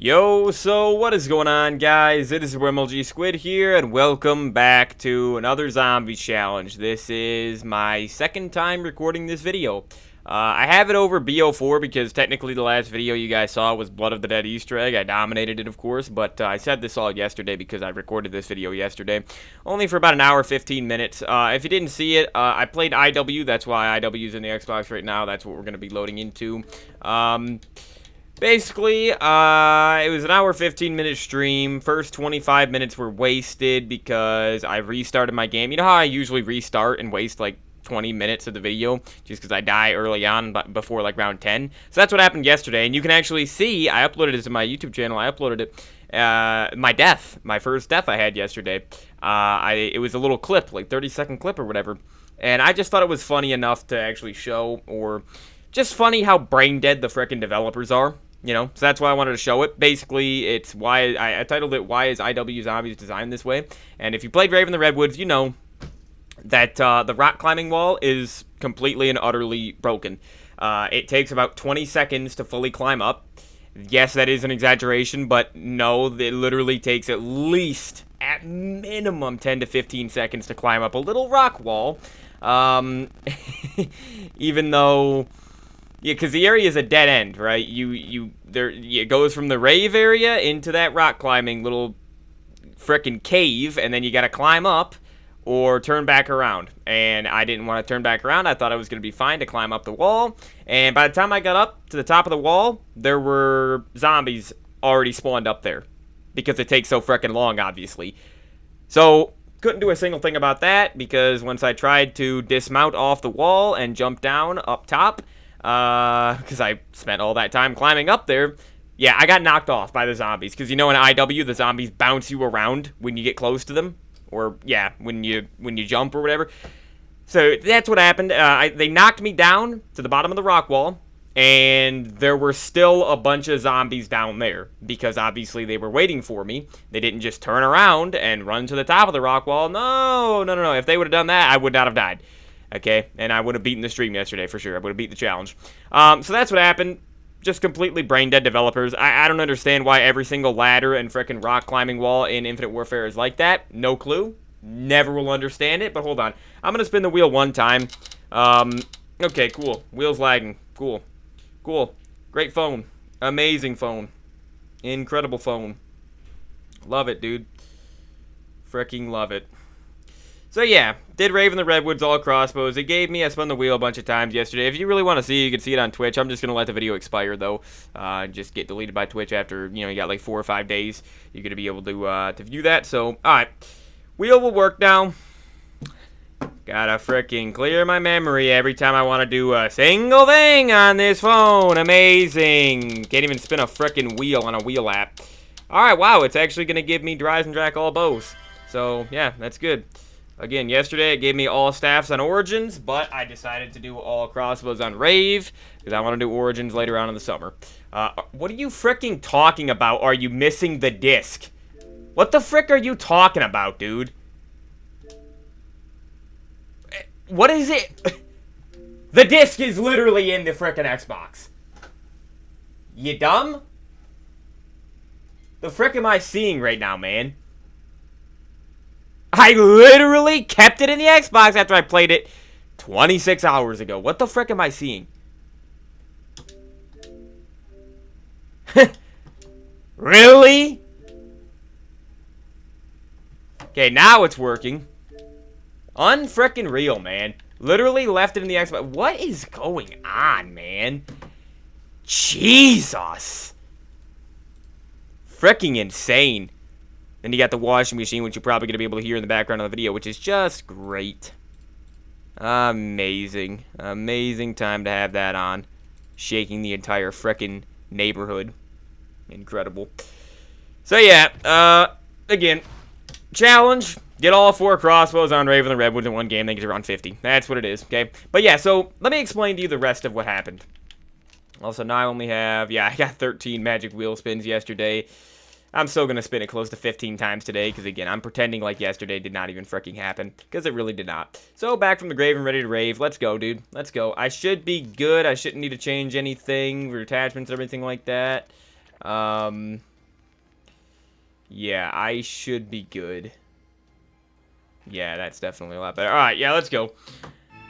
Yo, so what is going on, guys? It is MLG Squid here, and welcome back to another zombie challenge. This is my second time recording this video. I have it over BO4 because technically the last video you guys saw was Blood of the Dead Easter egg. I dominated it, of course, but I said this all yesterday because I recorded this video yesterday. Only for about an hour, 15 minutes. If you didn't see it, I played IW. That's why IW's in the Xbox right now. That's what we're going to be loading into. Basically, it was an hour, 15-minute stream. First 25 minutes were wasted because I restarted my game. You know how I usually restart and waste, like, 20 minutes of the video just because I die early on before, like, round 10? So that's what happened yesterday, and you can actually see, I uploaded it to my YouTube channel. I uploaded it, my first death I had yesterday. It was a little clip, like 30-second clip or whatever, and I just thought it was funny enough to actually show, or just funny how brain dead the frickin' developers are. You know, so that's why I wanted to show it. Basically, it's why I titled it, Why is IW Zombies Designed This Way? And if you played Rave in the Redwoods, you know that the rock climbing wall is completely and utterly broken. It takes about 20 seconds to fully climb up. Yes, that is an exaggeration, but no, it literally takes at least, at minimum, 10 to 15 seconds to climb up a little rock wall. Even though... Yeah, because the area is a dead end, right? It goes from the Rave area into that rock climbing little frickin' cave, and then you gotta climb up or turn back around. And I didn't want to turn back around. I thought it was gonna be fine to climb up the wall. And by the time I got up to the top of the wall, there were zombies already spawned up there because it takes so frickin' long, obviously. So couldn't do a single thing about that because once I tried to dismount off the wall and jump down up top, because I spent all that time climbing up there, yeah, I got knocked off by the zombies, because you know in IW, the zombies bounce you around when you get close to them, or, yeah, when you jump or whatever. So, that's what happened. They knocked me down to the bottom of the rock wall, and there were still a bunch of zombies down there, because obviously they were waiting for me. They didn't just turn around and run to the top of the rock wall. No. If they would have done that, I would not have died. Okay, and I would have beaten the stream yesterday for sure. I would have beat the challenge. So that's what happened. Just completely brain-dead developers. I don't understand why every single ladder and frickin' rock climbing wall in Infinite Warfare is like that. No clue. Never will understand it, but hold on. I'm going to spin the wheel one time. Okay, cool. Wheel's lagging. Cool. Great phone. Amazing phone. Incredible phone. Love it, dude. Fricking love it. So yeah, did Rave in the Redwoods all CROSSBOWS. It gave me, I spun the wheel a bunch of times yesterday. If you really want to see it, you can see it on Twitch. I'm just going to let the video expire, though. Just get deleted by Twitch after, you got like 4 or 5 days. You're going to be able to view that. So, alright. Wheel will work now. Gotta frickin' clear my memory every time I want to do a single thing on this phone. Amazing. Can't even spin a frickin' wheel on a wheel app. Alright, wow, it's actually going to give me Dries and Drac all bows. So, yeah, that's good. Again, yesterday it gave me all staffs on Origins, but I decided to do all CROSSBOWS on Rave, because I want to do Origins later on in the summer. What are you fricking talking about? Are you missing the disc? What the frick are you talking about, dude? What is it? The disc is literally in the frickin' Xbox. You dumb? The frick am I seeing right now, man? I literally kept it in the Xbox after I played it 26 hours ago. What the frick am I seeing? Really? Okay, now it's working. Unfrickin' real, man. Literally left it in the Xbox. What is going on, man? Jesus. Fricking insane. Then you got the washing machine, which you're probably going to be able to hear in the background of the video, which is just great. Amazing. Amazing time to have that on. Shaking the entire frickin' neighborhood. Incredible. So yeah, again, challenge. Get all 4 CROSSBOWS on Rave in the Redwoods in one game, then get around 50. That's what it is, okay? But yeah, so let me explain to you the rest of what happened. Also, now I only have, I got 13 magic wheel spins yesterday. I'm still going to spin it close to 15 times today, because again, I'm pretending like yesterday did not even freaking happen, because it really did not. So, back from the grave and ready to rave. Let's go, dude. Let's go. I should be good. I shouldn't need to change anything, for attachments, everything like that. Yeah, I should be good. Yeah, that's definitely a lot better. Alright, yeah, let's go.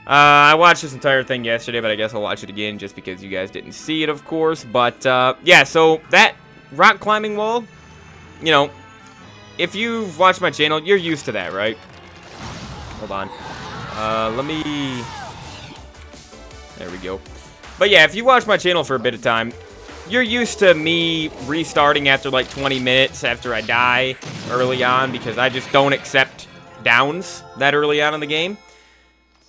I watched this entire thing yesterday, but I guess I'll watch it again just because you guys didn't see it, of course. But, yeah, so that rock climbing wall, you know, if you've watched my channel, you're used to that, right? Hold on. Let me... There we go. But yeah, if you watch my channel for a bit of time, you're used to me restarting after like 20 minutes after I die early on because I just don't accept downs that early on in the game.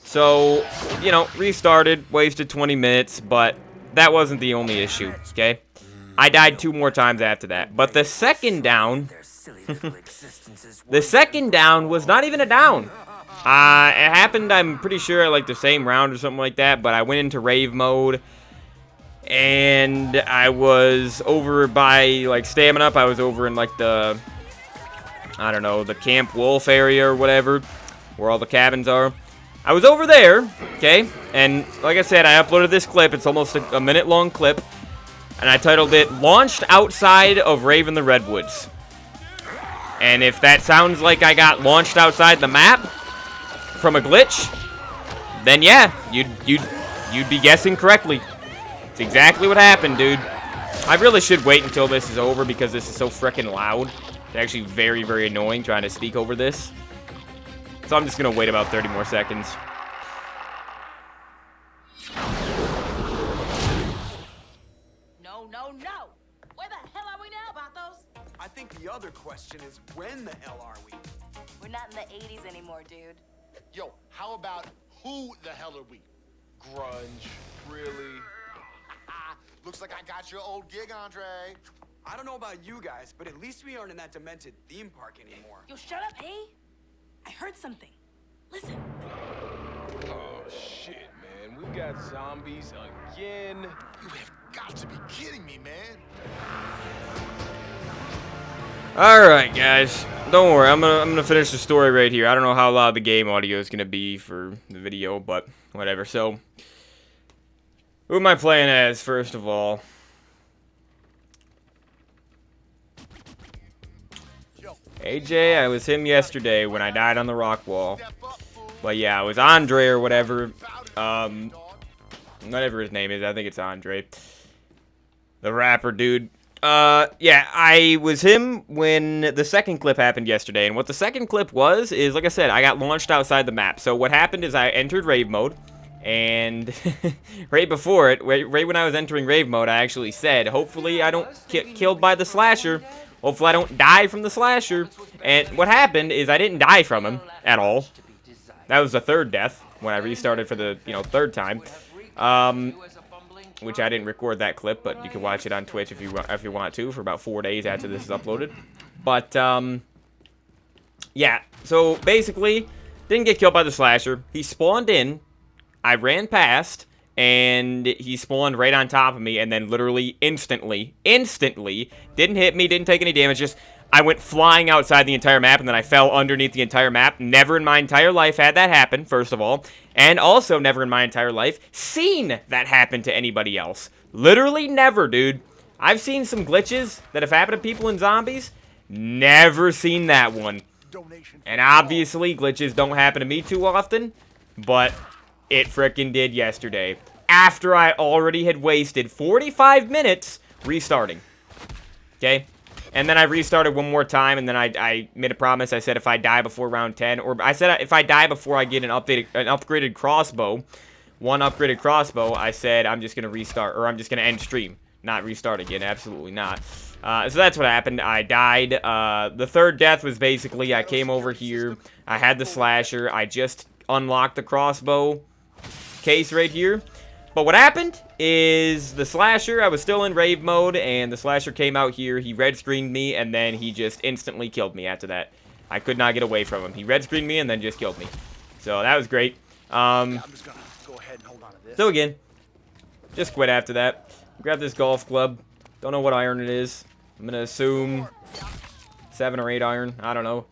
So, you know, restarted, wasted 20 minutes, but that wasn't the only issue, okay? I died 2 more times after that. But the second down... the second down was not even a down. It happened, I'm pretty sure, like the same round or something like that, but I went into Rave mode, and I was over by, like, stamina up. I was over in, like, the, I don't know, the Camp Wolf area or whatever, where all the cabins are. I was over there, okay, and like I said, I uploaded this clip. It's almost a minute-long clip, and I titled it, Launched Outside of Rave in the Redwoods. And if that sounds like I got launched outside the map from a glitch, then yeah, you'd be guessing correctly. It's exactly what happened, dude. I really should wait until this is over because this is so freaking loud. It's actually very, very annoying trying to speak over this. So I'm just going to wait about 30 more seconds. No, no, no! Where the hell are we now, Bathos? I think the other question is, when the hell are we? We're not in the 80s anymore, dude. Yo, how about who the hell are we? Grunge, really? Looks like I got your old gig, Andre. I don't know about you guys, but at least we aren't in that demented theme park anymore. Yo, shut up, hey! I heard something. Listen. Oh, shit, man. We got zombies again. You have got to be kidding me, man. Alright, guys. Don't worry, I'm gonna finish the story right here. I don't know how loud the game audio is gonna be for the video, but whatever. So, who am I playing as, first of all? AJ, I was him yesterday when I died on the rock wall. But yeah, I was Andre or whatever. Whatever his name is, I think it's Andre. The rapper dude. Yeah, I was him when the second clip happened yesterday. And what the second clip was is, like I said, I got launched outside the map. So what happened is I entered Rave mode. And right before it, right when I was entering Rave mode, I actually said, hopefully I don't get killed by the slasher. Hopefully I don't die from the slasher. And what happened is I didn't die from him at all. That was the third death when I restarted for the, third time. Which I didn't record that clip, but you can watch it on Twitch if you want to for about 4 days after this is uploaded. But yeah, so basically didn't get killed by the slasher. He spawned in, I ran past, and he spawned right on top of me, and then literally instantly, didn't hit me, didn't take any damage, just I went flying outside the entire map, and then I fell underneath the entire map. Never in my entire life had that happen, first of all, and also never in my entire life seen that happen to anybody else. Literally never, dude. I've seen some glitches that have happened to people in zombies, never seen that one. And obviously, glitches don't happen to me too often, but it frickin' did yesterday. After I already had wasted 45 minutes restarting. Okay? And then I restarted one more time, and then I made a promise. I said if I die before round 10, or I said if I die before I get an upgraded crossbow, one upgraded crossbow, I said I'm just going to restart, or I'm just going to end stream. Not restart again, absolutely not. So that's what happened. I died. The third death was basically I came over here, I had the slasher, I just unlocked the crossbow case right here. But what happened is the slasher, I was still in Rave mode, and the slasher came out here, he red screened me, and then he just instantly killed me after that. I could not get away from him. He red screened me and then just killed me. So that was great. I'm just gonna go ahead and hold on to this. So again, just quit after that. Grab this golf club. Don't know what iron it is. I'm gonna assume 7 or 8 iron. I don't know.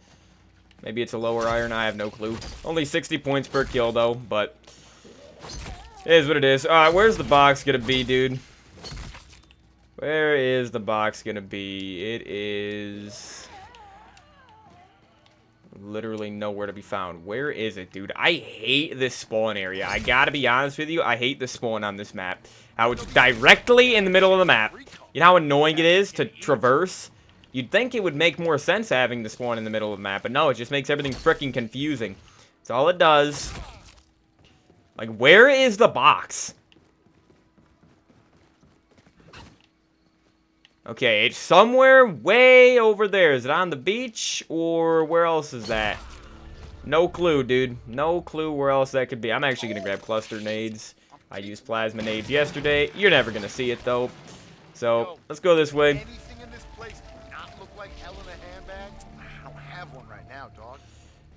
Maybe it's a lower iron. I have no clue. Only 60 points per kill though, but it is what it is. Alright, where's the box gonna be, dude? Where is the box gonna be? It is literally nowhere to be found. Where is it, dude? I hate this spawn area. I gotta be honest with you. I hate the spawn on this map. How it's directly in the middle of the map. You know how annoying it is to traverse? You'd think it would make more sense having the spawn in the middle of the map, but no, it just makes everything freaking confusing. That's all it does. Like, where is the box? Okay, it's somewhere way over there. Is it on the beach, or where else is that? No clue, dude. No clue where else that could be. I'm actually gonna grab cluster nades. I used plasma nades yesterday. You're never gonna see it, though. So, let's go this way. Anything in this place not look like hell in a handbag? I don't have one right now, dog.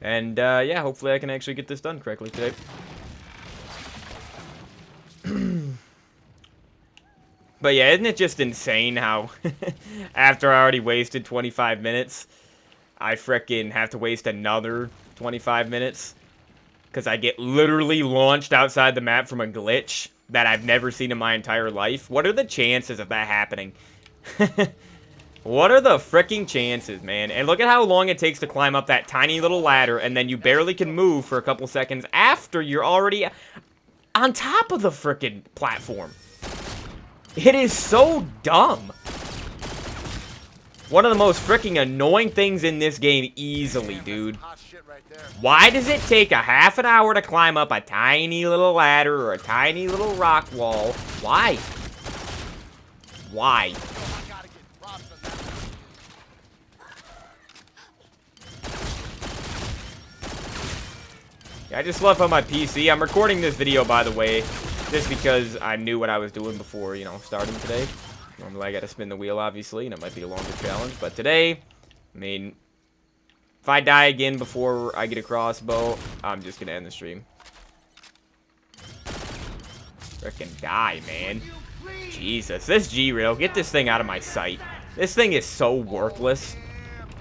And, yeah, hopefully I can actually get this done correctly today. But yeah, isn't it just insane how after I already wasted 25 minutes, I frickin' have to waste another 25 minutes? Because I get literally launched outside the map from a glitch that I've never seen in my entire life. What are the chances of that happening? What are the fricking chances, man? And look at how long it takes to climb up that tiny little ladder, and then you barely can move for a couple seconds after you're already on top of the frickin' platform. It is so dumb. One of the most freaking annoying things in this game easily, dude. Why does it take a half an hour to climb up a tiny little ladder or a tiny little rock wall? Why? Why? Yeah, I just love on my PC. I'm recording this video, by the way, just because I knew what I was doing before, you know, starting today. Normally I gotta spin the wheel, obviously, and it might be a longer challenge. But today, I mean, if I die again before I get a crossbow, I'm just gonna end the stream. Frickin' die, man. Jesus, this G-Rail, get this thing out of my sight. This thing is so worthless.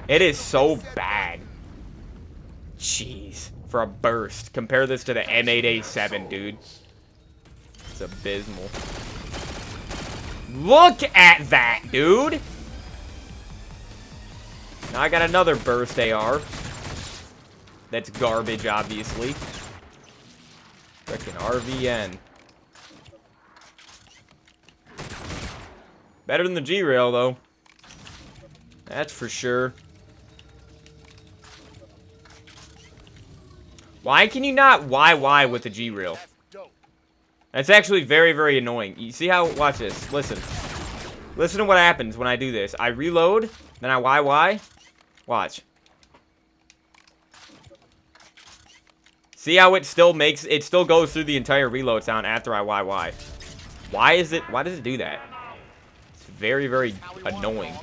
It is so bad. Jeez, for a burst. Compare this to the M8A7, dude. It's abysmal. Look at that, dude! Now I got another burst AR. That's garbage, obviously. Frickin' RVN. Better than the G-Rail, though. That's for sure. Why can you not YY with the G-Rail? That's actually very, very annoying. You see how... Watch this. Listen. Listen to what happens when I do this. I reload, then I YY. Watch. See how it still makes... It still goes through the entire reload sound after I YY. Why is it... Why does it do that? It's very, very annoying.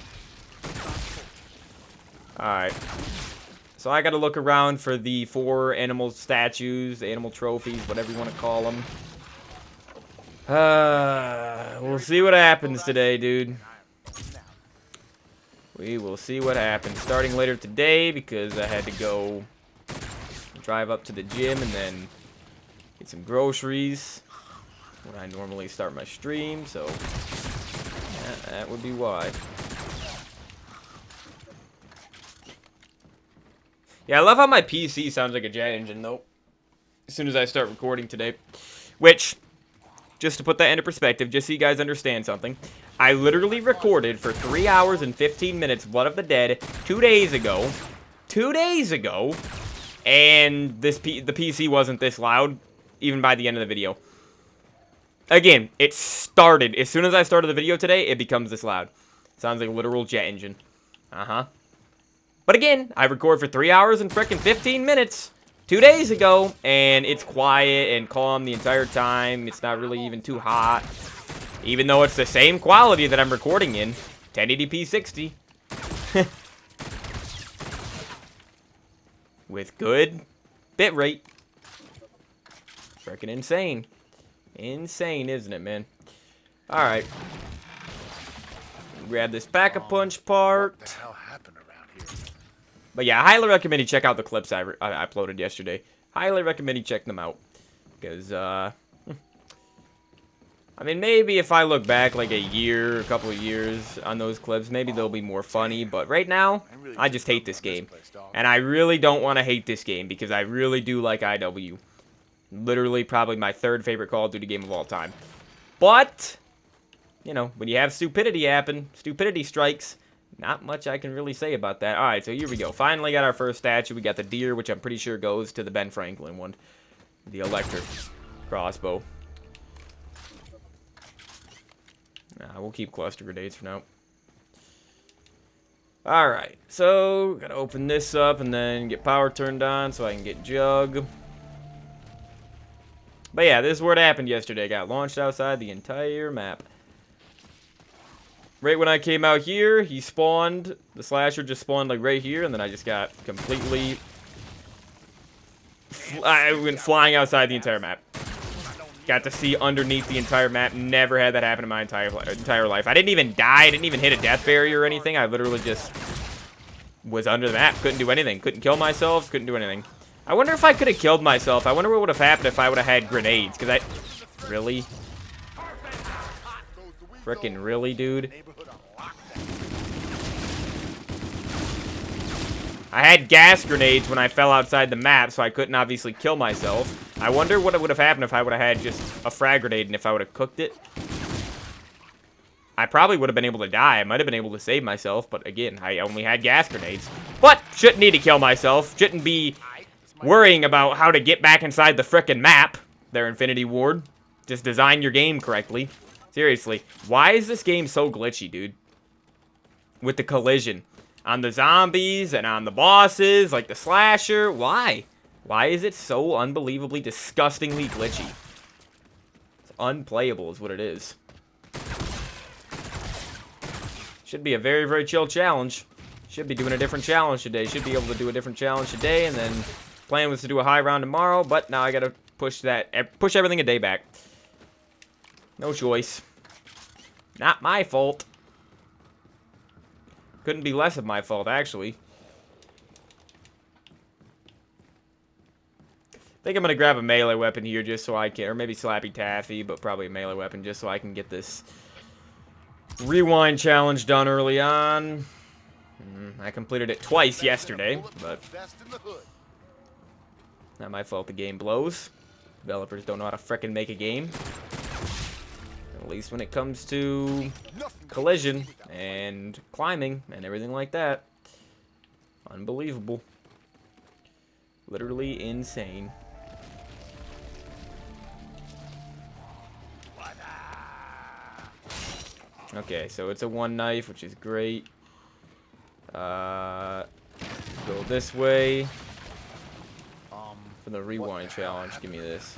Alright. So I gotta look around for the 4 animal statues, animal trophies, whatever you want to call them. We'll see what happens today, dude. We will see what happens. Starting later today, because I had to go drive up to the gym and then get some groceries when I normally start my stream, so yeah, that would be why. Yeah, I love how my PC sounds like a jet engine, though, as soon as I start recording today. Which... Just to put that into perspective, just so you guys understand something. I literally recorded for 3 hours and 15 minutes Blood of the Dead 2 days ago. 2 days ago. And the PC wasn't this loud, even by the end of the video. Again, it started. As soon as I started the video today, it becomes this loud. Sounds like a literal jet engine. Uh-huh. But again, I record for 3 hours and frickin' 15 minutes. 2 days ago, and it's quiet and calm the entire time. It's not really even too hot. Even though it's the same quality that I'm recording in. 1080p 60. With good bitrate. Freaking insane. Insane, isn't it, man? Alright. Grab this pack-a-punch part. What the hell happened around here? But yeah, I highly recommend you check out the clips I uploaded yesterday. Highly recommend you check them out. Because, I I mean, maybe if I look back like a year, a couple of years on those clips, maybe they'll be more funny. But right now, I just hate this game. And I really don't want to hate this game because I really do like IW. Literally probably my third favorite Call of Duty game of all time. But, you know, when you have stupidity happen, stupidity strikes, not much I can really say about that. Alright, so here we go. Finally got our first statue. We got the deer, which I'm pretty sure goes to the Ben Franklin one. The electric crossbow. Nah, we'll keep cluster grenades for now. Alright, so gotta open this up and then get power turned on so I can get Jug. But yeah, this is what happened yesterday. Got launched outside the entire map. Right when I came out here, he spawned. The slasher just spawned like right here, and then I just got completely... I went flying outside the entire map. Got to see underneath the entire map. Never had that happen in my entire life. I didn't even die. I didn't even hit a death barrier or anything. I literally just was under the map. Couldn't do anything. Couldn't kill myself. Couldn't do anything. I wonder if I could have killed myself. I wonder what would have happened if I would have had grenades. Because I... Really? Frickin' really, dude? I had gas grenades when I fell outside the map, so I couldn't obviously kill myself. I wonder what would have happened if I would have had just a frag grenade and if I would have cooked it. I probably would have been able to die. I might have been able to save myself, but again, I only had gas grenades. But shouldn't need to kill myself. Shouldn't be worrying about how to get back inside the frickin' map there, Infinity Ward. Just design your game correctly. Seriously, why is this game so glitchy, dude? With the collision. On the zombies and on the bosses, like the slasher. Why? Why is it so unbelievably, disgustingly glitchy? It's unplayable is what it is. Should be a very, very chill challenge. Should be doing a different challenge today. Should be able to do a different challenge today, and then plan was to do a high round tomorrow, but now I gotta push everything a day back. No choice. Not my fault. Couldn't be less of my fault, actually. I think I'm going to grab a melee weapon here just so I can, or maybe Slappy Taffy, but probably a melee weapon just so I can get this rewind challenge done early on. I completed it twice yesterday, but not my fault the game blows. Developers don't know how to frickin' make a game. At least when it comes to collision and climbing and everything like that. Unbelievable. Literally insane. Okay, so it's a one knife, which is great. Go this way. For the rewind challenge, give me this.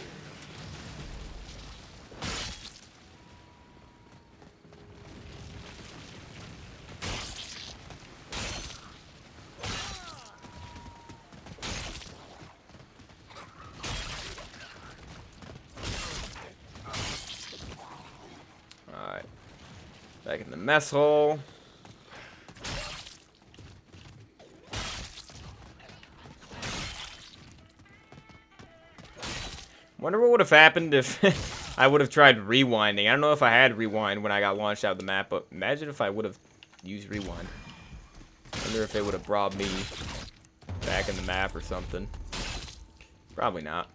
Alright. Back in the mess hall. Wonder what would have happened if I would have tried rewinding. I don't know if I had rewind when I got launched out of the map, but imagine if I would have used rewind. Wonder if it would have brought me back in the map or something. Probably not.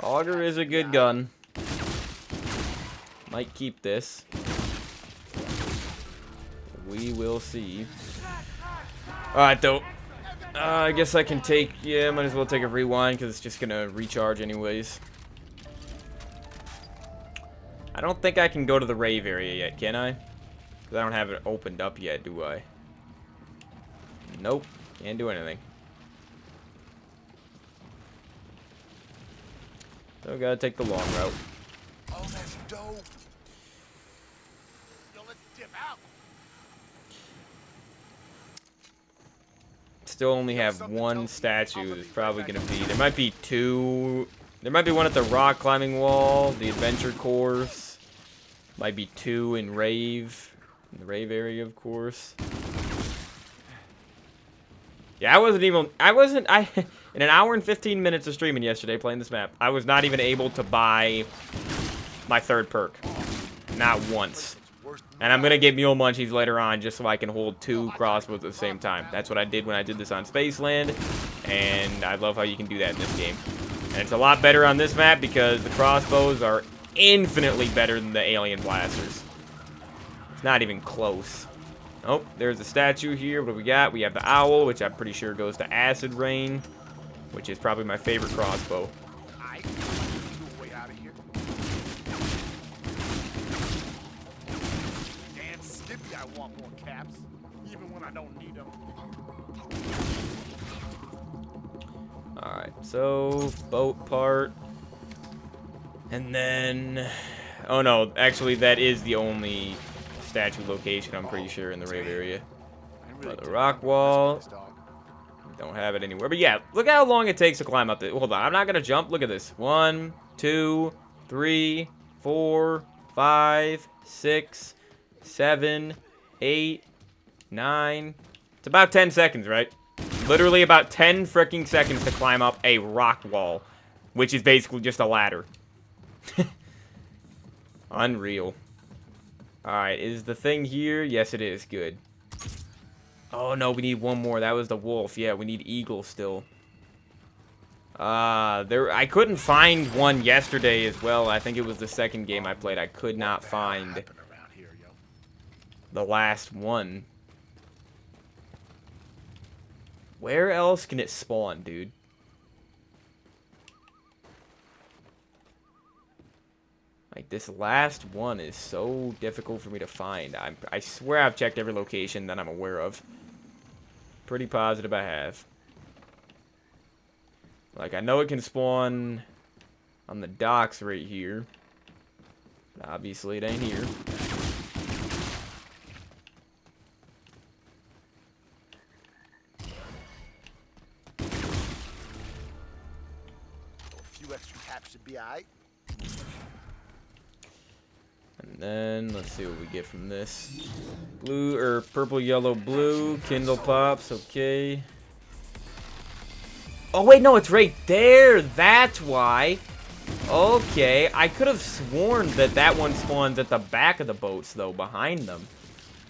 Auger is a good gun. Might keep this. We will see. Alright, though. I guess I can take... Yeah, might as well take a rewind because it's just going to recharge anyways. I don't think I can go to the Rave area yet, can I? Because I don't have it opened up yet, do I? Nope. Can't do anything. So gotta take the long route. Oh, that's dope. Yo, let's dip out. Still only have one statue. There's probably gonna be... There might be two... There might be one at the rock climbing wall, the adventure course. Might be two in Rave. In the Rave area, of course. Yeah, I wasn't... In an hour and 15 minutes of streaming yesterday playing this map, I was not even able to buy my third perk. Not once. And I'm going to get Mule Munchies later on just so I can hold 2 crossbows at the same time. That's what I did when I did this on Spaceland, and I love how you can do that in this game. And it's a lot better on this map because the crossbows are infinitely better than the alien blasters. It's not even close. Oh, there's a statue here. What do we got? We have the owl, which I'm pretty sure goes to acid rain, which is probably my favorite crossbow. Damn Skippy, I want more caps, even when I don't need them. Alright, so boat part. And then... Oh no, actually that is the only statue location, I'm pretty sure, in the Rave area. But the rock wall, don't have it anywhere. But yeah, look how long it takes to climb up this. Hold on, I'm not gonna jump. Look at this. 1, 2, 3, 4, 5, 6, 7, 8, 9. It's about 10 seconds, right? Literally about 10 freaking seconds to climb up a rock wall, which is basically just a ladder. Unreal. Alright, is the thing here? Yes, it is. Good. Oh, no, we need one more. That was the wolf. Yeah, we need eagle still. I couldn't find one yesterday as well. I think it was the second game I played. I could not find the last one. Where else can it spawn, dude? Like, this last one is so difficult for me to find. I swear I've checked every location that I'm aware of. Pretty positive I have. Like, I know it can spawn on the docks right here. But obviously, it ain't here. A few extra caps should be alright. And then, let's see what we get from this. Blue, or purple, yellow, blue. Kindle pops, okay. Oh, wait, no, it's right there. That's why. Okay, I could have sworn that that one spawns at the back of the boats, though, behind them.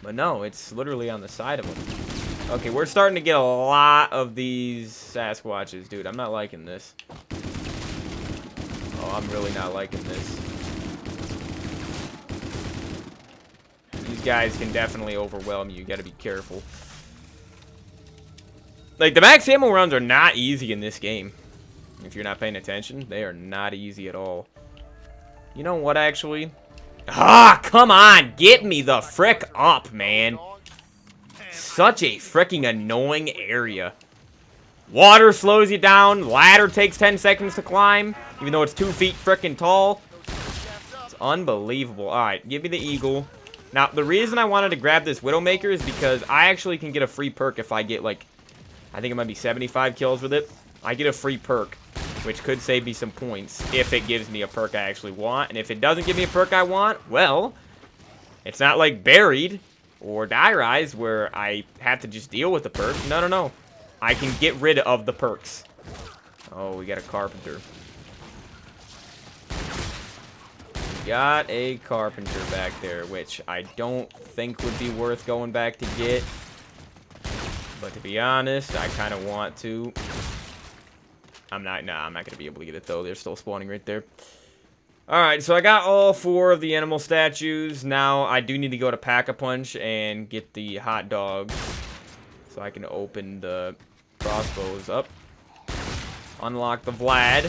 But no, it's literally on the side of them. Okay, we're starting to get a lot of these Sasquatches, dude. I'm not liking this. Oh, I'm really not liking this. These guys can definitely overwhelm you. You gotta be careful. Like, the max ammo runs are not easy in this game. If you're not paying attention, they are not easy at all. You know what, actually? Ah, come on! Get me the frick up, man! Such a fricking annoying area. Water slows you down. Ladder takes 10 seconds to climb, even though it's 2 feet fricking tall. It's unbelievable. Alright, give me the eagle. Now, the reason I wanted to grab this Widowmaker is because I actually can get a free perk if I get, like, I think it might be 75 kills with it. I get a free perk, which could save me some points if it gives me a perk I actually want. And if it doesn't give me a perk I want, well, it's not like Buried or Die Rise where I have to just deal with the perk. No, no, no. I can get rid of the perks. Oh, we got a carpenter. Got a carpenter back there, which I don't think would be worth going back to get. But to be honest, I kind of want to. I'm not going to be able to get it, though. They're still spawning right there. Alright, so I got all 4 of the animal statues. Now, I do need to go to Pack-a-Punch and get the hot dogs. So I can open the crossbows up. Unlock the Vlad.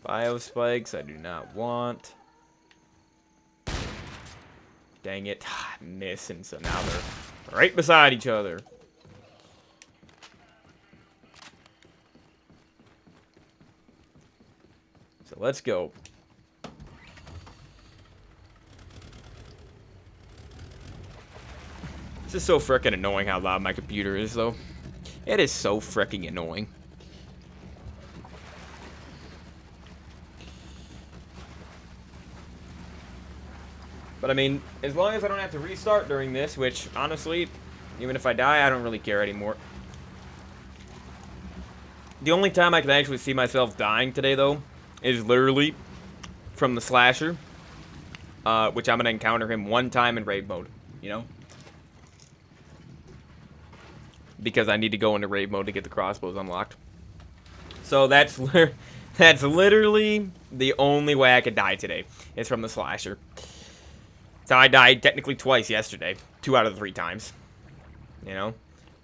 Bio spikes, I do not want. Dang it, I'm missing, so now they're right beside each other. So let's go. This is so frickin' annoying how loud my computer is, though. It is so frickin' annoying. But I mean, as long as I don't have to restart during this, which, honestly, even if I die, I don't really care anymore. The only time I can actually see myself dying today, though, is literally from the slasher, which I'm going to encounter him one time in Rave mode, you know? Because I need to go into Rave mode to get the crossbows unlocked. So that's literally the only way I could die today, is from the slasher. So I died technically twice yesterday, 2 out of the 3 times, you know?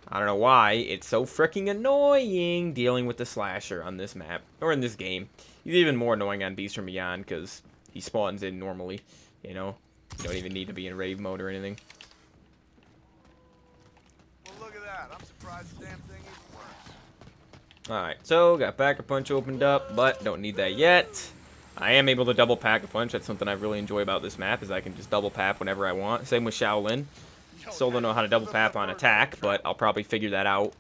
I don't know why. It's so freaking annoying dealing with the slasher on this map. Or in this game. He's even more annoying on Beast from Beyond because he spawns in normally. You know? You don't even need to be in Rave mode or anything. Well, look at that. I'm surprised the damn thing even works. Alright, so got Pack-a-Punch opened up, but don't need that yet. I am able to double Pack-a-Punch. That's something I really enjoy about this map, is I can just double pap whenever I want. Same with Shaolin. Still don't know how to double pap on attack, but I'll probably figure that out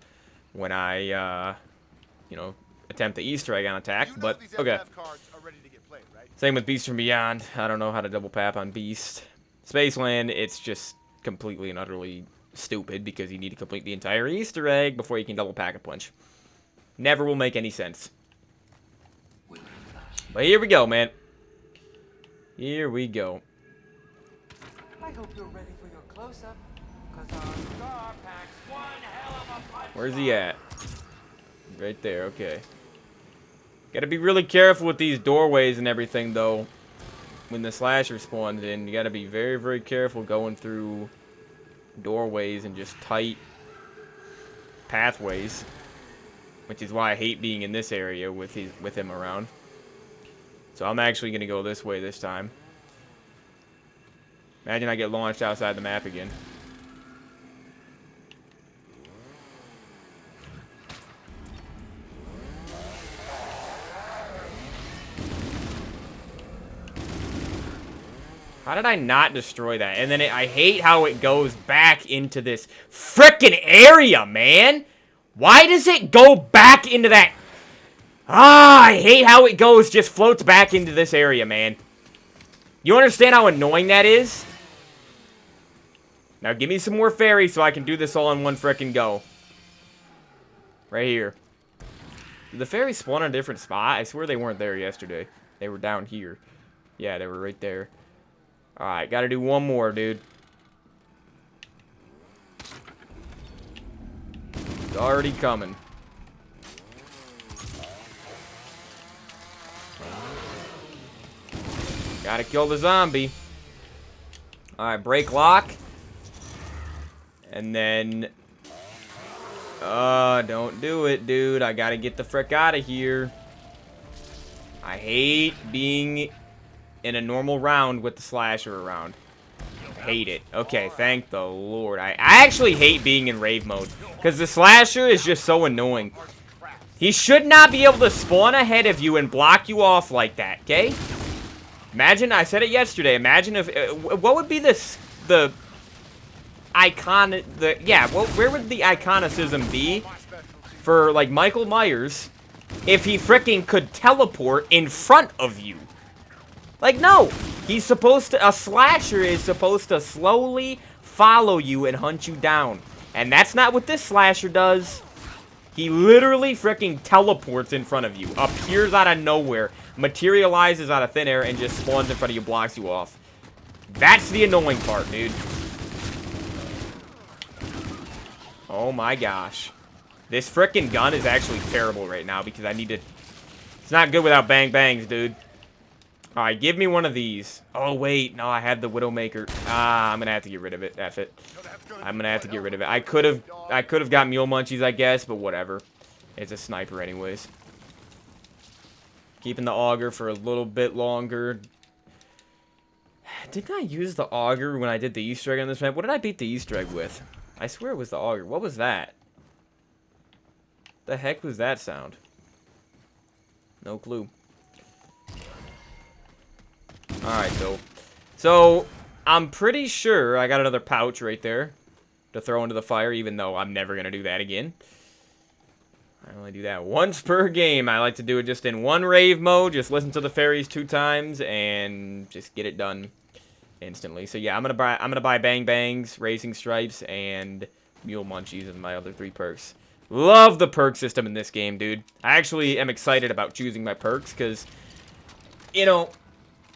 when I, you know, attempt the Easter egg on attack. But, okay. Same with Beast from Beyond. I don't know how to double pap on Beast. Spaceland, it's just completely and utterly stupid because you need to complete the entire Easter egg before you can double Pack-a-Punch. Never will make any sense. But here we go, man. Here we go. I hope you're ready for your close-up, because our star packs one hell of a punch. Where's he at? Right there, okay. Gotta be really careful with these doorways and everything, though. When the slasher spawns in, you gotta be very, very careful going through doorways and just tight pathways. Which is why I hate being in this area with him around. So I'm actually gonna go this way this time. Imagine I get launched outside the map again. How did I not destroy that? And then I hate how it goes back into this frickin' area, man! Why does it go back into that? Ah, I hate how it goes, just floats back into this area, man. You understand how annoying that is? Now give me some more fairies so I can do this all in one frickin' go. Right here. Did the fairies spawn in a different spot? I swear they weren't there yesterday. They were down here. Yeah, they were right there. Alright, gotta do one more, dude. It's already coming. Gotta kill the zombie. Alright, break lock. And then... don't do it, dude. I gotta get the frick out of here. I hate being in a normal round with the slasher around. Hate it. Okay, thank the Lord. I actually hate being in Rave mode. Because the slasher is just so annoying. He should not be able to spawn ahead of you and block you off like that, okay? Imagine, I said it yesterday, imagine if, what would be the icon, where would the iconicism be for, like, Michael Myers if he frickin' could teleport in front of you? Like, no! He's supposed to, a slasher is supposed to slowly follow you and hunt you down. And that's not what this slasher does. He literally frickin' teleports in front of you, appears out of nowhere, materializes out of thin air, and just spawns in front of you, blocks you off. That's the annoying part, dude. Oh my gosh. This frickin' gun is actually terrible right now because I need to... It's not good without bang bangs, dude. Alright, give me one of these. Oh, wait. No, I had the Widowmaker. Ah, I'm gonna have to get rid of it. That's it. I'm gonna have to get rid of it. I could have got Mule Munchies, I guess, but whatever. It's a sniper anyways. Keeping the auger for a little bit longer. Didn't I use the auger when I did the Easter egg on this map? What did I beat the Easter egg with? I swear it was the auger. What was that? The heck was that sound? No clue. Alright, so I'm pretty sure I got another pouch right there to throw into the fire, even though I'm never going to do that again. I only do that once per game. I like to do it just in one Rave mode, just listen to the fairies 2 times, and just get it done. instantly. So yeah, I'm gonna buy Bang Bangs, Racing Stripes, and Mule Munchies as my other 3 perks. Love the perk system in this game, dude. I actually am excited about choosing my perks because, you know,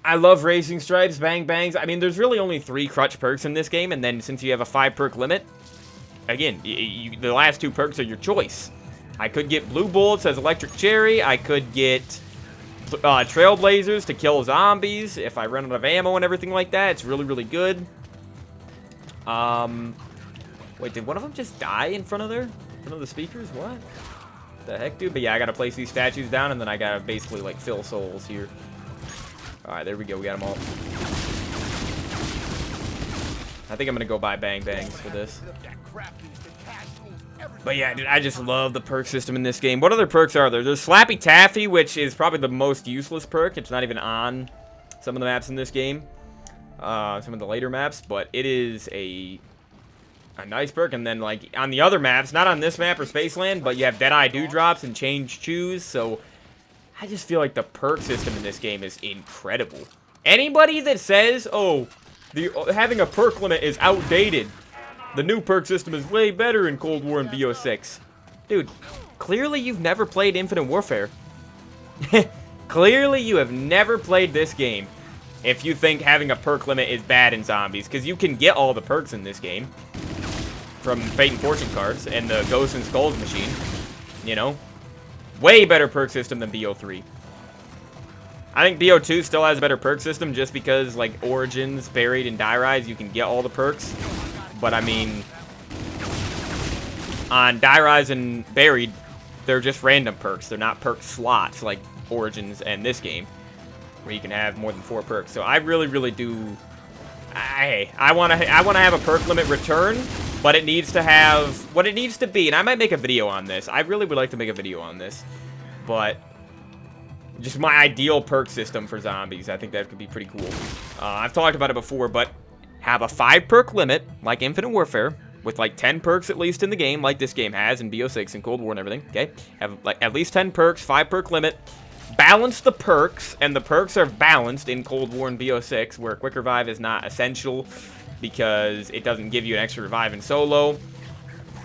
I love Racing Stripes, Bang Bangs. I mean, there's really only 3 crutch perks in this game, and then since you have a 5 perk limit, again, the last 2 perks are your choice. I could get Blue Bullets as Electric Cherry. I could get Trailblazers to kill zombies if I run out of ammo and everything like that. It's really, really good. Wait, did one of them just die in front of the speakers? What the heck, dude? But yeah, I gotta place these statues down, and then I gotta basically, like, fill souls here. Alright, there we go. We got them all. I think I'm gonna go buy Bang Bangs for this. But yeah, dude, I just love the perk system in this game. What other perks are there? There's Slappy Taffy, which is probably the most useless perk. It's not even on some of the maps in this game. Some of the later maps, but it is a nice perk. And then, like, on the other maps, not on this map or Spaceland, but you have Deadeye Dewdrops and Change Choose, so I just feel like the perk system in this game is incredible. Anybody that says, oh, having a perk limit is outdated, the new perk system is way better in Cold War and BO6. Dude, clearly you've never played Infinite Warfare. Clearly you have never played this game if you think having a perk limit is bad in zombies, because you can get all the perks in this game from Fate and Fortune cards and the Ghosts and Skulls machine, you know? Way better perk system than BO3. I think BO2 still has a better perk system just because, like, Origins, Buried, and Die Rise, you can get all the perks. But, I mean, on Die Rise and Buried, they're just random perks. They're not perk slots like Origins and this game, where you can have more than 4 perks. So I really, really do... I want to have a perk limit return, but it needs to have what it needs to be. And I might make a video on this. I really would like to make a video on this. But just my ideal perk system for zombies. I think that could be pretty cool. I've talked about it before, but have a 5 perk limit, like Infinite Warfare, with like 10 perks at least in the game, like this game has in BO6 and Cold War and everything, okay? Have like at least 10 perks, 5 perk limit. Balance the perks, and the perks are balanced in Cold War and BO6, where Quick Revive is not essential because it doesn't give you an extra revive in solo.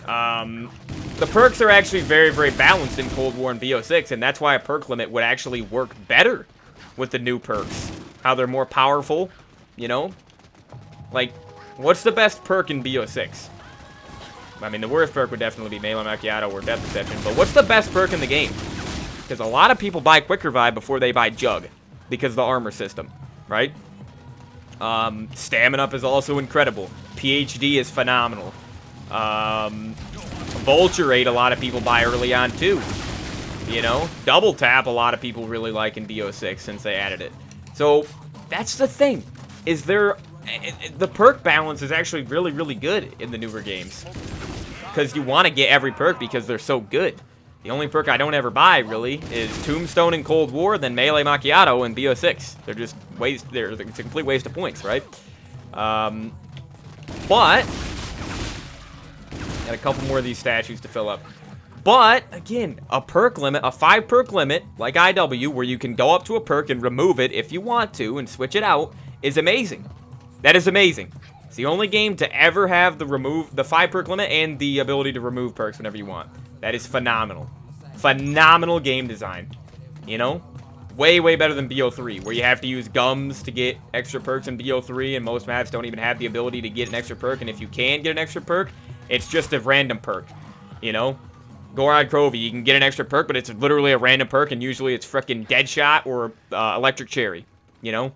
The perks are actually very, very balanced in Cold War and BO6, and that's why a perk limit would actually work better with the new perks. How they're more powerful, you know? Like, what's the best perk in BO6? I mean, the worst perk would definitely be Melee Macchiato or Death Deception, but what's the best perk in the game? Because a lot of people buy Quick Revive before they buy Jug, because of the armor system, right? Stamina Up is also incredible. PhD is phenomenal. Vulture Rate a lot of people buy early on too. You know? Double Tap a lot of people really like in BO6 since they added it. So, that's the thing. Is there... The perk balance is actually really, really good in the newer games. Because you want to get every perk because they're so good. The only perk I don't ever buy, really, is Tombstone in Cold War, then Melee Macchiato in BO6. They're just it's a complete waste of points, right? But got a couple more of these statues to fill up. But, again, a perk limit, a 5 perk limit, like IW, where you can go up to a perk and remove it if you want to and switch it out, is amazing. That is amazing. It's the only game to ever have the 5 perk limit and the ability to remove perks whenever you want. That is phenomenal. Phenomenal game design. You know? Way, way better than BO3, where you have to use gums to get extra perks in BO3, and most maps don't even have the ability to get an extra perk, and if you can get an extra perk, it's just a random perk. You know? Gorod Crovey, you can get an extra perk, but it's literally a random perk, and usually it's frickin' Deadshot or Electric Cherry. You know?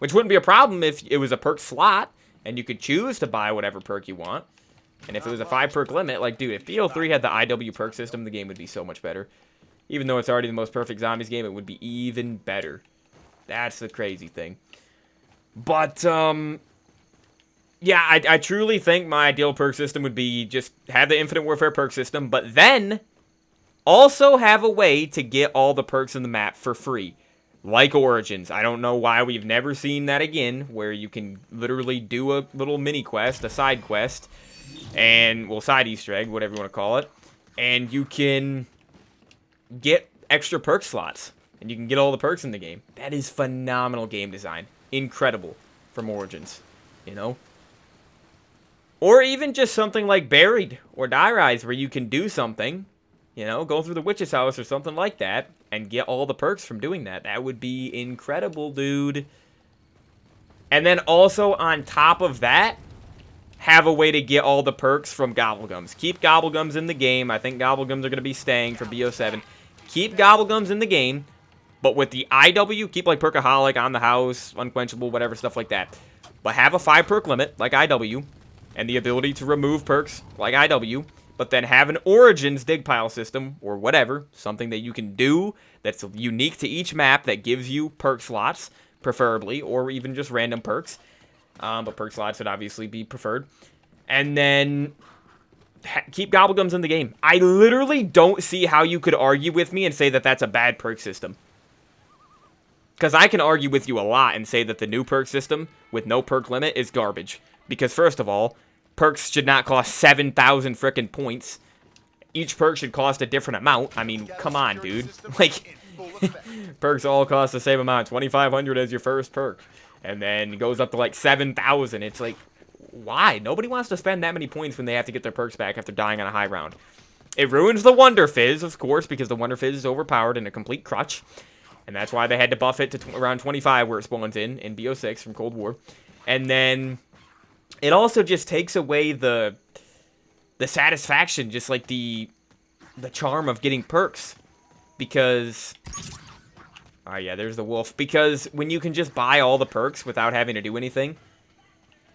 Which wouldn't be a problem if it was a perk slot, and you could choose to buy whatever perk you want. And if it was a 5 perk limit, like, dude, if BO3 had the IW perk system, the game would be so much better. Even though it's already the most perfect zombies game, it would be even better. That's the crazy thing. But, yeah, I truly think my ideal perk system would be just have the Infinite Warfare perk system, but then also have a way to get all the perks in the map for free. Like Origins. I don't know why we've never seen that again, where you can literally do a little mini quest, a side quest, and, well, side Easter egg, whatever you want to call it, and you can get extra perk slots, and you can get all the perks in the game. That is phenomenal game design. Incredible. from Origins, you know? Or even just something like Buried or Die Rise, where you can do something, you know, go through the witch's house or something like that, and get all the perks from doing that. That would be incredible, dude. And then also, on top of that, have a way to get all the perks from Gobblegums. Keep Gobblegums in the game. I think Gobblegums are going to be staying for BO7. Keep Gobblegums in the game, but with the IW, keep like Perkaholic, On the House, Unquenchable, whatever, stuff like that. But have a 5 perk limit, like IW, and the ability to remove perks, like IW, but then have an Origins dig pile system, or whatever, something that you can do that's unique to each map that gives you perk slots, preferably, or even just random perks. But perk slots would obviously be preferred. And then keep Gobblegums in the game. I literally don't see how you could argue with me and say that that's a bad perk system. Because I can argue with you a lot and say that the new perk system with no perk limit is garbage. Because first of all, perks should not cost 7,000 frickin' points. Each perk should cost a different amount. I mean, come on, dude. Like, perks all cost the same amount. 2,500 as your first perk. And then it goes up to like 7,000. It's like, why? Nobody wants to spend that many points when they have to get their perks back after dying on a high round. It ruins the Wonder Fizz, of course, because the Wonder Fizz is overpowered and a complete crutch. And that's why they had to buff it to around 25 where it spawns in BO6 from Cold War. And then it also just takes away the satisfaction, just like the charm of getting perks. Because, oh yeah, there's the wolf. Because when you can just buy all the perks without having to do anything,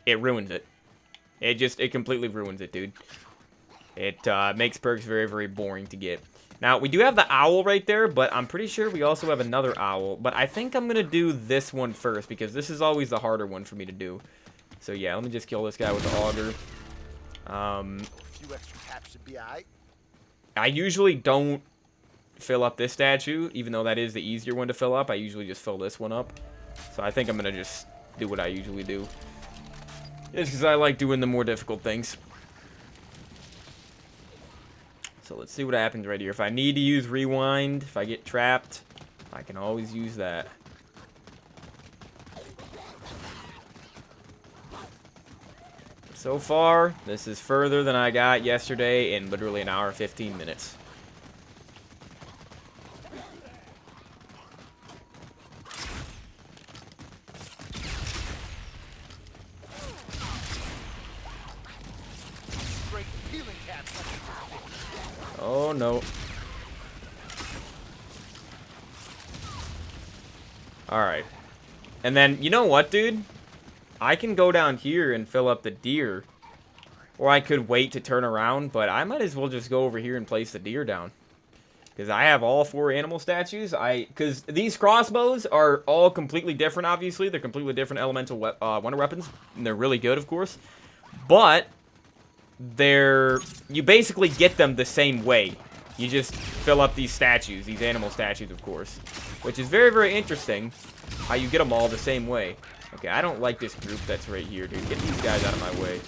it ruins it. It completely ruins it, dude. It makes perks very, very boring to get. Now, we do have the owl right there, but I'm pretty sure we also have another owl. But I think I'm going to do this one first, because this is always the harder one for me to do. So yeah, let me just kill this guy with the auger. A few extra taps should be alright. I usually don't fill up this statue, even though that is the easier one to fill up. I usually just fill this one up. So I think I'm going to just do what I usually do. Just because I like doing the more difficult things. So let's see what happens right here. If I need to use rewind, if I get trapped, I can always use that. So far, this is further than I got yesterday in literally an hour and 15 minutes. Oh no. Alright. And then, you know what, dude? I can go down here and fill up the deer. Or I could wait to turn around, but I might as well just go over here and place the deer down. Because I have all 4 animal statues. Because these crossbows are all completely different, obviously. They're completely different elemental wonder weapons. And they're really good, of course. But you basically get them the same way. You just fill up these statues, these animal statues, of course. Which is very, very interesting, how you get them all the same way. Okay, I don't like this group that's right here, dude. Get these guys out of my way.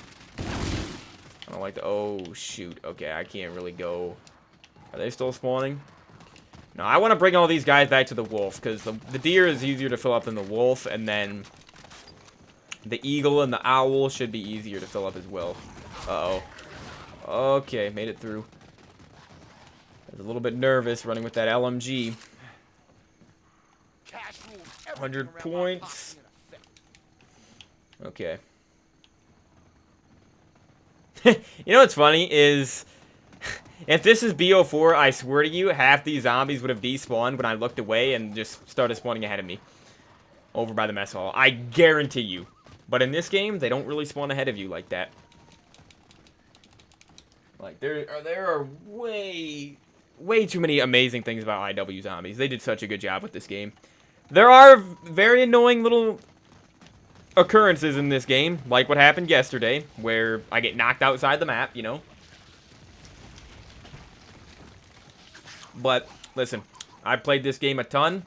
I don't like the... Oh, shoot. Okay, I can't really go... Are they still spawning? No, I want to bring all these guys back to the wolf, because the deer is easier to fill up than the wolf, and then the eagle and the owl should be easier to fill up as well. Uh-oh. Okay, made it through. I was a little bit nervous running with that LMG. 100 points. Okay. You know what's funny is, if this is BO4, I swear to you, half these zombies would have despawned when I looked away and just started spawning ahead of me. Over by the mess hall. I guarantee you. But in this game, they don't really spawn ahead of you like that. Like, there are way too many amazing things about IW Zombies. They did such a good job with this game. There are very annoying little occurrences in this game, like what happened yesterday, where I get knocked outside the map, you know. But, listen, I've played this game a ton,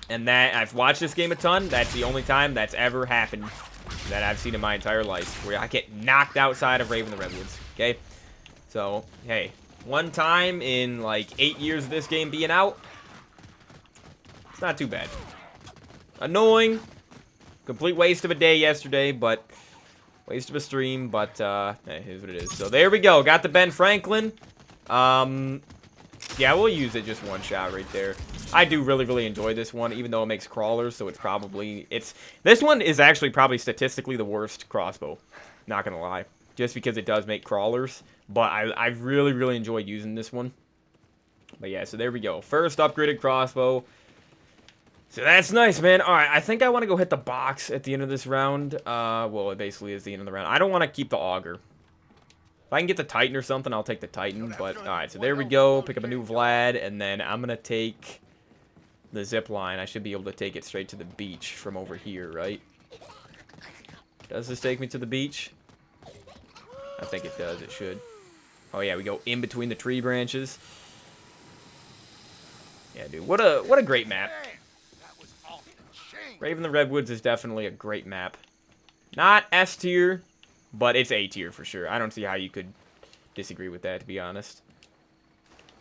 and I've watched this game a ton. That's the only time that's ever happened that I've seen in my entire life, where I get knocked outside of Rave in the Redwoods, okay? So, hey, one time in, like, 8 years of this game being out, it's not too bad. Annoying, Complete waste of a day yesterday, but waste of a stream, but here's what it is. So there we go. Got the Ben Franklin. Yeah, we'll use it just one shot right there. I do really enjoy this one, even though it makes crawlers, so this one is actually probably statistically the worst crossbow. Not gonna lie. Just because it does make crawlers. But I really enjoy using this one. But yeah, so there we go. First upgraded crossbow. So that's nice, man. Alright, I think I want to go hit the box at the end of this round. Well, it basically is the end of the round. I don't want to keep the auger. If I can get the Titan or something, I'll take the Titan. But, alright, so there we go. Pick up a new Vlad, and then I'm going to take the zip line. I should be able to take it straight to the beach from over here, right? Does this take me to the beach? I think it does. It should. Oh, yeah, we go in between the tree branches. Yeah, dude, what a great map. Rave in the Redwoods is definitely a great map. Not S tier, but it's A tier for sure. I don't see how you could disagree with that, to be honest.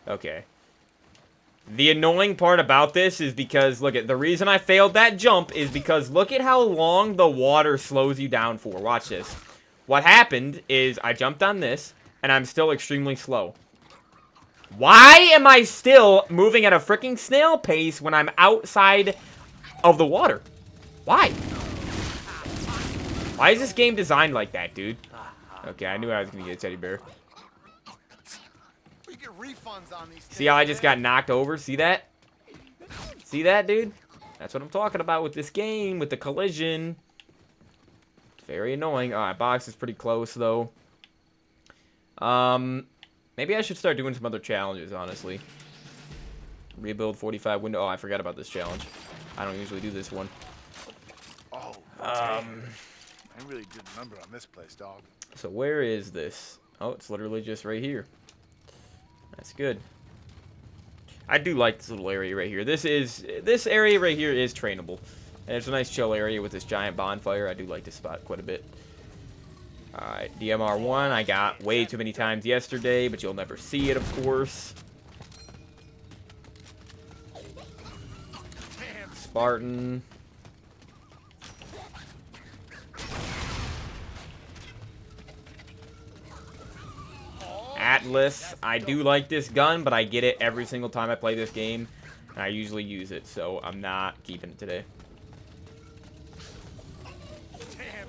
Okay. The annoying part about this is because, look, the reason I failed that jump is because look at how long the water slows you down for. Watch this. What happened is I jumped on this, and I'm still extremely slow. Why am I still moving at a freaking snail pace when I'm outside of the water? Why? Why is this game designed like that, dude? Okay, I knew I was going to get a teddy bear. See how I just got knocked over? See that? See that, dude? That's what I'm talking about with this game, with the collision. It's very annoying. Alright, box is pretty close, though. Maybe I should start doing some other challenges, honestly. Rebuild 45 window. Oh, I forgot about this challenge. I don't usually do this one. Oh, I really did remember on this place, dog. So where is this? Oh, it's literally just right here. That's good. I do like this little area right here. This area right here is trainable. And it's a nice chill area with this giant bonfire. I do like this spot quite a bit. Alright, DMR1 I got way too many times yesterday, but you'll never see it, of course. Spartan. Atlas. I do like this gun, but I get it every single time I play this game. And I usually use it, so I'm not keeping it today.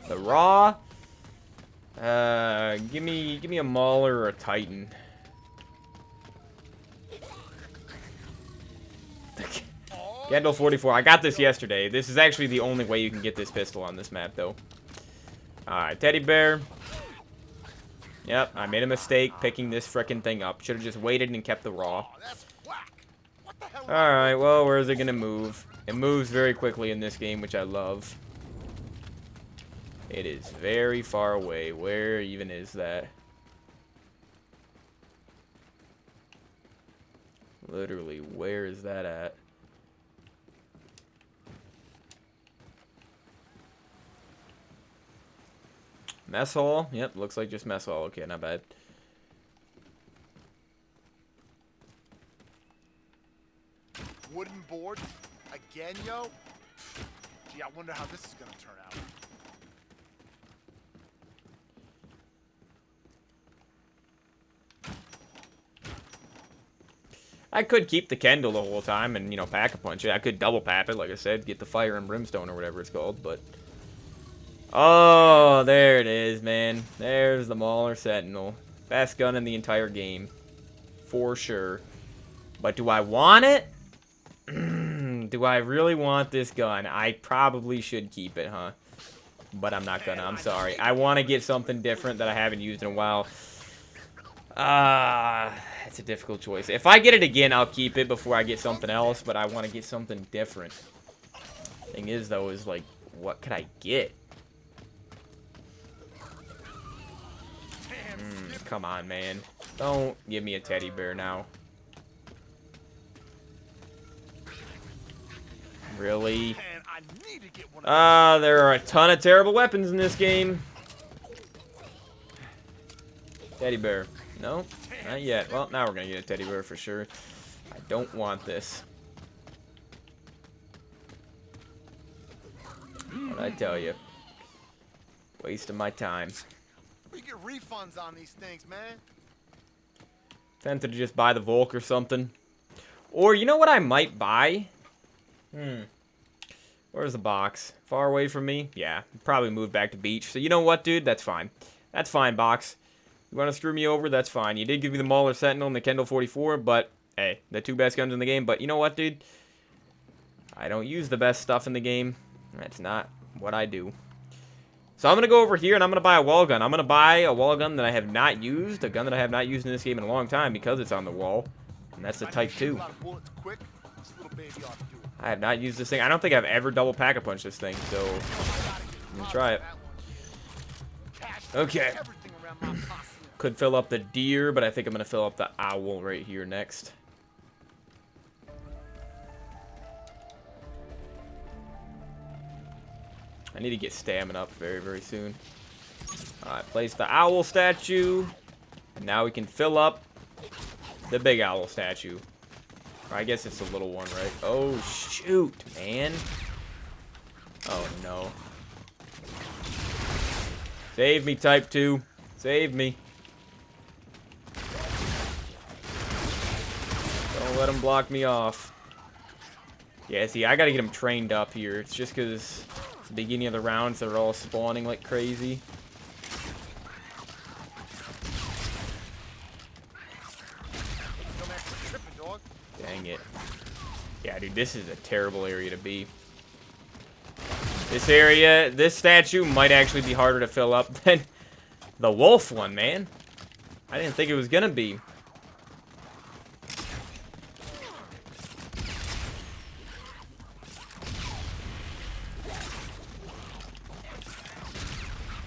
The Raw. Give me a Mauler or a Titan. Gandalf 44. I got this yesterday. This is actually the only way you can get this pistol on this map, though. Alright, teddy bear. Yep, I made a mistake picking this frickin' thing up. Should have just waited and kept the Raw. Alright, well, where is it gonna move? It moves very quickly in this game, which I love. It is very far away. Where even is that? Literally, where is that at? Mess hall? Yep, looks like just mess hall. Okay, not bad. Wooden board? Again, yo? Gee, I wonder how this is gonna turn out. I could keep the Kendall the whole time and, you know, pack-a-punch it. I could double pap it, like I said, get the fire and brimstone or whatever it's called, but... Oh, there it is, man. There's the Mauler Sentinel. Best gun in the entire game. For sure. But do I want it? Do I really want this gun? I probably should keep it, huh? But I'm not gonna. I'm sorry. I want to get something different that I haven't used in a while. It's a difficult choice. If I get it again, I'll keep it before I get something else, but I want to get something different. Thing is, though, is like, what could I get? Come on, man. Don't give me a teddy bear now. Really? There are a ton of terrible weapons in this game. Teddy bear. No, not yet. Well, now we're gonna get a teddy bear for sure. I don't want this. I tell you? Wasting my time. We get refunds on these things, man. Tempted to just buy the Volk or something. Or, you know what I might buy? Where's the box? Far away from me? Yeah, probably move back to beach. So you know what, dude? That's fine. That's fine, box. You want to screw me over? That's fine. You did give me the Mauler Sentinel and the Kendall 44, but, hey, the 2 best guns in the game. But you know what, dude? I don't use the best stuff in the game. That's not what I do. So I'm going to go over here and I'm going to buy a wall gun. I'm going to buy a wall gun that I have not used. A gun that I have not used in this game in a long time because it's on the wall. And that's the Type 2. I have not used this thing. I don't think I've ever double pack-a-punch this thing, so I'm going to try it. Okay. Could fill up the deer, but I think I'm going to fill up the owl right here next. I need to get stamina up very, very soon. Alright, place the owl statue. And now we can fill up the big owl statue. Or I guess it's the little one, right? Oh, shoot, man. Oh, no. Save me, Type 2. Save me. Don't let him block me off. Yeah, see, I gotta get him trained up here. It's just because it's the beginning of the rounds, they're all spawning like crazy. Dang it. Yeah, dude, this is a terrible area to be. This area, this statue might actually be harder to fill up than the wolf one, man. I didn't think it was gonna be.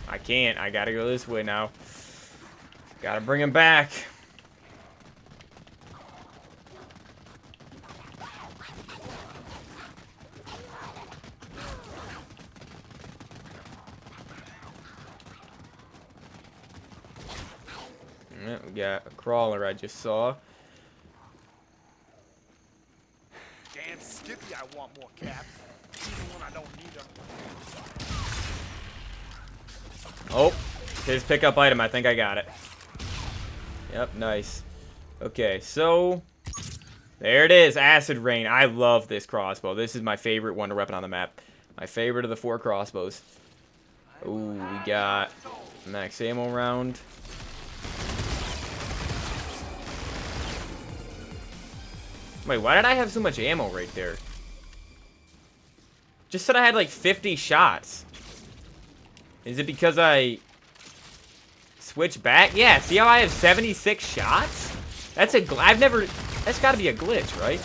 I can't. I gotta go this way now. Gotta bring him back. Yeah, we got a crawler I just saw. Damn Skippy, I want more caps. Even when I don't need them. Oh, his pickup item. I think I got it. Yep, nice. Okay, so there it is, Acid Rain. I love this crossbow. This is my favorite wonder weapon on the map. My favorite of the 4 crossbows. Ooh, we got max ammo round. Wait, why did I have so much ammo right there? Just said I had like 50 shots. Is it because I switched back? Yeah, see how I have 76 shots? That's that's gotta be a glitch, right?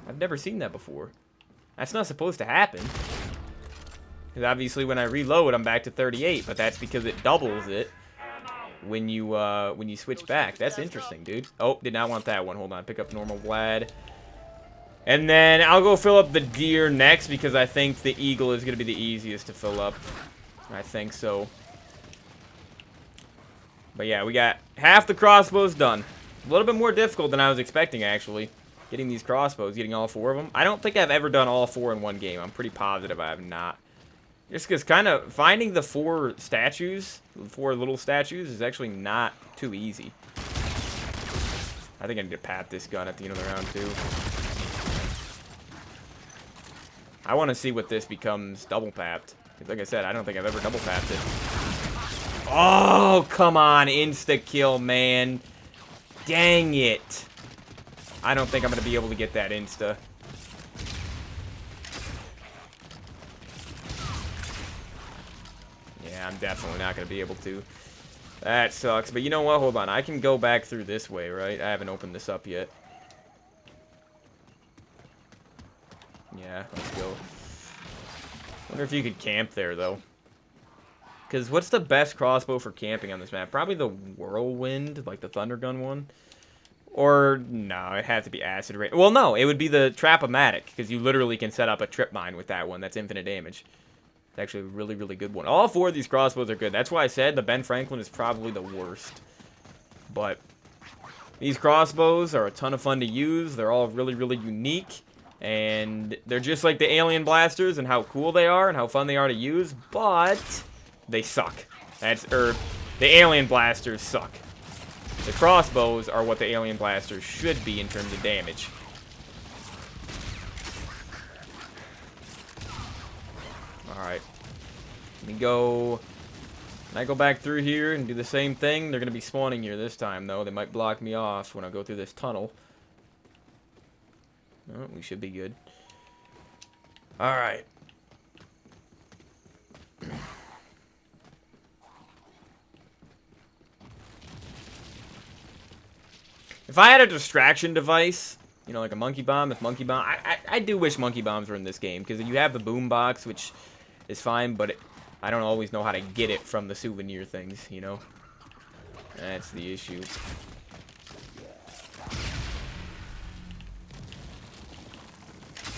I've never seen that before. That's not supposed to happen. Because obviously when I reload, I'm back to 38, but that's because it doubles it when you switch back. That's interesting, dude. Oh, did not want that one. Hold on, pick up normal Vlad. And then I'll go fill up the deer next because I think the eagle is going to be the easiest to fill up. I think so. But yeah, we got half the crossbows done. A little bit more difficult than I was expecting, actually. Getting these crossbows, getting all 4 of them. I don't think I've ever done all 4 in one game. I'm pretty positive I have not. Just because kind of finding the 4 statues, the 4 little statues, is actually not too easy. I think I need to pat this gun at the end of the round, too. I want to see what this becomes double papped. Like I said, I don't think I've ever double papped it. Oh, come on. Insta-kill, man. Dang it. I don't think I'm going to be able to get that insta. Yeah, I'm definitely not going to be able to. That sucks. But you know what? Hold on. I can go back through this way, right? I haven't opened this up yet. Yeah, let's go. Wonder if you could camp there, though. Because what's the best crossbow for camping on this map? Probably the Whirlwind, like the Thunder Gun one. Or, no, it has to be Acid Rain. Well, no, it would be the Trap-O-Matic, because you literally can set up a trip mine with that one. That's infinite damage. It's actually a really, really good one. All 4 of these crossbows are good. That's why I said the Ben Franklin is probably the worst. But these crossbows are a ton of fun to use. They're all really, really unique. And they're just like the alien blasters and how cool they are and how fun they are to use, but they suck. The alien blasters suck. The crossbows are what the alien blasters should be in terms of damage. Alright. Let me go... Can I go back through here and do the same thing? They're going to be spawning here this time, though. They might block me off when I go through this tunnel. Oh, we should be good. Alright. If I had a distraction device, you know, like a monkey bomb, I do wish monkey bombs were in this game, because you have the boom box, which is fine, but I don't always know how to get it from the souvenir things, you know? That's the issue.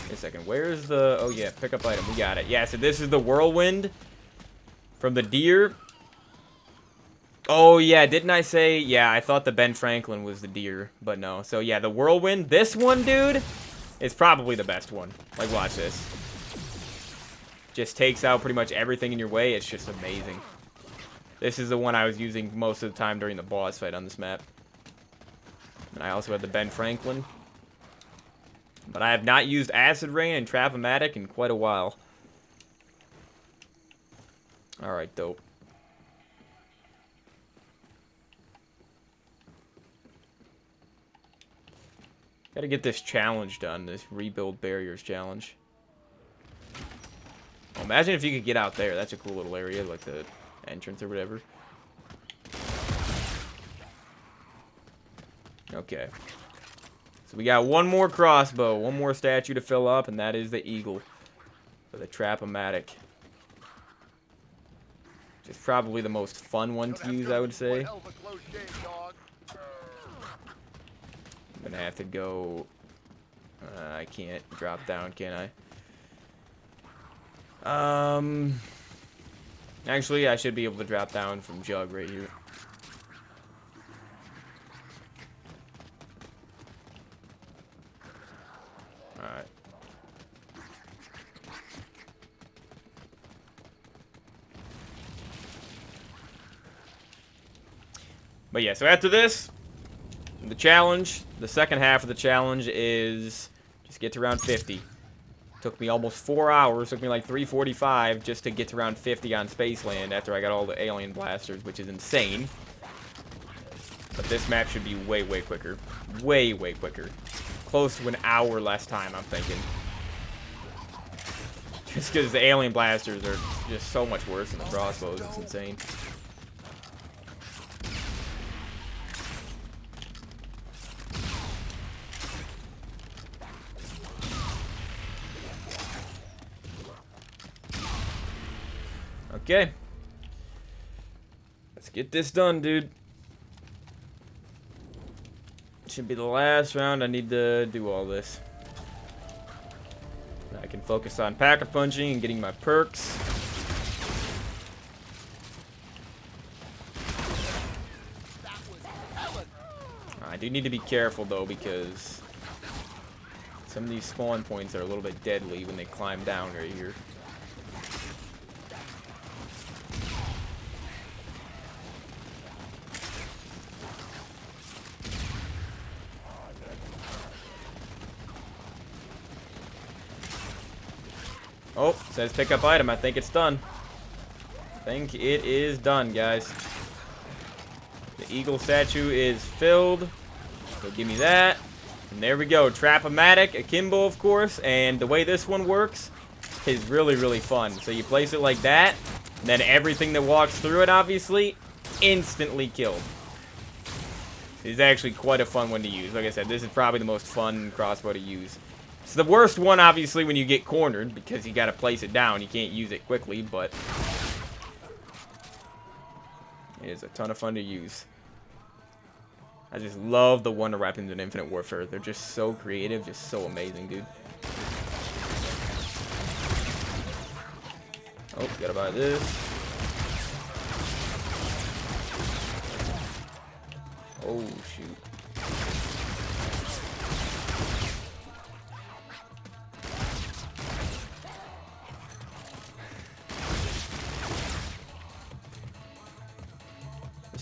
Wait a second, where's the... Oh yeah, pick up item, we got it. Yeah, so this is the whirlwind from the deer. Oh yeah, didn't I say... Yeah, I thought the Ben Franklin was the deer, but no. So yeah, the whirlwind, this one, dude, is probably the best one. Like, watch this. Just takes out pretty much everything in your way. It's just amazing. This is the one I was using most of the time during the boss fight on this map. And I also had the Ben Franklin. But I have not used Acid Rain and Trap-O-Matic in quite a while. Alright, dope. Gotta get this challenge done, this Rebuild Barriers challenge. Oh, imagine if you could get out there. That's a cool little area, like the entrance or whatever. Okay. So we got one more crossbow, one more statue to fill up, and that is the eagle. For the Trap-O-Matic. Which is probably the most fun one to use, I would say. I'm gonna have to go... I can't drop down, can I? Actually, I should be able to drop down from Jug right here. Alright. But yeah, so after this, the challenge, the second half of the challenge is just get to round 50. Took me almost 4 hours, took me like 3:45 just to get to round 50 on Spaceland after I got all the alien blasters, which is insane. But this map should be way, way quicker. Way, way quicker. Close to an hour less time, I'm thinking. Just because the alien blasters are just so much worse than the crossbows, it's insane. Okay. Let's get this done, dude. Should be the last round. I need to do all this. I can focus on packer punching and getting my perks. I do need to be careful, though, because some of these spawn points are a little bit deadly when they climb down right here. Oh, says pick up item. I think it's done. I think it is done, guys. The eagle statue is filled. So give me that. And there we go. Trap-O-Matic, akimbo, of course. And the way this one works is really, really fun. So you place it like that. And then everything that walks through it, obviously, instantly killed. It's actually quite a fun one to use. Like I said, this is probably the most fun crossbow to use. It's the worst one, obviously, when you get cornered, because you gotta place it down. You can't use it quickly, but it is a ton of fun to use. I just love the wonder weapons in Infinite Warfare. They're just so creative, just so amazing, dude. Oh, gotta buy this. Oh, shoot.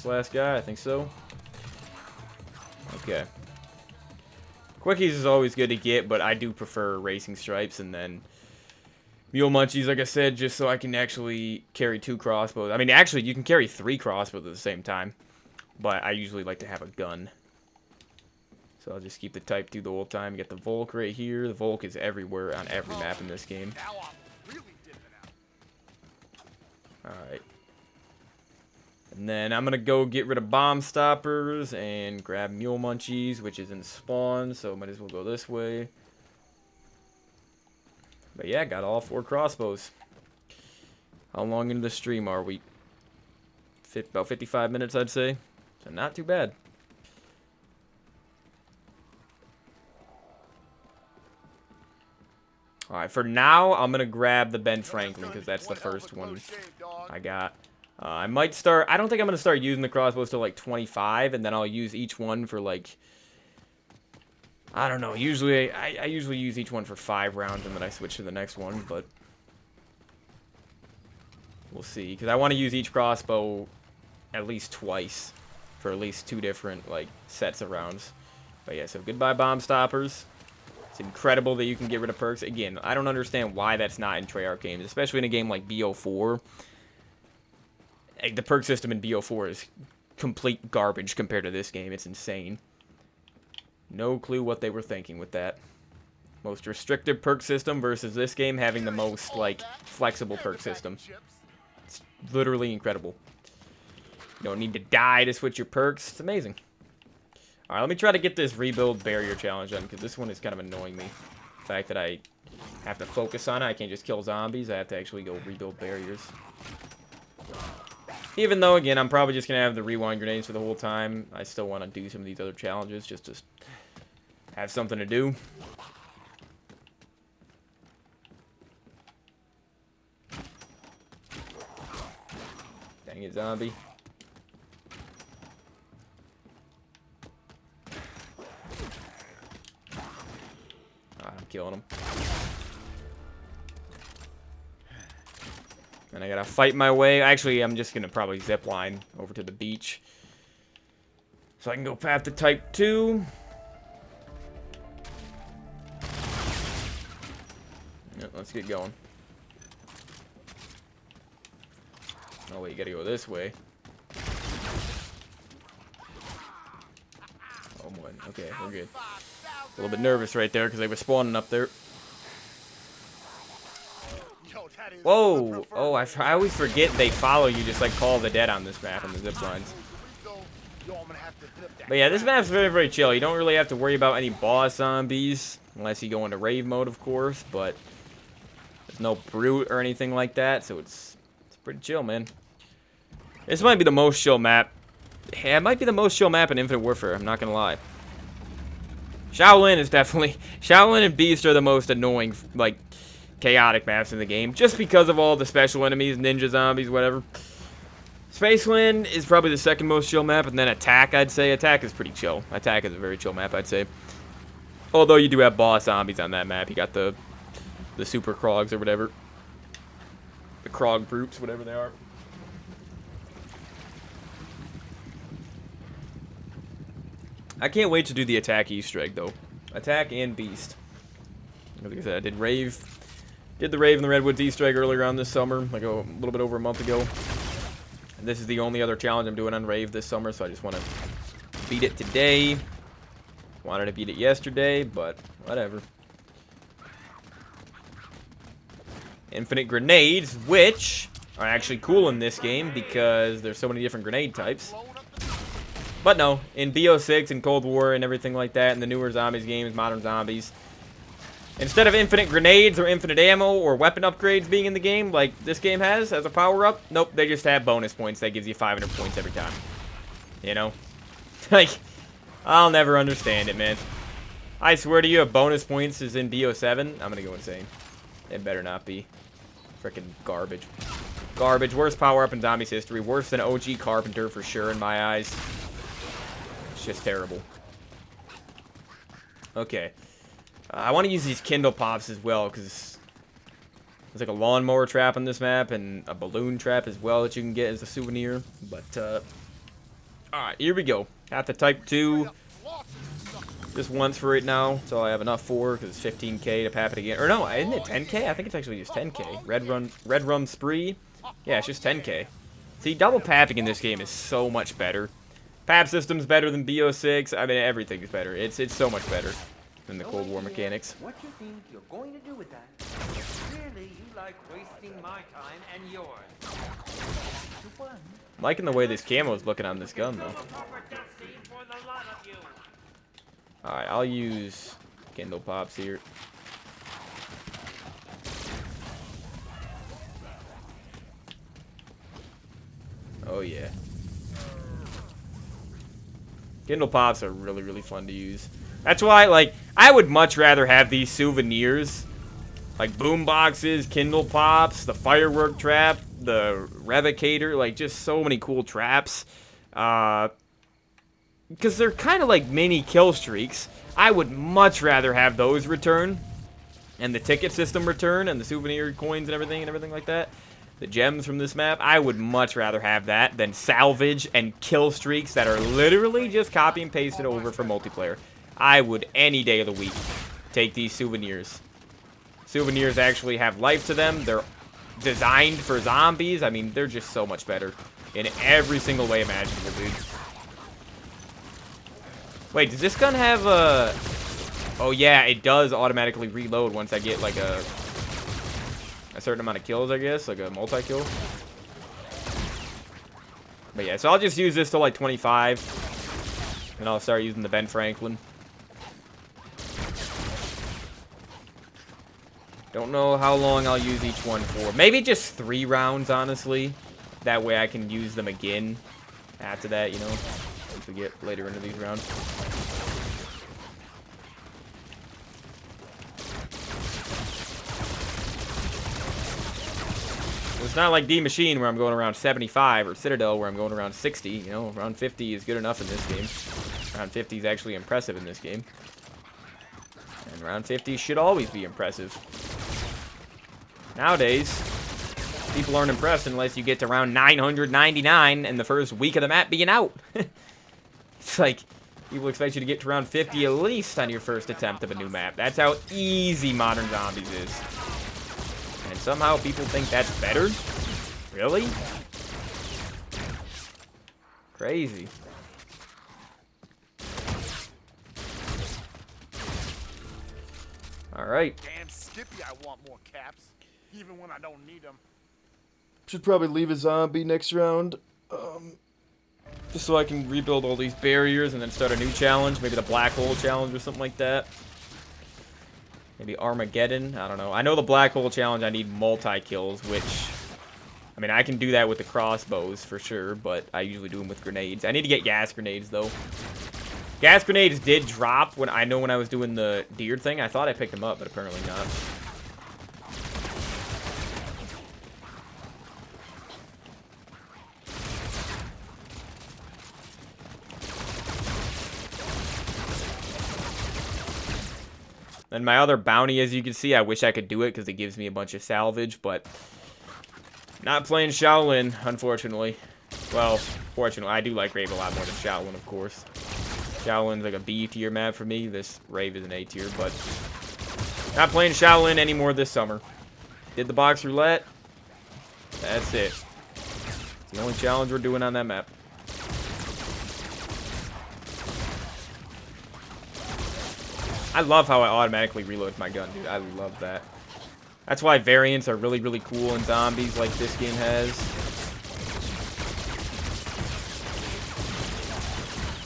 this last guy? I think so. Okay. Quickies is always good to get, but I do prefer Racing Stripes and then Mule Munchies, like I said, just so I can actually carry 2 crossbows. I mean, actually, you can carry 3 crossbows at the same time, but I usually like to have a gun. So I'll just keep the Type 2 the whole time. Get the Volk right here. The Volk is everywhere on every map in this game. Now I'm really dipping out. Alright. And then I'm going to go get rid of Bomb Stoppers and grab Mule Munchies, which is in spawn, so might as well go this way. But yeah, got all 4 crossbows. How long into the stream are we? About 55 minutes, I'd say. So not too bad. Alright, for now, I'm going to grab the Ben Franklin because that's the first one I got. I might start... I don't think I'm going to start using the crossbows till like 25, and then I'll use each one for like... I don't know. Usually, I usually use each one for 5 rounds, and then I switch to the next one, but... We'll see, because I want to use each crossbow at least twice for at least 2 different, like, sets of rounds. But yeah, so goodbye Bomb Stoppers. It's incredible that you can get rid of perks. Again, I don't understand why that's not in Treyarch games, especially in a game like BO4. The perk system in BO4 is complete garbage compared to this game. It's insane. No clue what they were thinking with that. Most restrictive perk system versus this game having the most, like, flexible perk system. It's literally incredible. You don't need to die to switch your perks. It's amazing. Alright, let me try to get this rebuild barrier challenge done, because this one is kind of annoying me. The fact that I have to focus on it. I can't just kill zombies. I have to actually go rebuild barriers. Even though, again, I'm probably just going to have the rewind grenades for the whole time. I still want to do some of these other challenges just to have something to do. Dang it, zombie. I'm killing him. And I gotta fight my way. Actually, I'm just gonna probably zip line over to the beach. So I can go path to Type 2. Yep, let's get going. Oh wait, you gotta go this way. Oh boy, okay, we're good. A little bit nervous right there because they were spawning up there. Whoa! Oh, I always forget they follow you just like Call of the Dead on this map on the zip lines. But yeah, this map's very, very chill. You don't really have to worry about any boss zombies unless you go into Rave mode, of course. But there's no brute or anything like that, so it's pretty chill, man. This might be the most chill map. Yeah, it might be the most chill map in Infinite Warfare. I'm not gonna lie. Shaolin is definitely... Shaolin and Beast are the most annoying, like, chaotic maps in the game. Just because of all the special enemies, ninja zombies, whatever. Spaceland is probably the second most chill map, and then Attack, I'd say. Attack is pretty chill. Attack is a very chill map, I'd say. Although you do have boss zombies on that map. You got the super Krogs or whatever. The Krog brutes, whatever they are. I can't wait to do the Attack Easter egg, though. Attack and Beast. Like I said, I did Rave. Did the Rave and the Redwoods Easter egg earlier on this summer, like a little bit over a month ago. And this is the only other challenge I'm doing on Rave this summer, so I just want to beat it today. Wanted to beat it yesterday, but whatever. Infinite grenades, which are actually cool in this game because there's so many different grenade types. But no, in BO6 and Cold War and everything like that, and the newer zombies games, modern zombies, instead of infinite grenades or infinite ammo or weapon upgrades being in the game, like this game has as a power-up, nope, they just have bonus points that gives you 500 points every time. You know? Like, I'll never understand it, man. I swear to you, if bonus points is in BO7, I'm gonna go insane. It better not be. Freaking garbage. Garbage. Worst power-up in Zombies history. Worse than OG Carpenter for sure in my eyes. It's just terrible. Okay. I want to use these Kindle Pops as well, because there's like a lawnmower trap on this map, and a balloon trap as well that you can get as a souvenir. But, Alright, here we go. Got the Type 2. Just once for right now. So I have enough for, because it's 15k to pap it again. Or no, isn't it 10k? I think it's actually just 10k. Red Rum Spree. Yeah, it's just 10k. See, double papping in this game is so much better. Pap system's better than BO6. I mean, everything's better. It's so much better than the Cold War mechanics. What you think you're going to do with that? Clearly, you like wasting my time and yours. I'm liking the way this camo is looking on this gun, though. Alright, I'll use Kindle Pops here. Oh, yeah. Kindle Pops are really, really fun to use. That's why, like, I would much rather have these souvenirs. Like, boom boxes, Kindle Pops, the firework trap, the revocator. Like, just so many cool traps. Because they're kind of like mini kill streaks. I would much rather have those return. And the ticket system return. And the souvenir coins and everything like that. The gems from this map. I would much rather have that than salvage and kill streaks that are literally just copy and pasted over for multiplayer. I would any day of the week take these souvenirs. Souvenirs actually have life to them. They're designed for zombies. I mean, they're just so much better in every single way imaginable, dude. Wait, does this gun have a... Oh, yeah, it does automatically reload once I get, like, a certain amount of kills, I guess. Like a multi-kill. But, yeah, so I'll just use this till, like, 25. And I'll start using the Ben Franklin. Don't know how long I'll use each one for. Maybe just 3 rounds, honestly. That way I can use them again after that, you know. Once we get later into these rounds. It's not like D-Machine where I'm going around 75 or Citadel where I'm going around 60. You know, around 50 is good enough in this game. Around 50 is actually impressive in this game. And around 50 should always be impressive. Nowadays, people aren't impressed unless you get to round 999 and the first week of the map being out. It's like, people expect you to get to round 50 at least on your first attempt of a new map. That's how easy Modern Zombies is. And somehow people think that's better? Really? Crazy. Alright. Damn Skippy, I want more caps. Even when I don't need them. Should probably leave a zombie next round. Just so I can rebuild all these barriers and then start a new challenge. Maybe the Black Hole Challenge or something like that. Maybe Armageddon. I don't know. I know the Black Hole Challenge I need multi-kills, which... I mean, I can do that with the crossbows for sure, but I usually do them with grenades. I need to get gas grenades, though. Gas grenades did drop when I was doing the deer thing. I thought I picked them up, but apparently not. And my other bounty, as you can see, I wish I could do it because it gives me a bunch of salvage, but not playing Shaolin, unfortunately. Well, fortunately, I do like Rave a lot more than Shaolin, of course. Shaolin's like a B tier map for me. This Rave is an A tier, but not playing Shaolin anymore this summer. Did the box roulette. That's it. It's the only challenge we're doing on that map. I love how I automatically reload my gun, dude. I love that. That's why variants are really, really cool in zombies like this game has.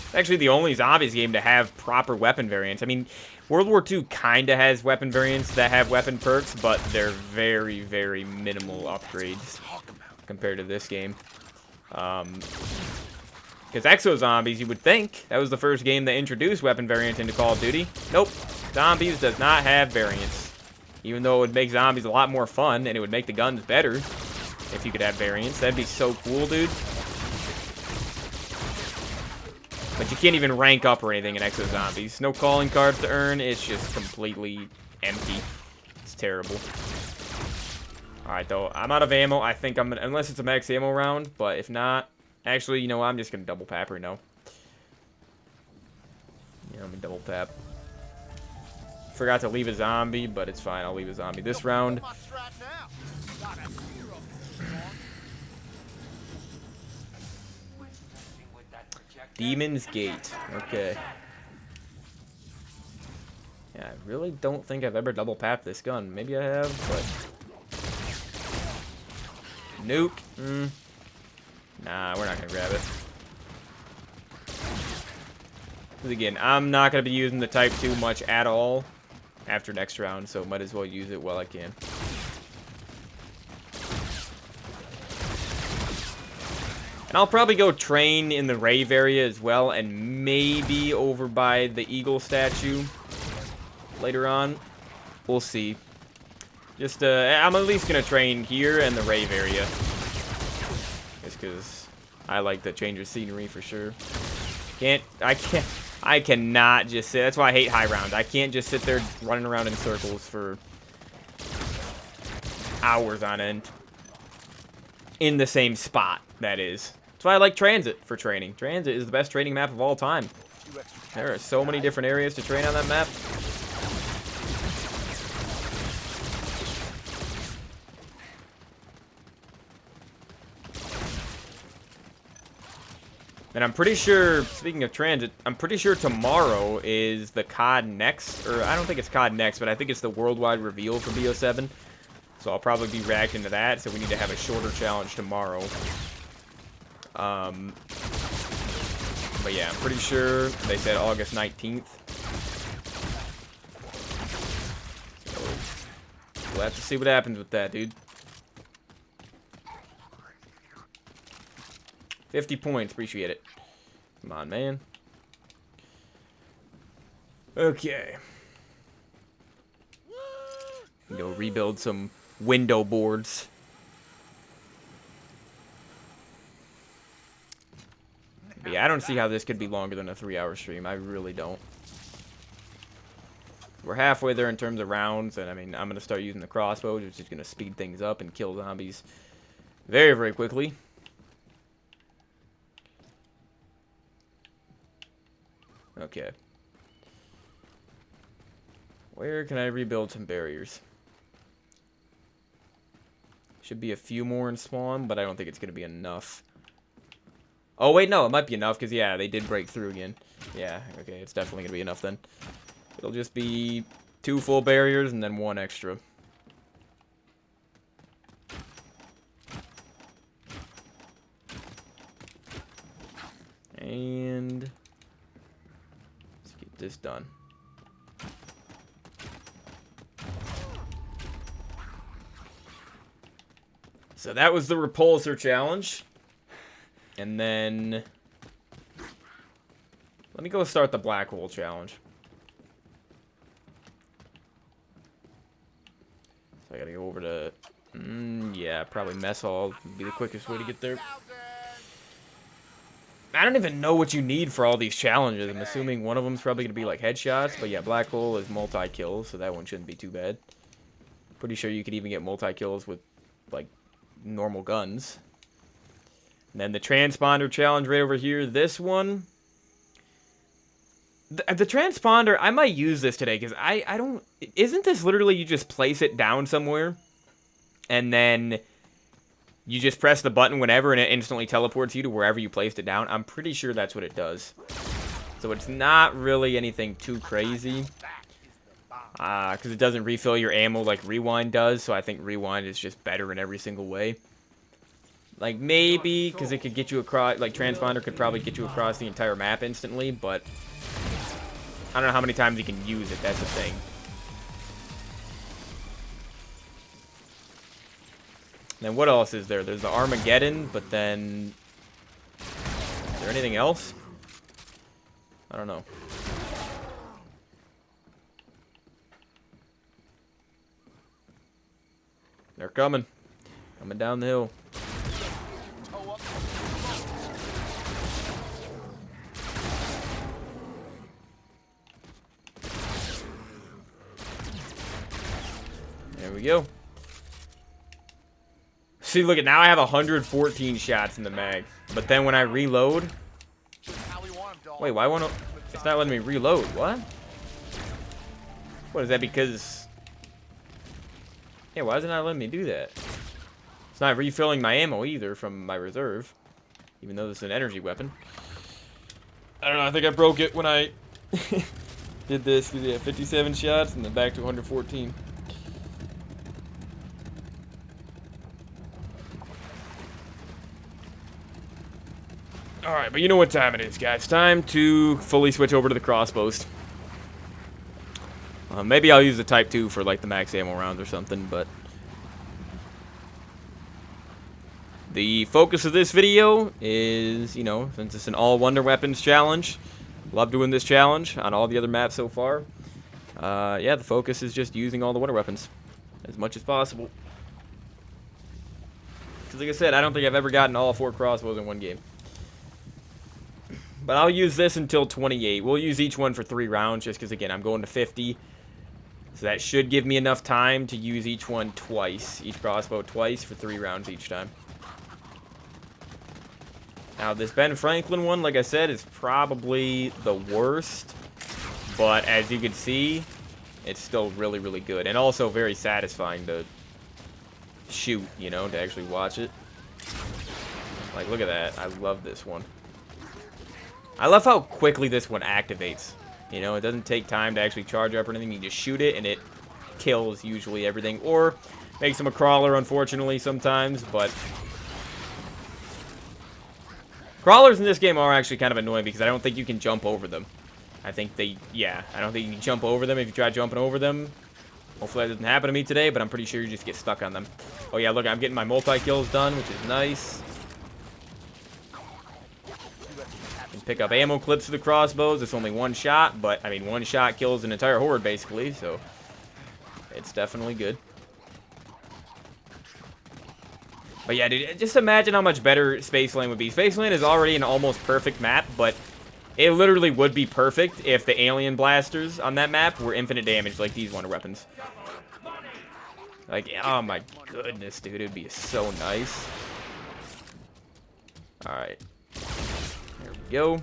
It's actually the only zombies game to have proper weapon variants. I mean, World War II kind of has weapon variants that have weapon perks, but they're very, very minimal upgrades compared to this game. Because Exo Zombies, you would think, that was the first game that introduced weapon variants into Call of Duty. Nope. Zombies does not have variants. Even though it would make zombies a lot more fun, and it would make the guns better if you could have variants. That'd be so cool, dude. But you can't even rank up or anything in Exo Zombies. No calling cards to earn. It's just completely empty. It's terrible. Alright, though. I'm out of ammo. I think I'm... Unless it's a max ammo round. But if not... Actually, you know what? I'm just gonna double pap right now. Yeah, let me double pap. Forgot to leave a zombie, but it's fine. I'll leave a zombie this round. Demon's Gate. Okay. Yeah, I really don't think I've ever double papped this gun. Maybe I have, but... Nuke. Nah, we're not gonna grab it. Because again, I'm not gonna be using the Type 2 much at all after next round, so might as well use it while I can. And I'll probably go train in the Rave area as well, and maybe over by the Eagle statue later on. We'll see. Just, I'm at least gonna train here and the Rave area. Just because I like the change of scenery for sure. I cannot just sit. That's why I hate high round. I can't just sit there running around in circles for hours on end. In the same spot, that is. That's why I like Transit for training. Transit is the best training map of all time. There are so many different areas to train on that map. And I'm pretty sure, speaking of Transit, I'm pretty sure tomorrow is the COD Next, or I don't think it's COD Next, but I think it's the worldwide reveal for BO7. So I'll probably be reacting to that, so we need to have a shorter challenge tomorrow. But yeah, I'm pretty sure they said August 19th. So we'll have to see what happens with that, dude. 50 points, appreciate it. Come on, man. Okay. Go rebuild some window boards. But yeah, I don't see how this could be longer than a 3-hour stream. I really don't. We're halfway there in terms of rounds, and I mean, I'm going to start using the crossbows, which is going to speed things up and kill zombies very, very quickly. Okay. Where can I rebuild some barriers? Should be a few more in spawn, but I don't think it's going to be enough. Oh, wait, no, it might be enough, because, yeah, they did break through again. Yeah, okay, it's definitely going to be enough then. It'll just be 2 full barriers and then 1 extra. And let's get this done. So that was the repulsor challenge. And then let me go start the black hole challenge. So I gotta go over to yeah, probably mess hall would be the quickest way to get there. I don't even know what you need for all these challenges. I'm assuming one of them's probably gonna be like headshots, but yeah, black hole is multi-kills, so that one shouldn't be too bad. Pretty sure you could even get multi-kills with like normal guns. And then the transponder challenge right over here. This one, the transponder, I might use this today because I don't. Isn't this literally you just place it down somewhere, and then you just press the button whenever, and it instantly teleports you to wherever you placed it down? I'm pretty sure that's what it does. So it's not really anything too crazy. Because it doesn't refill your ammo like Rewind does, so I think Rewind is just better in every single way. Like, maybe, because it could get you across, like, Transponder could probably get you across the entire map instantly, but I don't know how many times you can use it, that's the thing. Then what else is there? There's the Armageddon, but then is there anything else? I don't know. They're coming. Coming down the hill. There we go. See, look at now I have 114 shots in the mag. but then when I reload... Just how we want 'em, dog. Wait, why won't it... It's not letting me reload. What? What is that because... Yeah, why is it not letting me do that? It's not refilling my ammo either from my reserve. Even though this is an energy weapon. I don't know, I think I broke it when I did this. Because yeah, 57 shots and then back to 114. Alright, but you know what time it is, guys. Time to fully switch over to the crossbows. Maybe I'll use the Type 2 for like the max ammo rounds or something, but... The focus of this video is, you know, since it's an all Wonder Weapons challenge, love doing this challenge on all the other maps so far. Yeah, the focus is just using all the Wonder Weapons as much as possible. Because like I said, I don't think I've ever gotten all 4 crossbows in one game. But I'll use this until 28. We'll use each one for 3 rounds just because, again, I'm going to 50. So that should give me enough time to use each one twice, each crossbow twice for 3 rounds each time. Now, this Ben Franklin one, like I said, is probably the worst. But as you can see, it's still really, really good. And also very satisfying to shoot, you know, to actually watch it. Like, look at that. I love this one. I love how quickly this one activates. You know, it doesn't take time to actually charge up or anything. You just shoot it, and it kills usually everything. Or makes him a crawler, unfortunately, sometimes. But... Crawlers in this game are actually kind of annoying because I don't think you can jump over them. I think they, yeah, I don't think you can jump over them if you try jumping over them. Hopefully that doesn't happen to me today, but I'm pretty sure you just get stuck on them. Oh yeah, look, I'm getting my multi-kills done, which is nice. You can pick up ammo clips for the crossbows. It's only 1 shot, but, I mean, 1 shot kills an entire horde, basically, so it's definitely good. But yeah, dude, just imagine how much better Spaceland would be. Spaceland is already an almost perfect map, but it literally would be perfect if the alien blasters on that map were infinite damage like these Wonder Weapons. Like, oh my goodness, dude, it'd be so nice. Alright. There we go.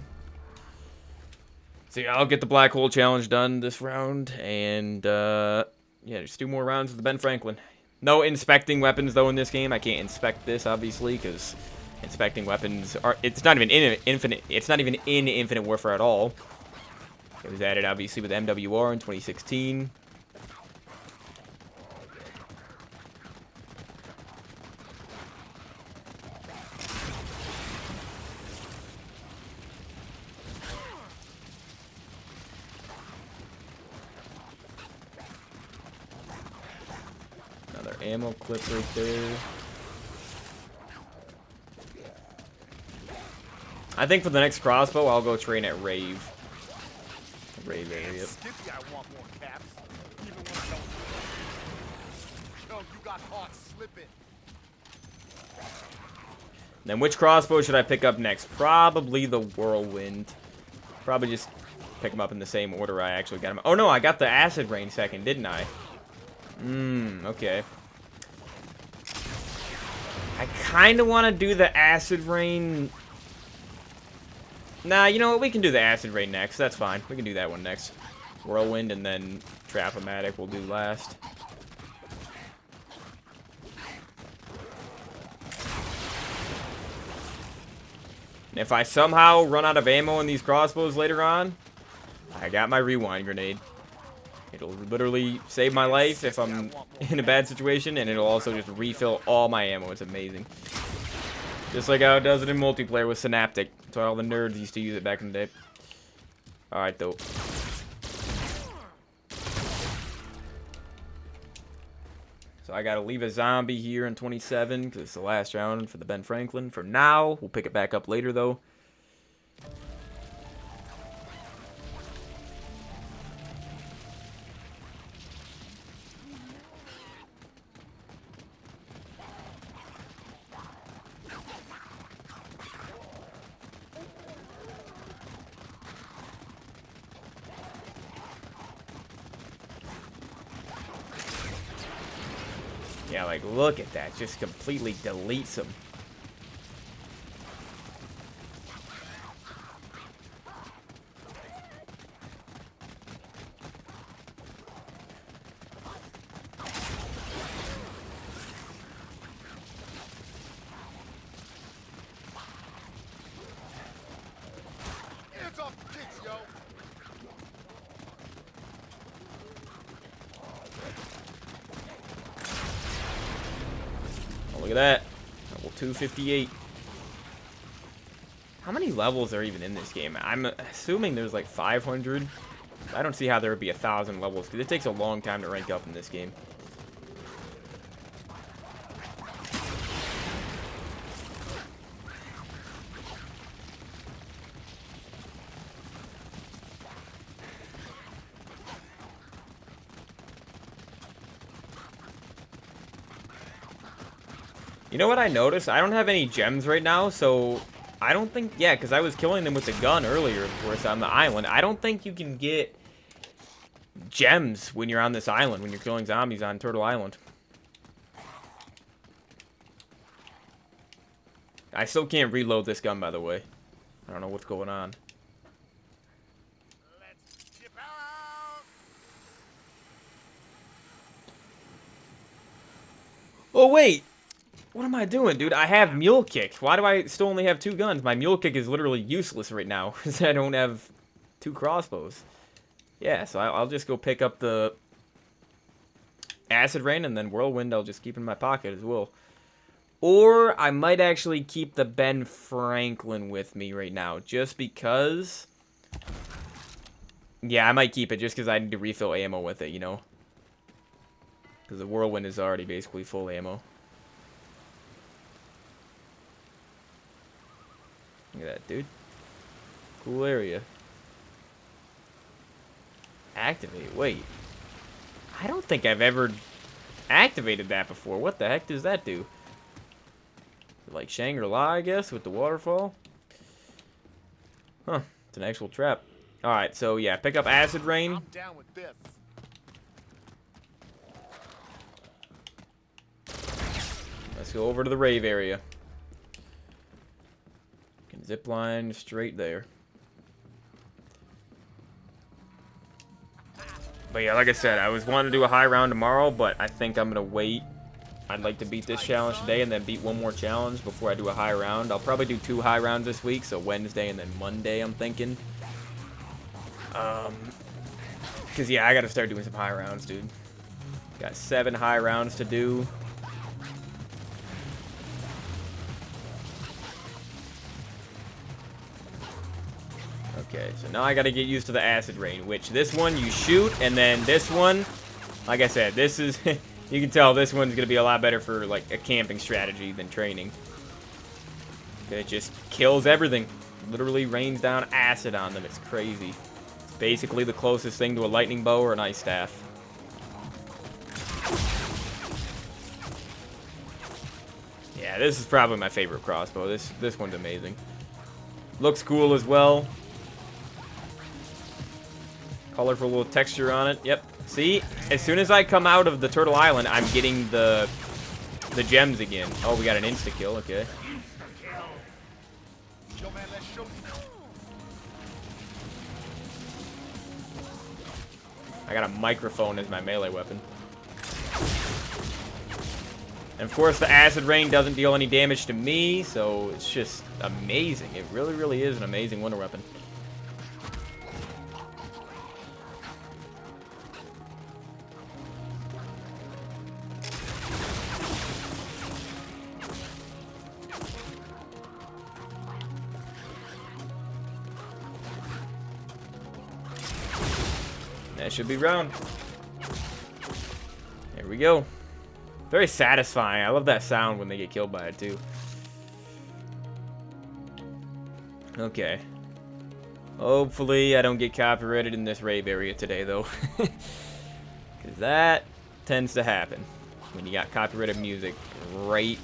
So yeah, I'll get the Black Hole Challenge done this round, and yeah, just 2 more rounds of the Ben Franklin. No inspecting weapons, though, in this game. I can't inspect this, obviously, because inspecting weapons are... It's not even in Infinite... It's not even in Infinite Warfare at all. It was added, obviously, with MWR in 2016. Another ammo clip right there. I think for the next crossbow, I'll go train at Rave. Rave area. Skippy, I want more caps. Even when I don't. Yo, you got caught slipping. Then which crossbow should I pick up next? Probably the Whirlwind. Probably just pick them up in the same order I actually got them. Oh no, I got the Acid Rain second, didn't I? Okay. I kind of want to do the Acid Rain. Nah, you know what? We can do the Acid Rain next. That's fine. We can do that one next. Whirlwind and then Trap-O-Matic we'll do last. And if I somehow run out of ammo in these crossbows later on, I got my rewind grenade. It'll literally save my life if I'm in a bad situation, and it'll also just refill all my ammo. It's amazing. Just like how it does it in multiplayer with Synaptic. That's why all the nerds used to use it back in the day. Alright, though. So I gotta leave a zombie here in 27, because it's the last round for the Ben Franklin. For now, we'll pick it back up later, though. Yeah, like, look at that. Just completely deletes them. yo. Oh, look at that. Level 258. How many levels are even in this game? I'm assuming there's like 500. I don't see how there would be 1,000 levels, because it takes a long time to rank up in this game. You know what I noticed? I don't have any gems right now, so I don't think... Yeah, because I was killing them with the gun earlier, of course, on the island. I don't think you can get gems when you're on this island, when you're killing zombies on Turtle Island. I still can't reload this gun, by the way. I don't know what's going on. Let's dip out. Oh, wait! What am I doing, dude? I have mule kick. Why do I still only have 2 guns? My mule kick is literally useless right now, because I don't have 2 crossbows. Yeah, so I'll just go pick up the acid rain, and then whirlwind I'll just keep in my pocket as well. Or I might actually keep the Ben Franklin with me right now, just because... Yeah, I might keep it just because I need to refill ammo with it, you know? Because the whirlwind is already basically full ammo. Look at that, dude. Cool area. Activate. Wait. I don't think I've ever activated that before. What the heck does that do? Like Shangri-La, I guess, with the waterfall? Huh. It's an actual trap. Alright, so yeah, pick up acid rain. I'm down with this. Let's go over to the Rave area. Can zip line straight there. But yeah, like I said, I was wanting to do a high round tomorrow, but I think I'm going to wait. I'd like to beat this challenge today and then beat one more challenge before I do a high round. I'll probably do 2 high rounds this week, so Wednesday and then Monday, I'm thinking. Because, yeah, I got to start doing some high rounds, dude. Got 7 high rounds to do. Okay, so now I gotta get used to the acid rain, which this one you shoot, and then this one, like I said, this is, you can tell this one's gonna be a lot better for like a camping strategy than training. It just kills everything. Literally rains down acid on them. It's crazy. It's basically the closest thing to a lightning bow or an ice staff. Yeah, this is probably my favorite crossbow. This one's amazing. Looks cool as well. Colorful little texture on it. Yep. See? As soon as I come out of the Turtle Island, I'm getting the gems again. Oh, we got an insta-kill. Okay. Yo, man, let's show. I got a microphone as my melee weapon. And of course, the acid rain doesn't deal any damage to me, so it's just amazing. It really, really is an amazing winter weapon. That should be round. There we go. Very satisfying. I love that sound when they get killed by it, too. Okay. Hopefully, I don't get copyrighted in this rave area today, though. Because that tends to happen when you got copyrighted music right,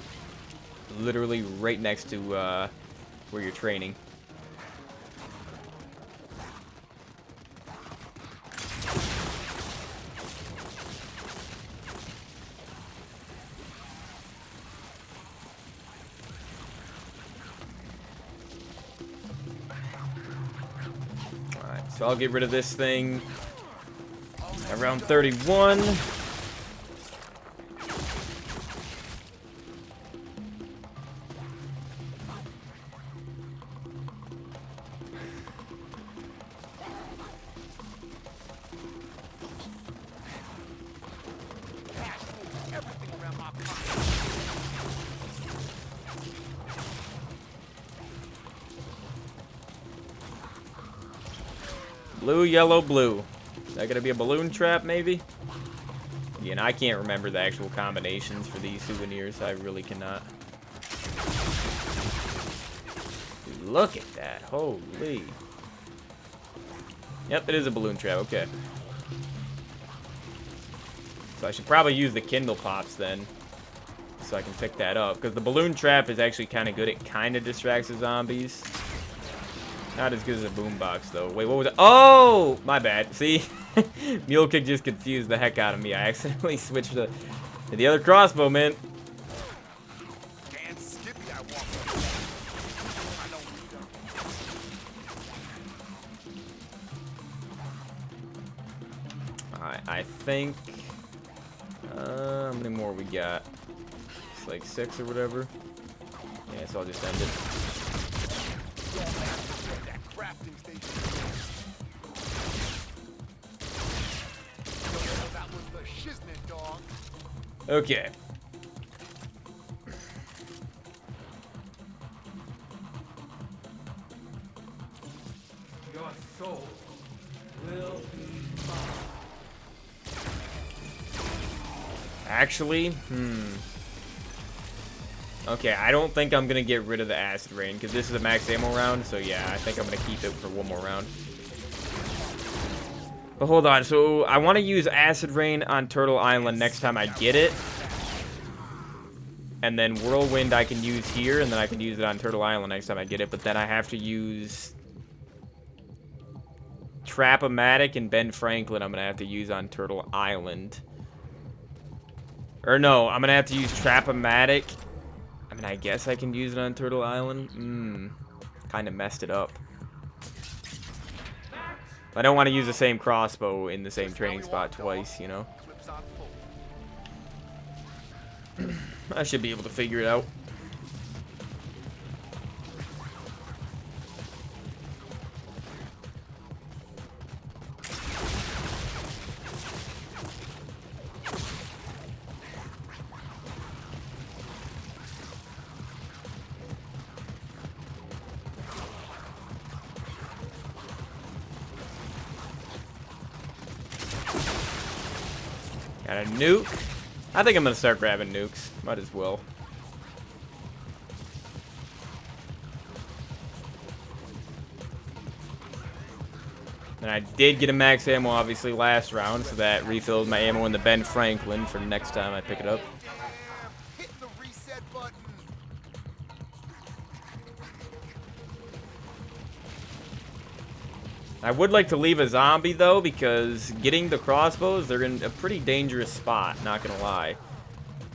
literally right next to where you're training. So I'll get rid of this thing around 31. everything around my pocket. Blue, yellow, blue. Is that gonna be a balloon trap, maybe? Again, I can't remember the actual combinations for these souvenirs. I really cannot. Dude, look at that. Holy. Yep, it is a balloon trap. Okay. So I should probably use the Kindle Pops then, so I can pick that up. Because the balloon trap is actually kind of good. It kind of distracts the zombies. Not as good as a boombox, though. Wait, what was it? Oh! My bad. See? Mule Kick just confused the heck out of me. I accidentally switched to the other crossbow, man. And Skippy, I want I don't need them. Alright, I think... how many more we got? It's like 6 or whatever. Yeah, so I'll just end it. That crafting station. That was the shiznit, dog. Okay. Your soul will be mine. Actually, okay, I don't think I'm gonna get rid of the acid rain because this is a max ammo round. So yeah, I think I'm gonna keep it for one more round. But hold on, so I want to use acid rain on Turtle Island next time I get it, and then whirlwind I can use here, and then I can use it on Turtle Island next time I get it. But then I have to use Trap-O-Matic and Ben Franklin. I'm gonna have to use on Turtle Island. Or no, I'm gonna have to use Trap-O-Matic. I mean, I guess I can use it on Turtle Island. Kind of messed it up. I don't want to use the same crossbow in the same training spot twice, you know? I should be able to figure it out. Got a nuke. I think I'm gonna start grabbing nukes. Might as well. And I did get a max ammo, obviously, last round, so that refilled my ammo in the Ben Franklin for next time I pick it up. Hit the reset button. I would like to leave a zombie, though, because getting the crossbows, they're in a pretty dangerous spot, not gonna lie.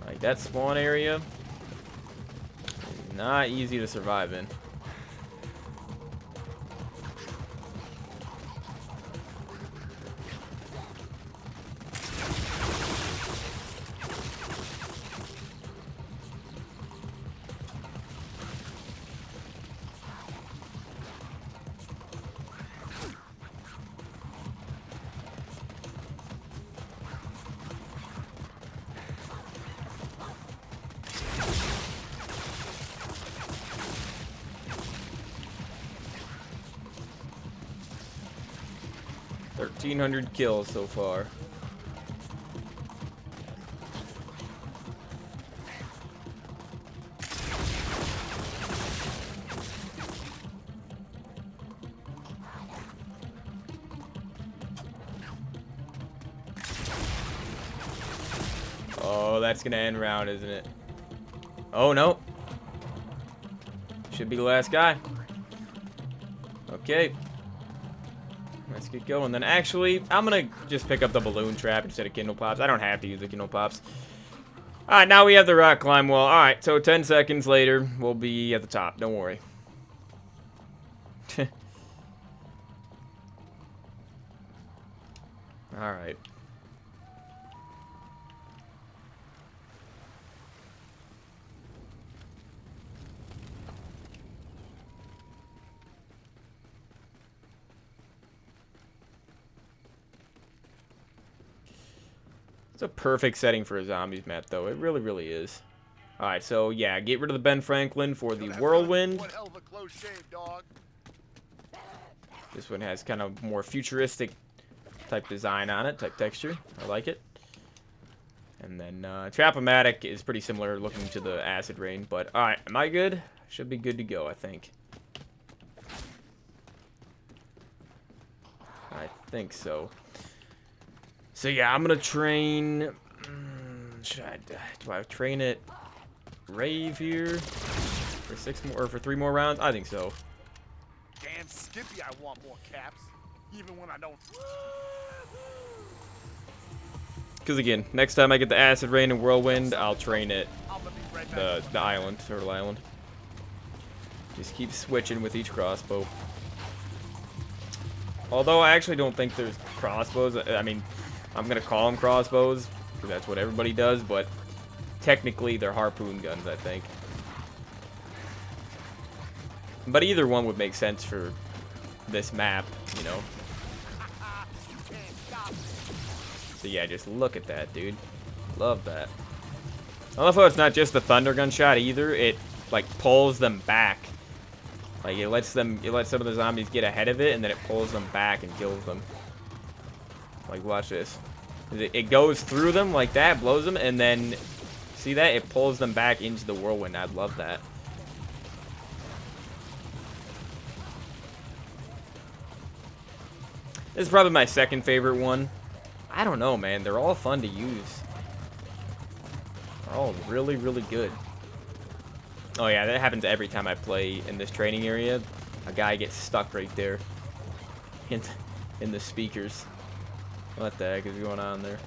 Like, that spawn area, not easy to survive in. $1,300 kills so far. Oh, that's gonna end round, isn't it? Oh, no. Should be the last guy. Okay. Let's get going. Then actually, I'm gonna just pick up the balloon trap instead of Kindle Pops. I don't have to use the Kindle Pops. Alright, now we have the rock climb wall. Alright, so 10 seconds later, we'll be at the top. Don't worry. Alright. It's a perfect setting for a zombies map, though. It really, really is. Alright, so yeah, get rid of the Ben Franklin for the Whirlwind. One hell of a close shave, dog. This one has kind of more futuristic type design on it, type texture. I like it. And then Trap-O-Matic is pretty similar looking to the Acid Rain. But alright, am I good? Should be good to go, I think. I think so. So yeah, I'm gonna train. Do I train it Rave here for 6 more or for 3 more rounds? I think so. Damn Skippy, I want more caps, even when I don't. Because again, next time I get the Acid Rain and Whirlwind, I'll train it the island, Turtle Island. Just keep switching with each crossbow. Although I actually don't think there's crossbows. I mean, I'm gonna call them crossbows because that's what everybody does, but technically they're harpoon guns, I think. But either one would make sense for this map, you know. So yeah, just look at that, dude. Love that. I love how it's not just the thunder gun shot either. It like pulls them back. Like it lets some of the zombies get ahead of it, and then it pulls them back and kills them. Like watch this. It goes through them like that, blows them, and then see that it pulls them back into the whirlwind. I love that. This is probably my second favorite one. I don't know, man. They're all fun to use. They're all really, really good. Oh yeah, that happens every time I play in this training area. A guy gets stuck right there in the speakers. What the heck is going on there?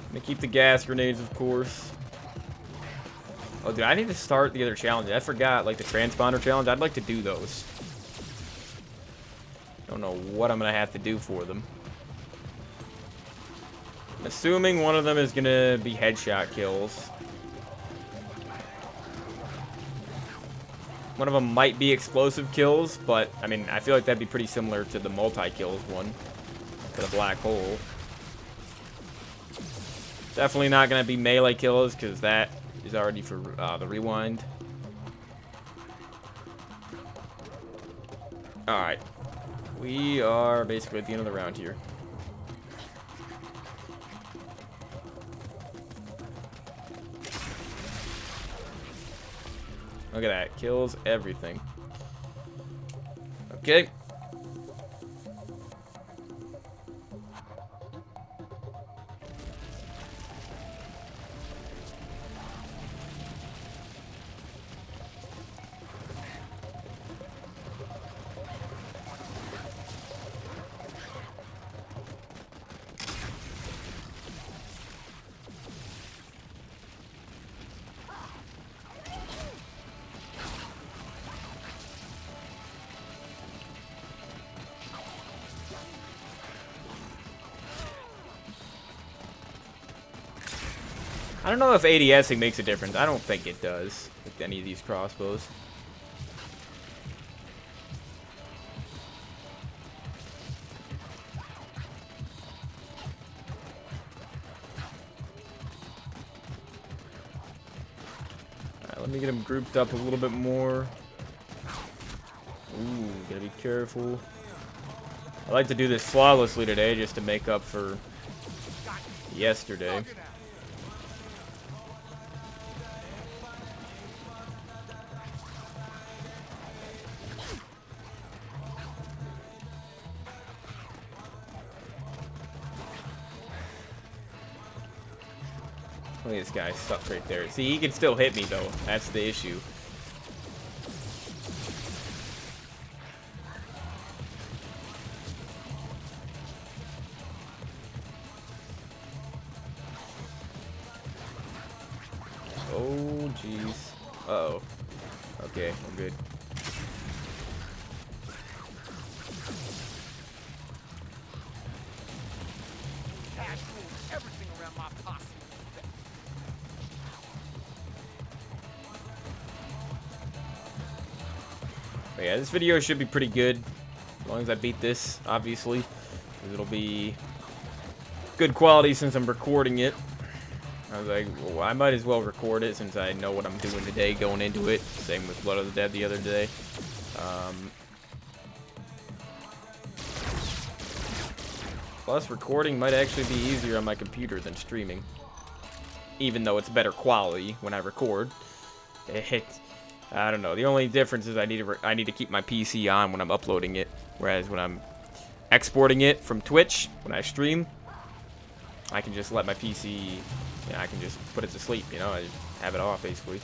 I'm gonna keep the gas grenades, of course. Oh, dude, I need to start the other challenges. I forgot, like the transponder challenge. I'd like to do those. Don't know what I'm gonna have to do for them. I'm assuming one of them is gonna be headshot kills. One of them might be explosive kills, but I mean, I feel like that'd be pretty similar to the multi-kills one, to the black hole. Definitely not gonna be melee kills because that is already for the rewind. Alright. We are basically at the end of the round here. Look at that. Kills everything. Okay. I don't know if ADSing makes a difference. I don't think it does with any of these crossbows. Alright, let me get them grouped up a little bit more. Ooh, gotta be careful. I like to do this flawlessly today just to make up for yesterday. Look at this guy stuck right there. See, he can still hit me, though. That's the issue. Oh, jeez. Uh-oh. Okay, I'm good. Cash rules everything around my posse. But yeah, this video should be pretty good. As long as I beat this, obviously. 'Cause it'll be good quality since I'm recording it. I was like, well, I might as well record it since I know what I'm doing today going into it. Same with Blood of the Dead the other day. Plus, recording might actually be easier on my computer than streaming. Even though it's better quality when I record. I don't know. The only difference is I need to keep my PC on when I'm uploading it. Whereas when I'm exporting it from Twitch, when I stream, I can just let my PC... Yeah, I can just put it to sleep, you know? I just have it off, basically.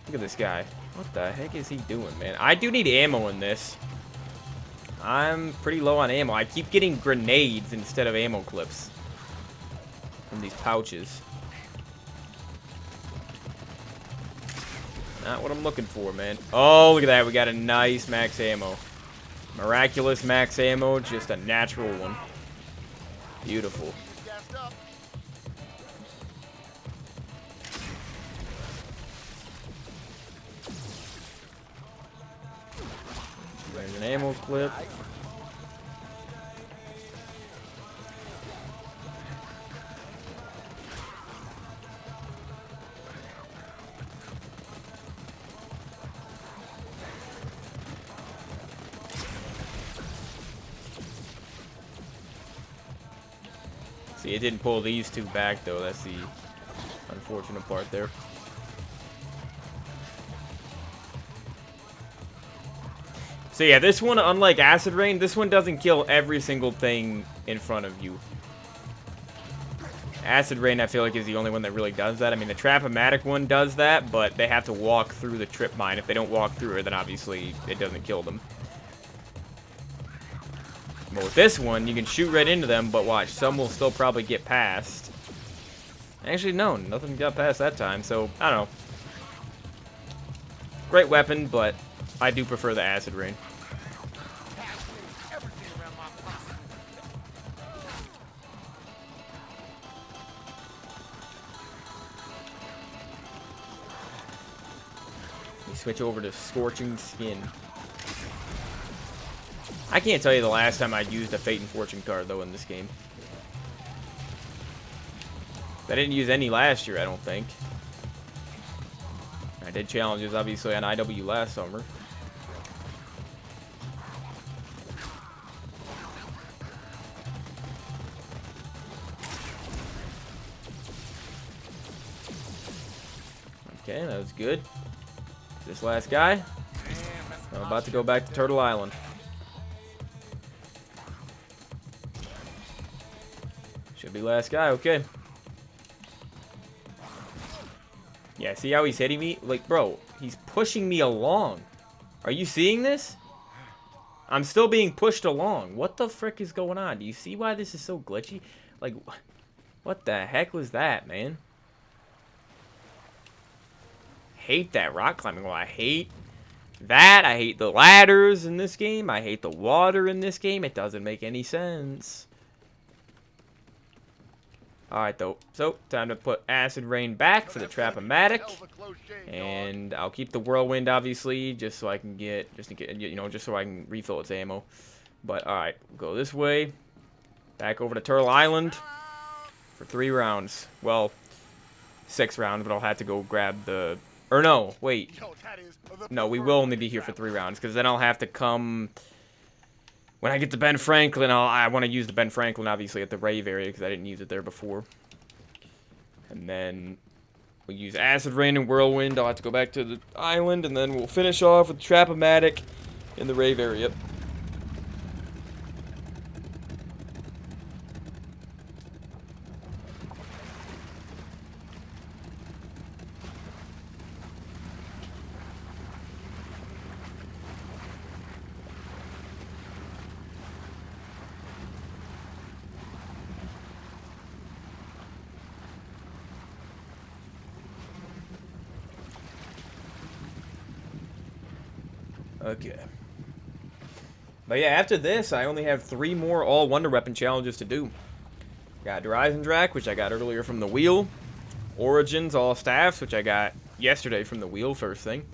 Look at this guy. What the heck is he doing, man? I do need ammo in this. I'm pretty low on ammo. I keep getting grenades instead of ammo clips from these pouches. Not what I'm looking for, man. Oh, look at that. We got a nice max ammo. Miraculous max ammo, just a natural one. Beautiful. There's an ammo clip. See, it didn't pull these two back, though. That's the unfortunate part there. So yeah, this one, unlike Acid Rain, this one doesn't kill every single thing in front of you. Acid Rain, I feel like, is the only one that really does that. I mean, the Trap-O-Matic one does that, but they have to walk through the trip mine. If they don't walk through it, then obviously it doesn't kill them. But with this one, you can shoot right into them, but watch, some will still probably get past. Actually, no, nothing got past that time, so, I don't know. Great weapon, but I do prefer the Acid Rain. We switch over to Scorching Skin. I can't tell you the last time I used a Fate and Fortune card, though, in this game. I didn't use any last year, I don't think. I did challenges, obviously, on IW last summer. Okay, that was good. This last guy. I'm about to go back to Turtle Island. Should be last guy, okay. Yeah, see how he's hitting me? Like, bro, he's pushing me along. Are you seeing this? I'm still being pushed along. What the frick is going on? Do you see why this is so glitchy? Like, what the heck was that, man? Hate that rock climbing. Well, I hate that. I hate the ladders in this game. I hate the water in this game. It doesn't make any sense. Alright, though. So, time to put Acid Rain back for the Trap-O-Matic. And I'll keep the Whirlwind, obviously, just so I can get, just so I can refill its ammo. But, alright, go this way. Back over to Turtle Island for 3 rounds. Well, 6 rounds, but I'll have to go grab the... Or no, wait. No, we will only be here for 3 rounds, because then I'll have to come... When I get to Ben Franklin, I want to use the Ben Franklin, obviously, at the Rave area, because I didn't use it there before. And then we'll use Acid Rain and Whirlwind. I'll have to go back to the island, and then we'll finish off with Trap-O-Matic in the Rave area. Okay. But yeah, after this, I only have 3 more all Wonder Weapon challenges to do. Got Horizon Drac, which I got earlier from the wheel. Origins all staffs, which I got yesterday from the wheel first thing.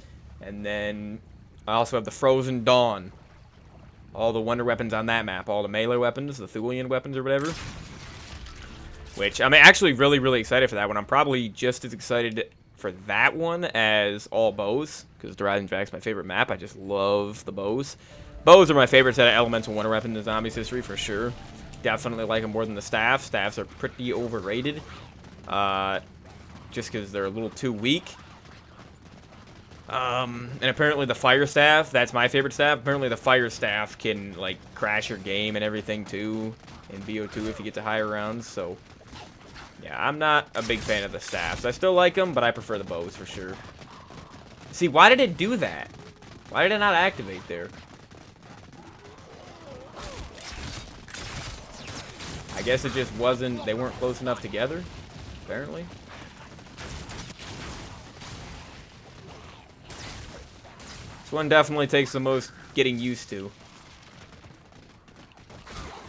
And then I also have the Frozen Dawn. All the wonder weapons on that map. All the melee weapons, the Thulian weapons or whatever. Which, I'm actually really, really excited for that one. I'm probably just as excited for that one as all bows. Because the Rising Drag's my favorite map. I just love the bows. Bows are my favorite set of elemental wonder weapons in Zombies history for sure. Definitely like them more than the staffs. Staffs are pretty overrated. Just because they're a little too weak. And apparently the fire staff, that's my favorite staff. Apparently the fire staff can, like, crash your game and everything, too. In BO2 if you get to higher rounds, so... Yeah, I'm not a big fan of the staffs. I still like them, but I prefer the bows for sure. See, why did it do that? Why did it not activate there? I guess it just wasn't... They weren't close enough together, apparently. This one definitely takes the most getting used to.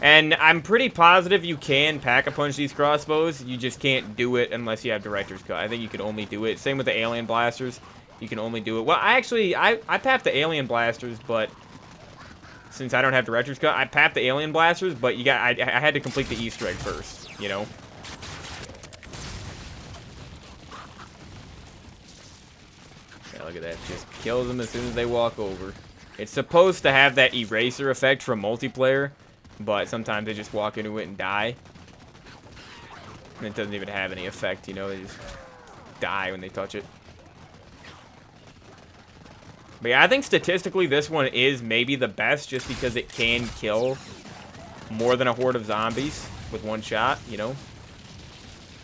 And I'm pretty positive you can pack-a-punch these crossbows. You just can't do it unless you have Director's Cut. I think you can only do it. Same with the Alien Blasters. You can only do it. Well, I papped the Alien Blasters, but since I don't have Director's Cut, I papped the Alien Blasters, but I had to complete the Easter egg first, you know? Yeah, look at that. Just kills them as soon as they walk over. It's supposed to have that eraser effect from multiplayer, but sometimes they just walk into it and die. And it doesn't even have any effect, you know? They just die when they touch it. But yeah, I think statistically this one is maybe the best just because it can kill more than a horde of zombies with one shot, you know?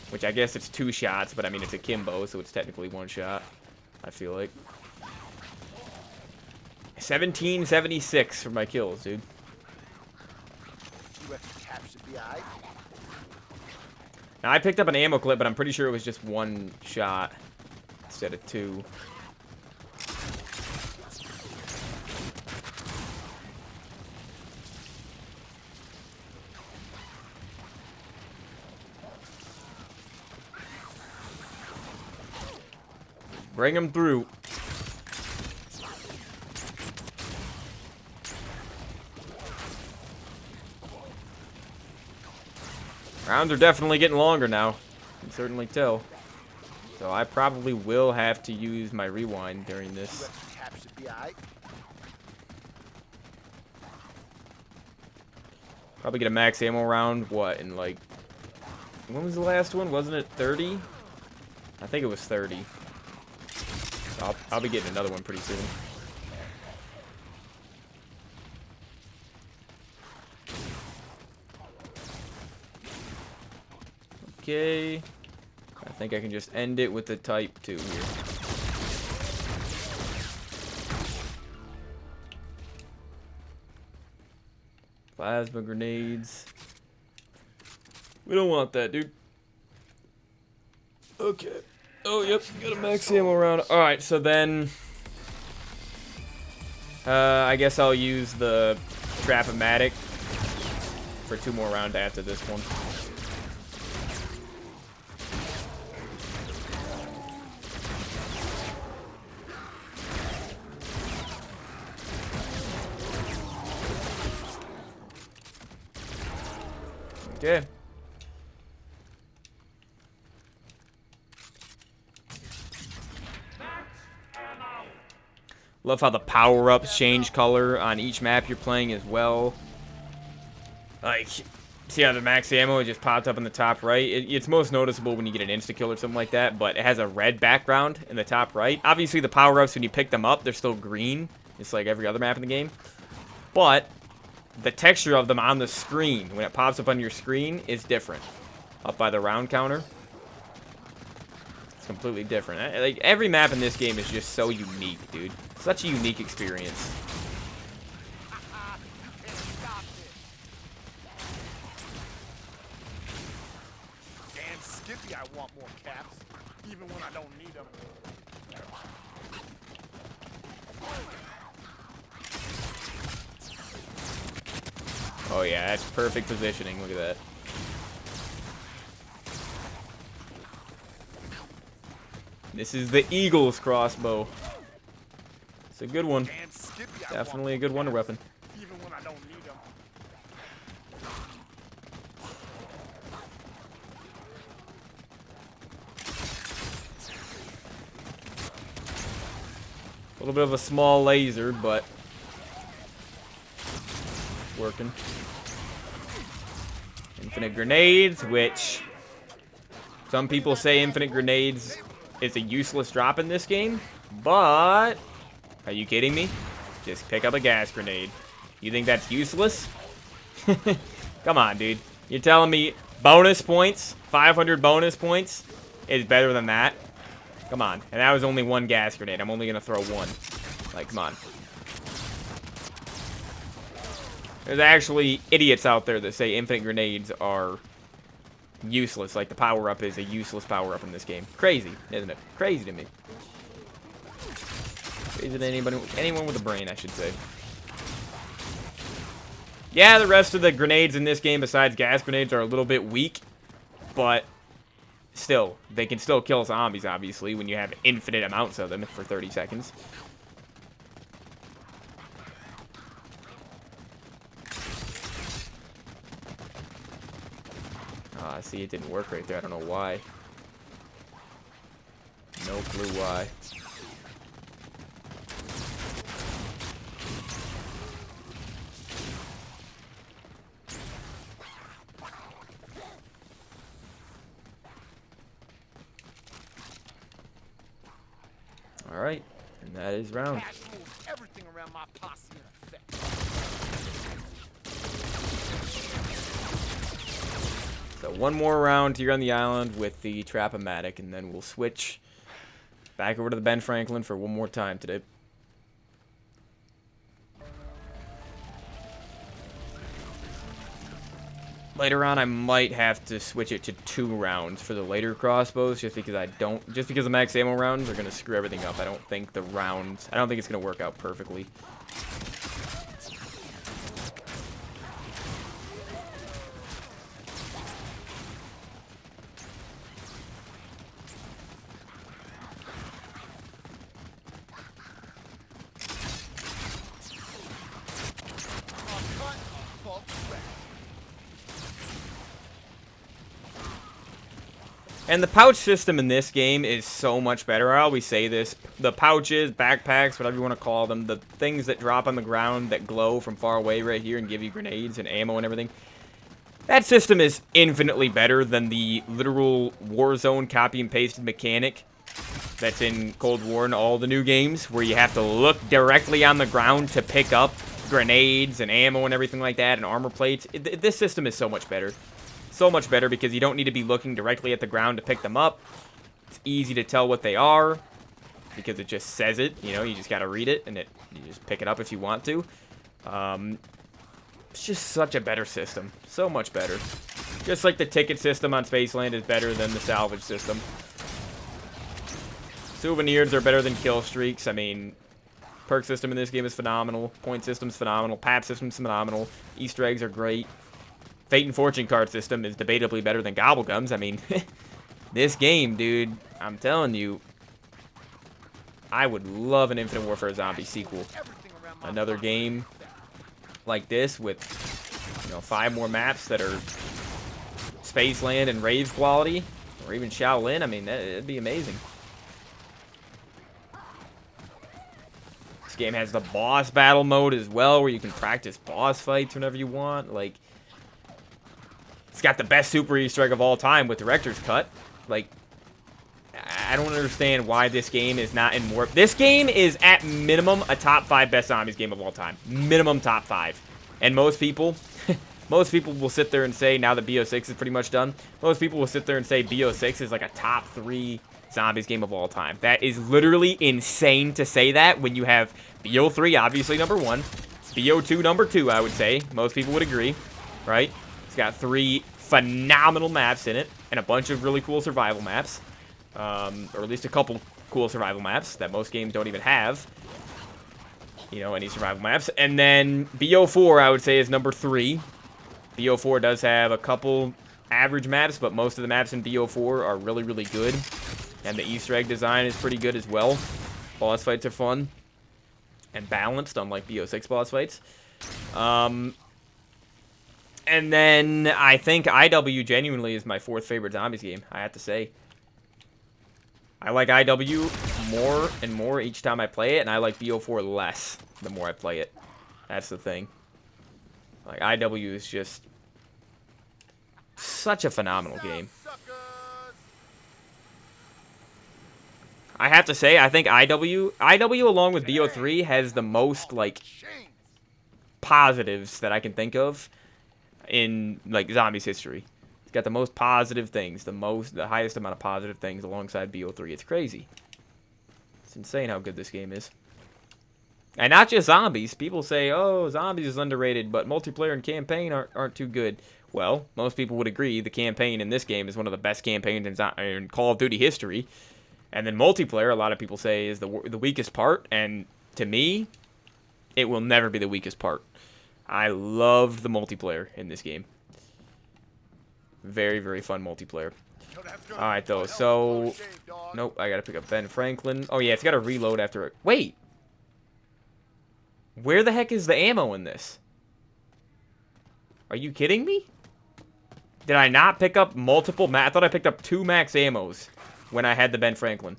Which I guess it's 2 shots, but I mean it's a Kimbo, so it's technically 1 shot, I feel like. 1776 for my kills, dude. Now, I picked up an ammo clip, but I'm pretty sure it was just 1 shot instead of 2. Bring them through. Rounds are definitely getting longer now. You can certainly tell. So I probably will have to use my rewind during this. Probably get a max ammo round, what, in like... When was the last one? Wasn't it 30? I think it was 30. I'll be getting another one pretty soon. Okay. I think I can just end it with the Type 2 here. Plasma grenades. We don't want that, dude. Okay. Oh, yep. Got a max ammo round. Alright, so then... I guess I'll use the Trap-O-Matic for 2 more rounds after this one. Okay. Love how the power-ups change color on each map you're playing as well. Like, see how the max ammo just popped up in the top right? It's most noticeable when you get an insta-kill or something like that, but it has a red background in the top right. Obviously, the power-ups, when you pick them up, they're still green. It's like every other map in the game. But the texture of them on the screen, when it pops up on your screen, is different. Up by the round counter. It's completely different. Like, every map in this game is just so unique, dude. Such a unique experience. Damn Skippy, I want more caps, even when I don't need them. Oh yeah, that's perfect positioning. Look at that. This is the Eagle's crossbow. It's a good one. Definitely a good wonder weapon. Even when I don't need them. A little bit of a small laser, but working. Infinite grenades, which some people say infinite grenades is a useless drop in this game, but are you kidding me? Just pick up a gas grenade. You think that's useless? Come on, dude. You're telling me bonus points, 500 bonus points, is better than that? Come on. And that was only one gas grenade. I'm only going to throw one. Like, come on. There's actually idiots out there that say infinite grenades are useless. Like, the power-up is a useless power-up in this game. Crazy, isn't it? Crazy to me. Crazy to anyone with a brain, I should say. Yeah, the rest of the grenades in this game, besides gas grenades, are a little bit weak. But still, they can still kill zombies, obviously, when you have infinite amounts of them for 30 seconds. Ah, see, it didn't work right there. I don't know why. No clue why. Alright, and that is round. Everything around my posse in effect. So one more round here on the island with the Trap-O-Matic, and then we'll switch back over to the Ben Franklin for one more time today. Later on, I might have to switch it to 2 rounds for the later crossbows, just because the max ammo rounds are gonna screw everything up. I don't think it's gonna work out perfectly. And the pouch system in this game is so much better. I always say this. The pouches, backpacks, whatever you want to call them, the things that drop on the ground that glow from far away right here and give you grenades and ammo and everything. That system is infinitely better than the literal Warzone copy and pasted mechanic that's in Cold War and all the new games, where you have to look directly on the ground to pick up grenades and ammo and everything like that and armor plates. This system is so much better. So much better because you don't need to be looking directly at the ground to pick them up. It's easy to tell what they are because it just says it. You know, you just got to read it and you just pick it up if you want to. It's just such a better system. So much better. Just like the ticket system on Spaceland is better than the salvage system. Souvenirs are better than kill streaks. I mean, perk system in this game is phenomenal. Point system's phenomenal. PAP system's phenomenal. Easter eggs are great. Fate and Fortune card system is debatably better than Gobblegums. I mean, this game, dude, I'm telling you, I would love an Infinite Warfare Zombie sequel. Another game like this with, 5 more maps that are Spaceland and Rave quality, or even Shaolin. I mean, it'd be amazing. This game has the boss battle mode as well, where you can practice boss fights whenever you want. Like, it's got the best super Easter egg of all time with Director's Cut. Like, I don't understand why this game is not in more. This game is, at minimum, a top 5 best zombies game of all time. Minimum top 5. And most people will sit there and say, now that BO6 is pretty much done, most people will sit there and say BO6 is like a top 3 zombies game of all time. That is literally insane to say that when you have BO3, obviously, number 1. BO2, number 2, I would say. Most people would agree, right? It's got 3 phenomenal maps in it, and a bunch of really cool survival maps. Or at least a couple cool survival maps that most games don't even have. Any survival maps. And then BO4, I would say, is number 3. BO4 does have a couple average maps, but most of the maps in BO4 are really, really good. And the Easter egg design is pretty good as well. Boss fights are fun and balanced, unlike BO6 boss fights. And then I think IW genuinely is my 4th favorite zombies game, I have to say. I like IW more and more each time I play it, and I like BO4 less the more I play it. That's the thing. Like, IW is just such a phenomenal game. I have to say, I think IW along with BO3 has the most, like, positives that I can think of in, like, zombies history. It's got the most positive things, the highest amount of positive things alongside BO3. It's crazy. It's insane how good this game is. And not just zombies. People say, oh, zombies is underrated, but multiplayer and campaign aren't too good. Well, most people would agree the campaign in this game is one of the best campaigns in Call of Duty history. And then multiplayer, a lot of people say, is the weakest part. And to me, it will never be the weakest part. I loved the multiplayer in this game. Very, very fun multiplayer. Alright, though. So, nope, I gotta pick up Ben Franklin. Oh, yeah, it's gotta reload after it. Wait! Where the heck is the ammo in this? Are you kidding me? Did I not pick up multiple I thought I picked up 2 max ammos when I had the Ben Franklin.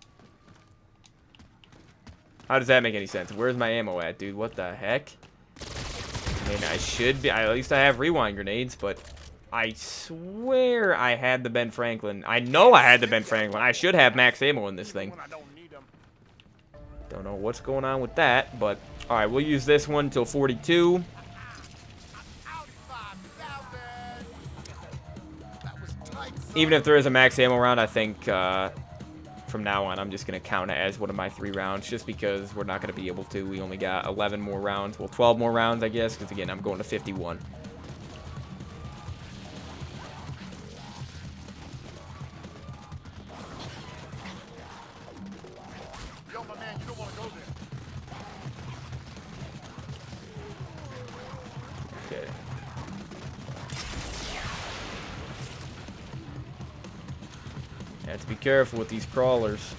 How does that make any sense? Where's my ammo at, dude? What the heck? I mean, I should be... at least I have rewind grenades, but... I swear I had the Ben Franklin. I know I had the Ben Franklin. I should have max ammo in this thing. Don't know what's going on with that, but... Alright, we'll use this one till 42. Even if there is a max ammo round, I think from now on I'm just going to count it as one of my 3 rounds, just because we're not going to be able to. We only got 11 more rounds. Well, 12 more rounds, I guess, because again, I'm going to 51. Yo, my man, you don't want to go there. Okay. Have to be careful with these crawlers.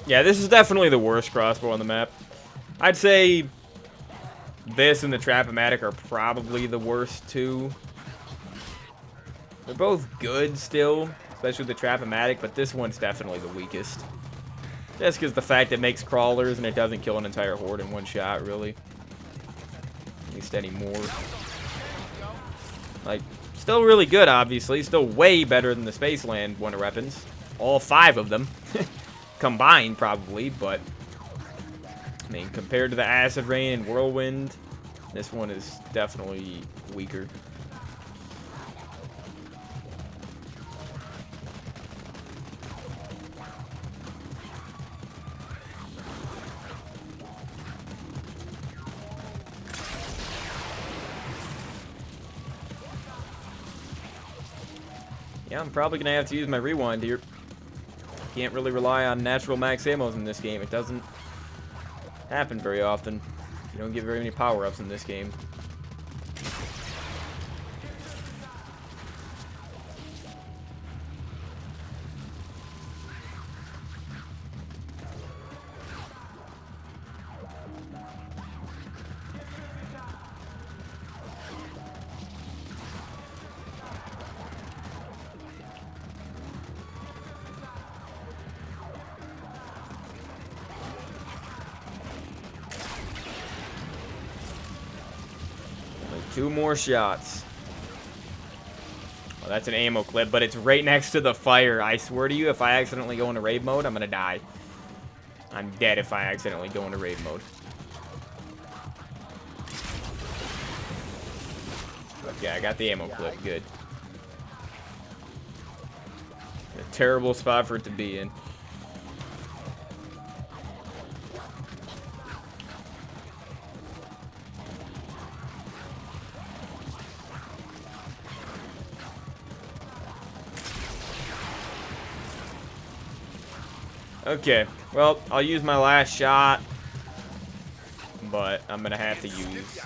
Yeah, this is definitely the worst crossbow on the map. I'd say this and the Trap-O-Matic are probably the worst too. They're both good still, especially the Trap-O-Matic, but this one's definitely the weakest. Just because the fact it makes crawlers and it doesn't kill an entire horde in one shot, really. At least anymore. Like, still really good, obviously. Still way better than the Spaceland Wonder Weapons. All 5 of them. Combined, probably, but... I mean, compared to the Acid Rain and Whirlwind, this one is definitely weaker. Yeah, I'm probably going to have to use my rewind here. Can't really rely on natural max ammos in this game. It doesn't happen very often. You don't get very many power-ups in this game. Only 2 more shots. Well, that's an ammo clip, but it's right next to the fire. I swear to you, if I accidentally go into Rave mode, I'm gonna die. I'm dead if I accidentally go into Rave mode. Okay, I got the ammo clip. Good. A terrible spot for it to be in. Okay, well, I'll use my last shot, but I'm gonna have to use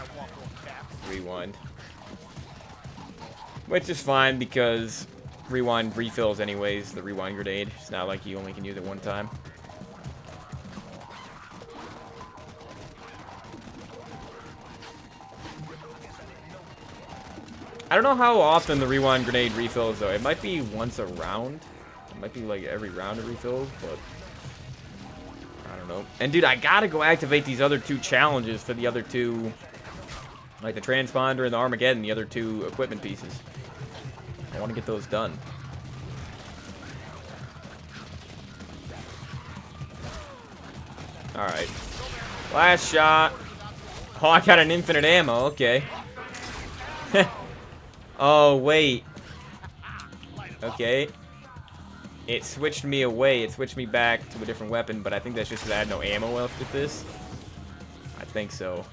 rewind. Which is fine because rewind refills anyways, the rewind grenade. It's not like you only can use it one time. I don't know how often the rewind grenade refills though. It might be once a round. It might be like every round it refills, but I don't know. And dude, I gotta go activate these other two challenges for the other two, like the transponder and the Armageddon, the other two equipment pieces. I want to get those done. Alright. Last shot. Oh, I got an infinite ammo. Okay. Oh, wait. Okay. It switched me away. It switched me back to a different weapon, but I think that's just because I had no ammo left with this. I think so.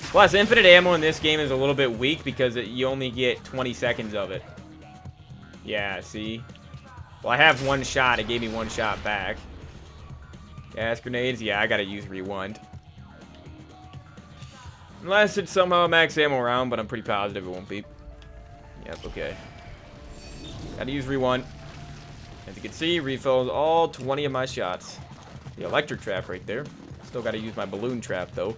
Plus, infinite ammo in this game is a little bit weak because you only get 20 seconds of it. Yeah, see? Well, I have one shot. It gave me one shot back. Gas grenades? Yeah, I gotta use rewind. Unless it's somehow a max ammo round, but I'm pretty positive it won't be. Yep, okay. Gotta use rewind. As you can see, refills all 20 of my shots. The electric trap right there. Still gotta use my balloon trap, though.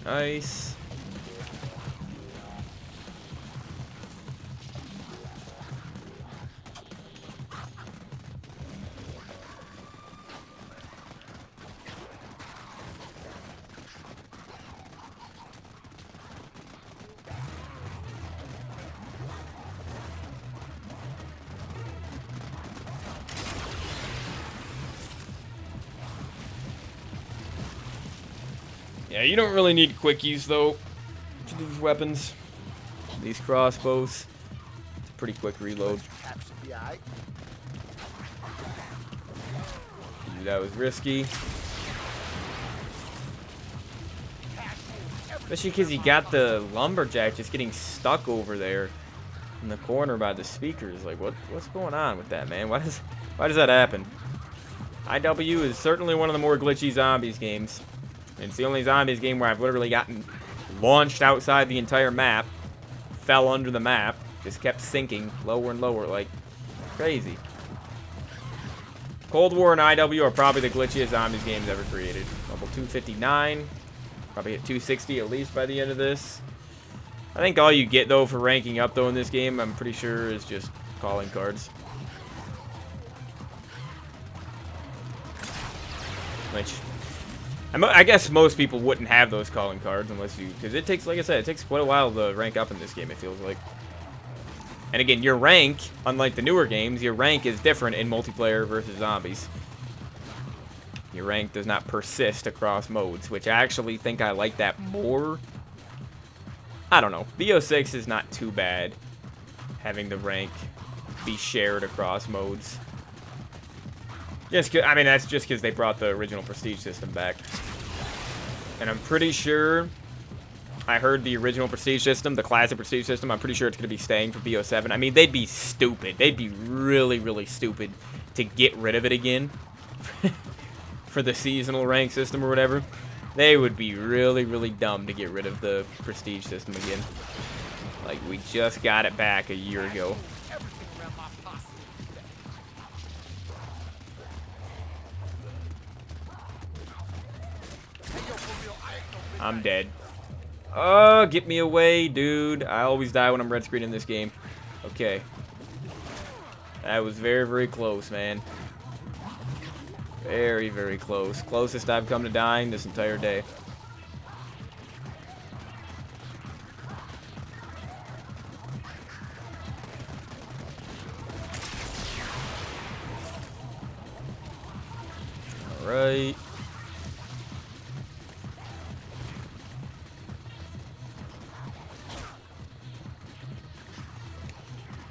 Nice. Yeah, you don't really need quickies, though, to these weapons. These crossbows. It's a pretty quick reload. Ooh, that was risky. Especially because you got the lumberjack just getting stuck over there in the corner by the speakers. Like, what's going on with that, man? Why does that happen? IW is certainly one of the more glitchy zombies games. It's the only zombies game where I've literally gotten launched outside the entire map, fell under the map, just kept sinking lower and lower, like crazy. Cold War and IW are probably the glitchiest zombies games ever created. Level 259, probably hit 260 at least by the end of this. I think all you get though for ranking up though in this game, I'm pretty sure, is just calling cards. Which, I guess most people wouldn't have those calling cards unless you, because it takes, like I said, it takes quite a while to rank up in this game, it feels like. And again, your rank, unlike the newer games, your rank is different in multiplayer versus zombies. Your rank does not persist across modes, which I actually think I like that more. I don't know. BO6 is not too bad, having the rank be shared across modes. I mean, that's just because they brought the original Prestige system back. And I'm pretty sure, I heard the original Prestige system, the classic Prestige system, I'm pretty sure it's going to be staying for BO7. I mean, they'd be stupid. They'd be really, really stupid to get rid of it again for the seasonal rank system or whatever. They would be really, really dumb to get rid of the Prestige system again. Like, we just got it back a year ago. I'm dead. Oh, get me away, dude. I always die when I'm red screen in this game. Okay. That was very, very close, man. Very, very close. Closest I've come to dying this entire day. All right.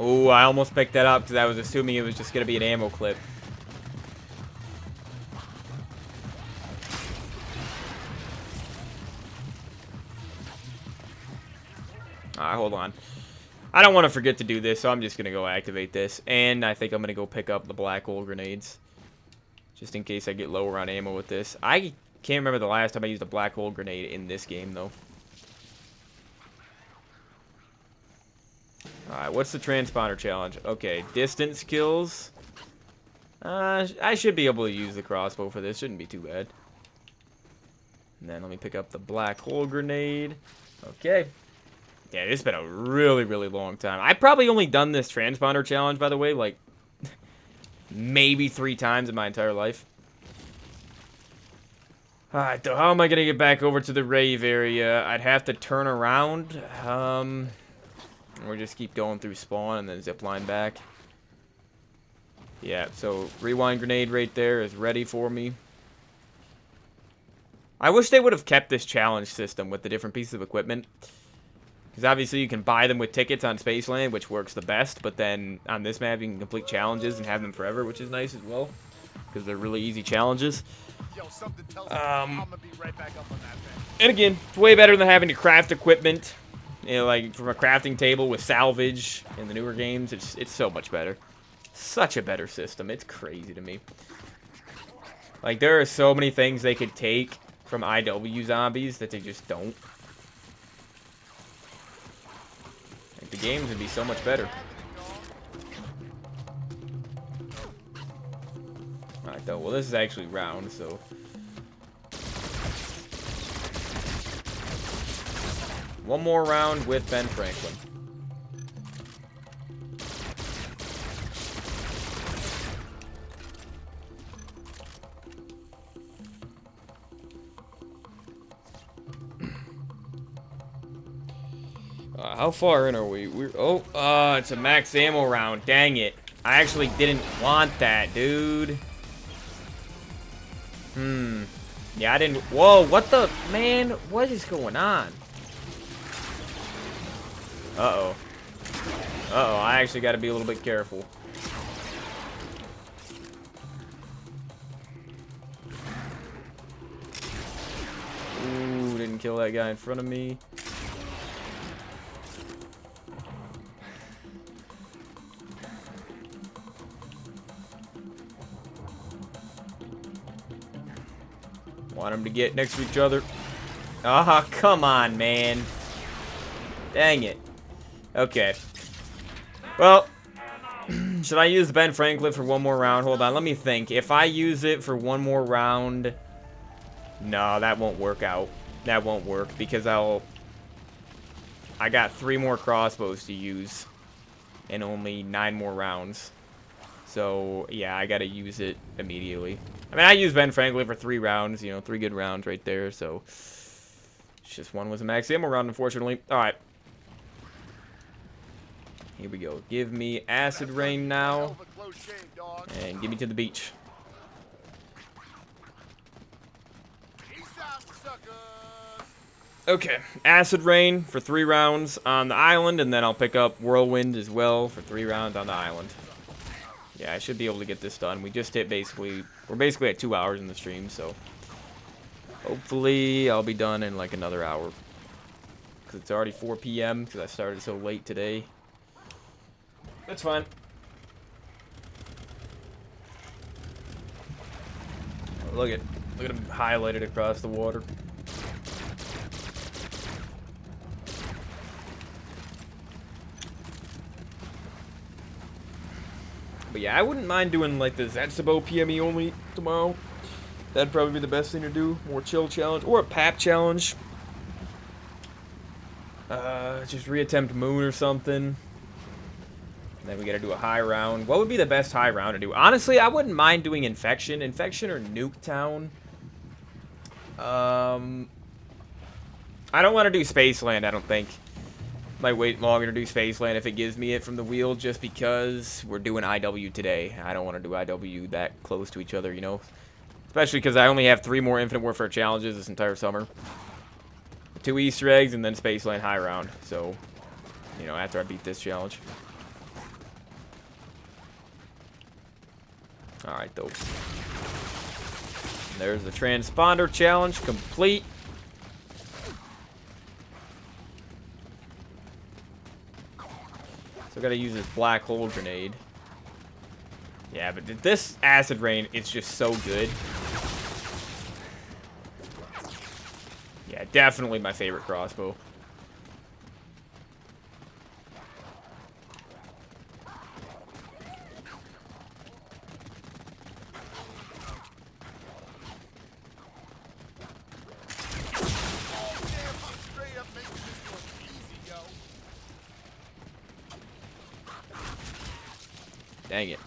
Oh, I almost picked that up because I was assuming it was just going to be an ammo clip. Alright, hold on. I don't want to forget to do this, so I'm just going to go activate this. And I think I'm going to go pick up the black hole grenades. Just in case I get lower on ammo with this. I can't remember the last time I used a black hole grenade in this game, though. Alright, what's the transponder challenge? Okay, distance kills. I should be able to use the crossbow for this. Shouldn't be too bad. And then let me pick up the black hole grenade. Okay. Yeah, it's been a really, really long time. I've probably only done this transponder challenge, by the way, like, maybe 3 times in my entire life. Alright, so how am I going to get back over to the Rave area? I'd have to turn around. Or just keep going through spawn and then zipline back. Yeah, so rewind grenade right there is ready for me. I wish they would have kept this challenge system with the different pieces of equipment. Because obviously you can buy them with tickets on Spaceland, which works the best. But then on this map you can complete challenges and have them forever, which is nice as well. Because they're really easy challenges. And again, it's way better than having to craft equipment. You know, like from a crafting table with salvage in the newer games. It's so much better. Such a better system. It's crazy to me. Like, there are so many things they could take from IW zombies that they just don't. Like, the games would be so much better. Alright, though. Well, this is actually round, so... One more round with Ben Franklin. How far in are we? It's a max ammo round. Dang it. I actually didn't want that, dude. Yeah, I didn't... Whoa, what the... Man, what is going on? Uh-oh. Uh-oh, I actually got to be a little bit careful. Ooh, didn't kill that guy in front of me. Want them to get next to each other. Ah, come on, man. Dang it. Okay. Well, should I use Ben Franklin for one more round? Hold on, let me think. If I use it for one more round... No, that won't work out. That won't work because I got 3 more crossbows to use. And only 9 more rounds. So, yeah, I gotta use it immediately. I mean, I used Ben Franklin for 3 rounds, you know, 3 good rounds right there, so... It's just one was a max ammo round, unfortunately. Alright. Here we go. Give me acid rain now. And give me to the beach. Okay, acid rain for 3 rounds on the island, and then I'll pick up whirlwind as well for 3 rounds on the island. Yeah, I should be able to get this done. We just hit we're basically at 2 hours in the stream, so hopefully I'll be done in like another hour. Because it's already 4 p.m. because I started so late today. That's fine. Oh, look at him highlighted across the water. But yeah, I wouldn't mind doing like the Zetsubo PME only tomorrow. That'd probably be the best thing to do. More chill challenge or a PAP challenge. Just reattempt Moon or something. And then we gotta do a high round. What would be the best high round to do? Honestly, I wouldn't mind doing Infection. Infection or Nuketown. I don't want to do Spaceland, I don't think. Might wait longer to do Spaceland if it gives me it from the wheel, just because we're doing IW today. I don't want to do IW that close to each other, you know? Especially because I only have 3 more Infinite Warfare challenges this entire summer. 2 Easter eggs and then Spaceland high round. So, you know, after I beat this challenge. Alright, though. There's the transponder challenge complete. Still gotta use this black hole grenade. Yeah, but this acid rain is just so good. Yeah, definitely my favorite crossbow. Dang it.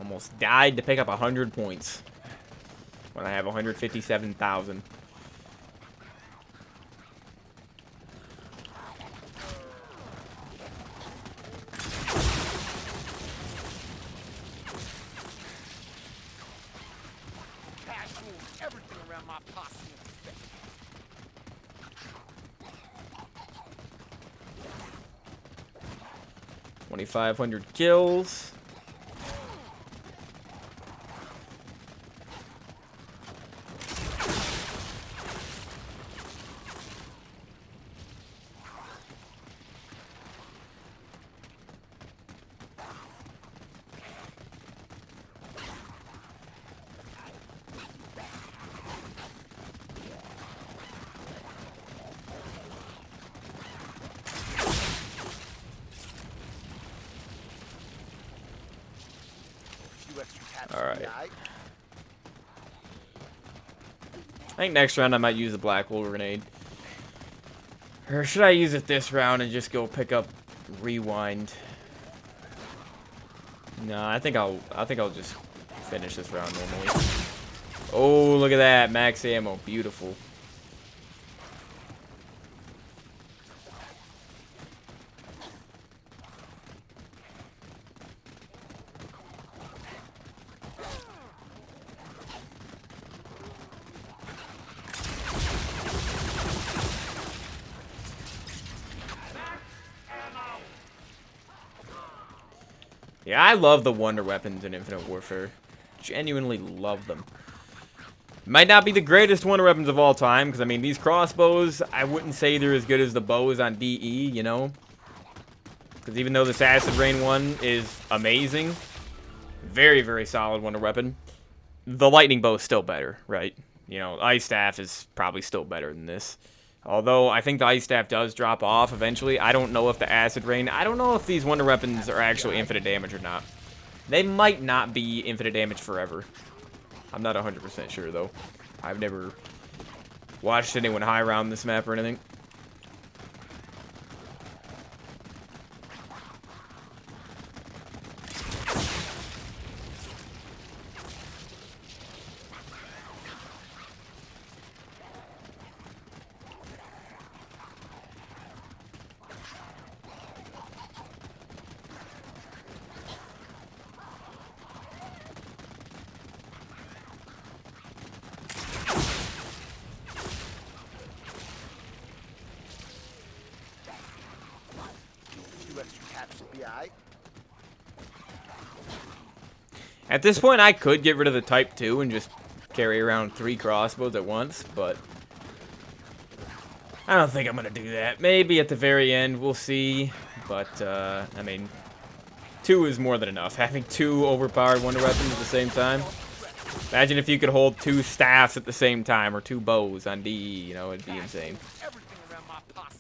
Almost died to pick up 100 points when I have 157,000. Everything around my posse. 2,500 kills. Alright. I think next round I might use the black hole grenade. Or should I use it this round and just go pick up rewind? No, I think I'll just finish this round normally. Oh, look at that. Max ammo. Beautiful. Yeah, I love the wonder weapons in Infinite Warfare. Genuinely love them. Might not be the greatest wonder weapons of all time, because, I mean, these crossbows, I wouldn't say they're as good as the bows on DE, you know? Because even though this Acid Rain one is amazing, very, very solid wonder weapon, the lightning bow is still better, right? You know, Ice Staff is probably still better than this. Although, I think the Ice Staff does drop off eventually. I don't know if the Acid Rain... I don't know if these wonder weapons are actually infinite damage or not. They might not be infinite damage forever. I'm not 100% sure, though. I've never watched anyone high round this map or anything. At this point, I could get rid of the Type 2 and just carry around 3 crossbows at once, but I don't think I'm going to do that. Maybe at the very end, we'll see, but, I mean, 2 is more than enough. Having 2 overpowered wonder weapons at the same time. Imagine if you could hold 2 staffs at the same time, or 2 bows on DE, you know, it'd be insane. Everything around my posse.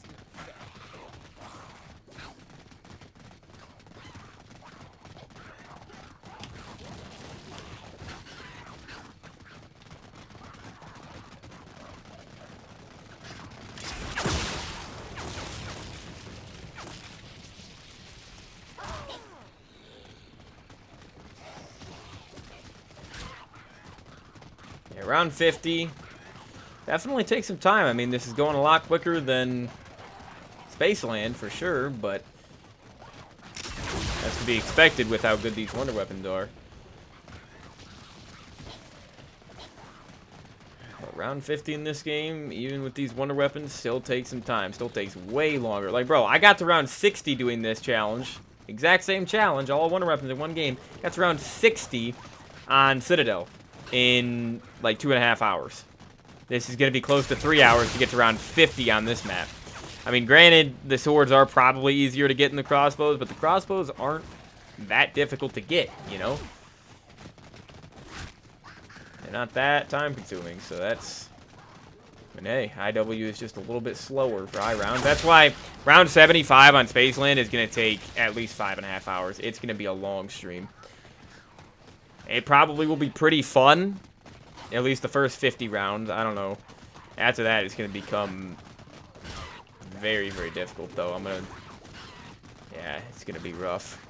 Around 50. Definitely takes some time. I mean, this is going a lot quicker than Spaceland for sure, but that's to be expected with how good these wonder weapons are. Around 50 in this game, even with these wonder weapons, still takes some time. Still takes way longer. Like, bro, I got to round 60 doing this challenge. Exact same challenge, all wonder weapons in one game. Got to round 60 on Citadel in like 2.5 hours. This is going to be close to 3 hours to get to round 50 on this map. I mean, granted, the swords are probably easier to get in the crossbows, but the crossbows aren't that difficult to get, you know? They're not that time-consuming, so that's... And hey, IW is just a little bit slower for high rounds. That's why round 75 on Spaceland is going to take at least 5.5 hours. It's going to be a long stream. It probably will be pretty fun. At least the first 50 rounds. I don't know. After that, it's going to become very, very difficult, though. I'm going to... Yeah, it's going to be rough.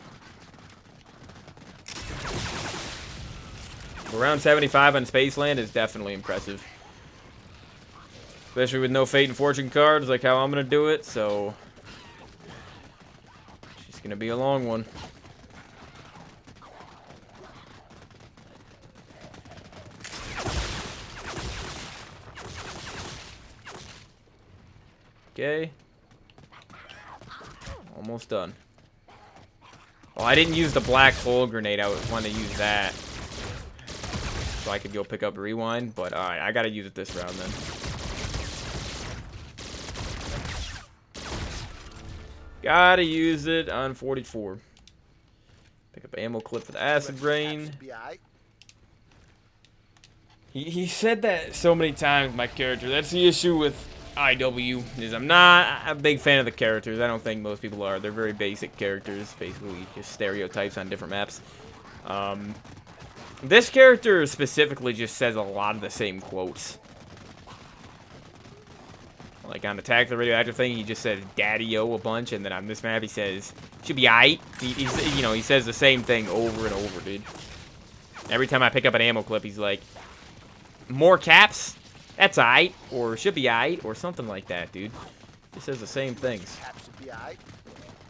But round 75 on Spaceland is definitely impressive. Especially with no Fate and Fortune cards, like how I'm going to do it, so... It's just going to be a long one. Okay. Almost done. Well, I didn't use the black hole grenade. I wanted to use that. So I could go pick up rewind, but alright, I gotta use it this round then. Gotta use it on 44. Pick up ammo clip for the acid rain. He said that so many times, my character. That's the issue with IW, is I'm not a big fan of the characters. I don't think most people are. They're very basic characters, basically just stereotypes on different maps. This character specifically just says a lot of the same quotes. Like on Attack the Radioactive thing, he just says "Daddy-o" a bunch, and then on this map he says "should be aight." He says the same thing over and over, dude. Every time I pick up an ammo clip, he's like, "More caps? That's aight," or "should be aight," or something like that, dude. He says the same things.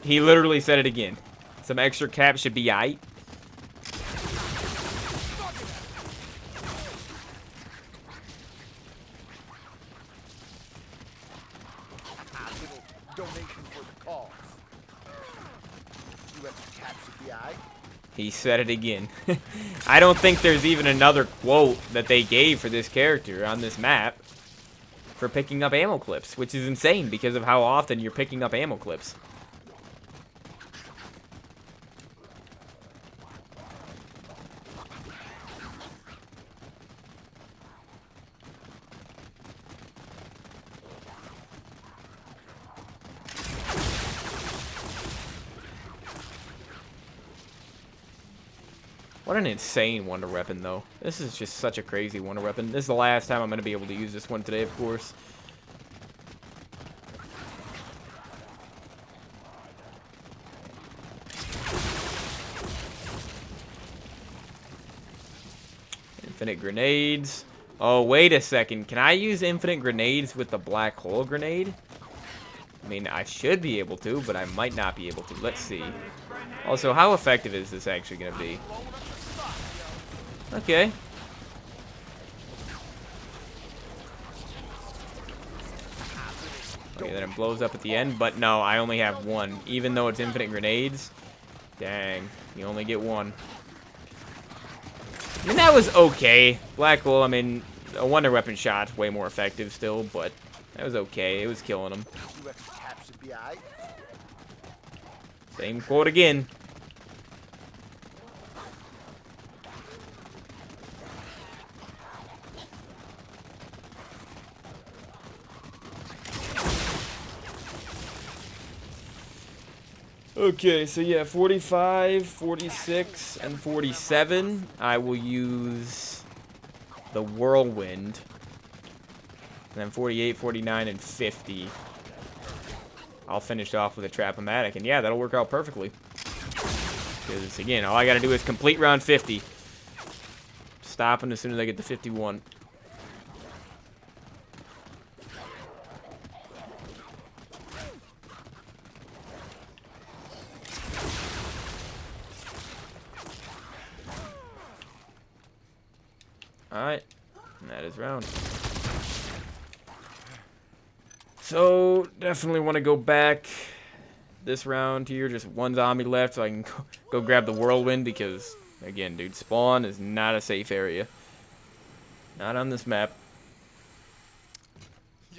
He literally said it again. Some extra caps should be aight. Donation for the cause. He said it again. I don't think there's even another quote that they gave for this character on this map for picking up ammo clips, which is insane because of how often you're picking up ammo clips. What an insane wonder weapon, though. This is just such a crazy wonder weapon. This is the last time I'm going to be able to use this one today, of course. Infinite grenades. Oh, wait a second. Can I use infinite grenades with the black hole grenade? I mean, I should be able to, but I might not be able to. Let's see. Also, how effective is this actually going to be? Okay. Okay, then it blows up at the end, but no, I only have one. Even though it's infinite grenades, dang, you only get one. I mean, that was okay. Black hole, I mean, a wonder weapon shot's way more effective still, but that was okay. It was killing them. Same quote again. Okay, so yeah, 45, 46, and 47, I will use the Whirlwind. And then 48, 49, and 50, I'll finish off with a Trap-O-Matic. And yeah, that'll work out perfectly. Because, again, all I gotta do is complete round 50. Stopping as soon as I get to 51. Alright, and that is round. So, definitely want to go back this round here. Just one zombie left so I can go grab the Whirlwind because, again, dude, spawn is not a safe area. Not on this map.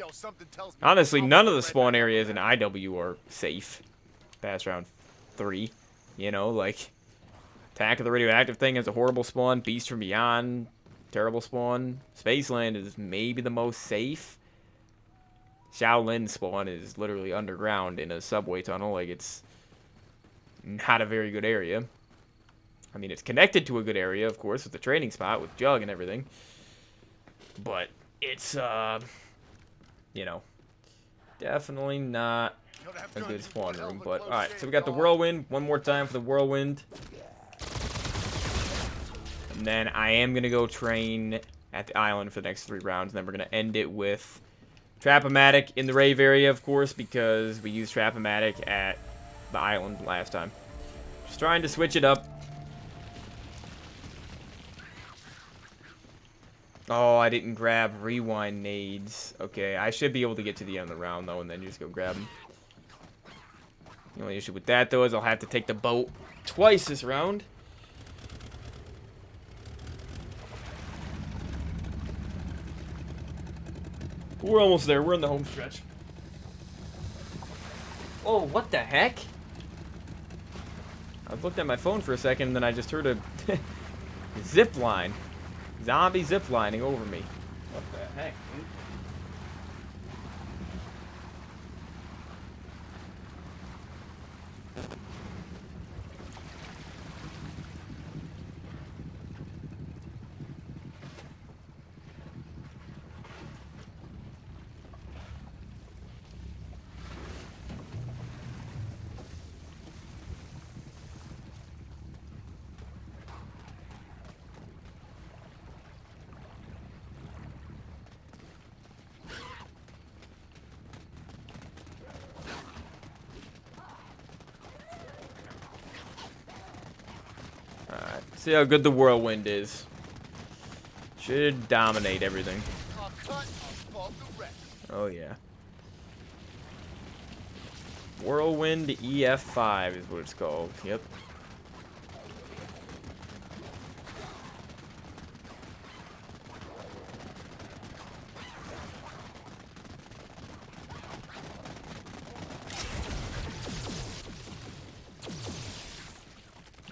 Yo, something tells me Honestly, none of the spawn areas in IW are safe past round 3. You know, like, Attack of the Radioactive Thing is a horrible spawn. Beast from Beyond, terrible spawn. Spaceland is maybe the most safe. Shaolin spawn is literally underground in a subway tunnel. Like, it's not a very good area. I mean, it's connected to a good area, of course, with the training spot, with Jug and everything. But it's, you know, definitely not a good spawn room. But, alright, so we got the Whirlwind. One more time for the Whirlwind. And then I am going to go train at the island for the next 3 rounds. And then we're going to end it with Trap-O-Matic in the Rave area, of course, because we used Trap-O-Matic at the island last time. Just trying to switch it up. Oh, I didn't grab rewind nades. Okay, I should be able to get to the end of the round, though, and then just go grab them. The only issue with that, though, is I'll have to take the boat twice this round. We're almost there. We're in the home stretch. Oh, what the heck? I looked at my phone for a second, and then I just heard a zip line. Zombie zip lining over me. What the heck, dude? Alright, see how good the Whirlwind is. Should dominate everything. Oh yeah. Whirlwind EF5 is what it's called. Yep.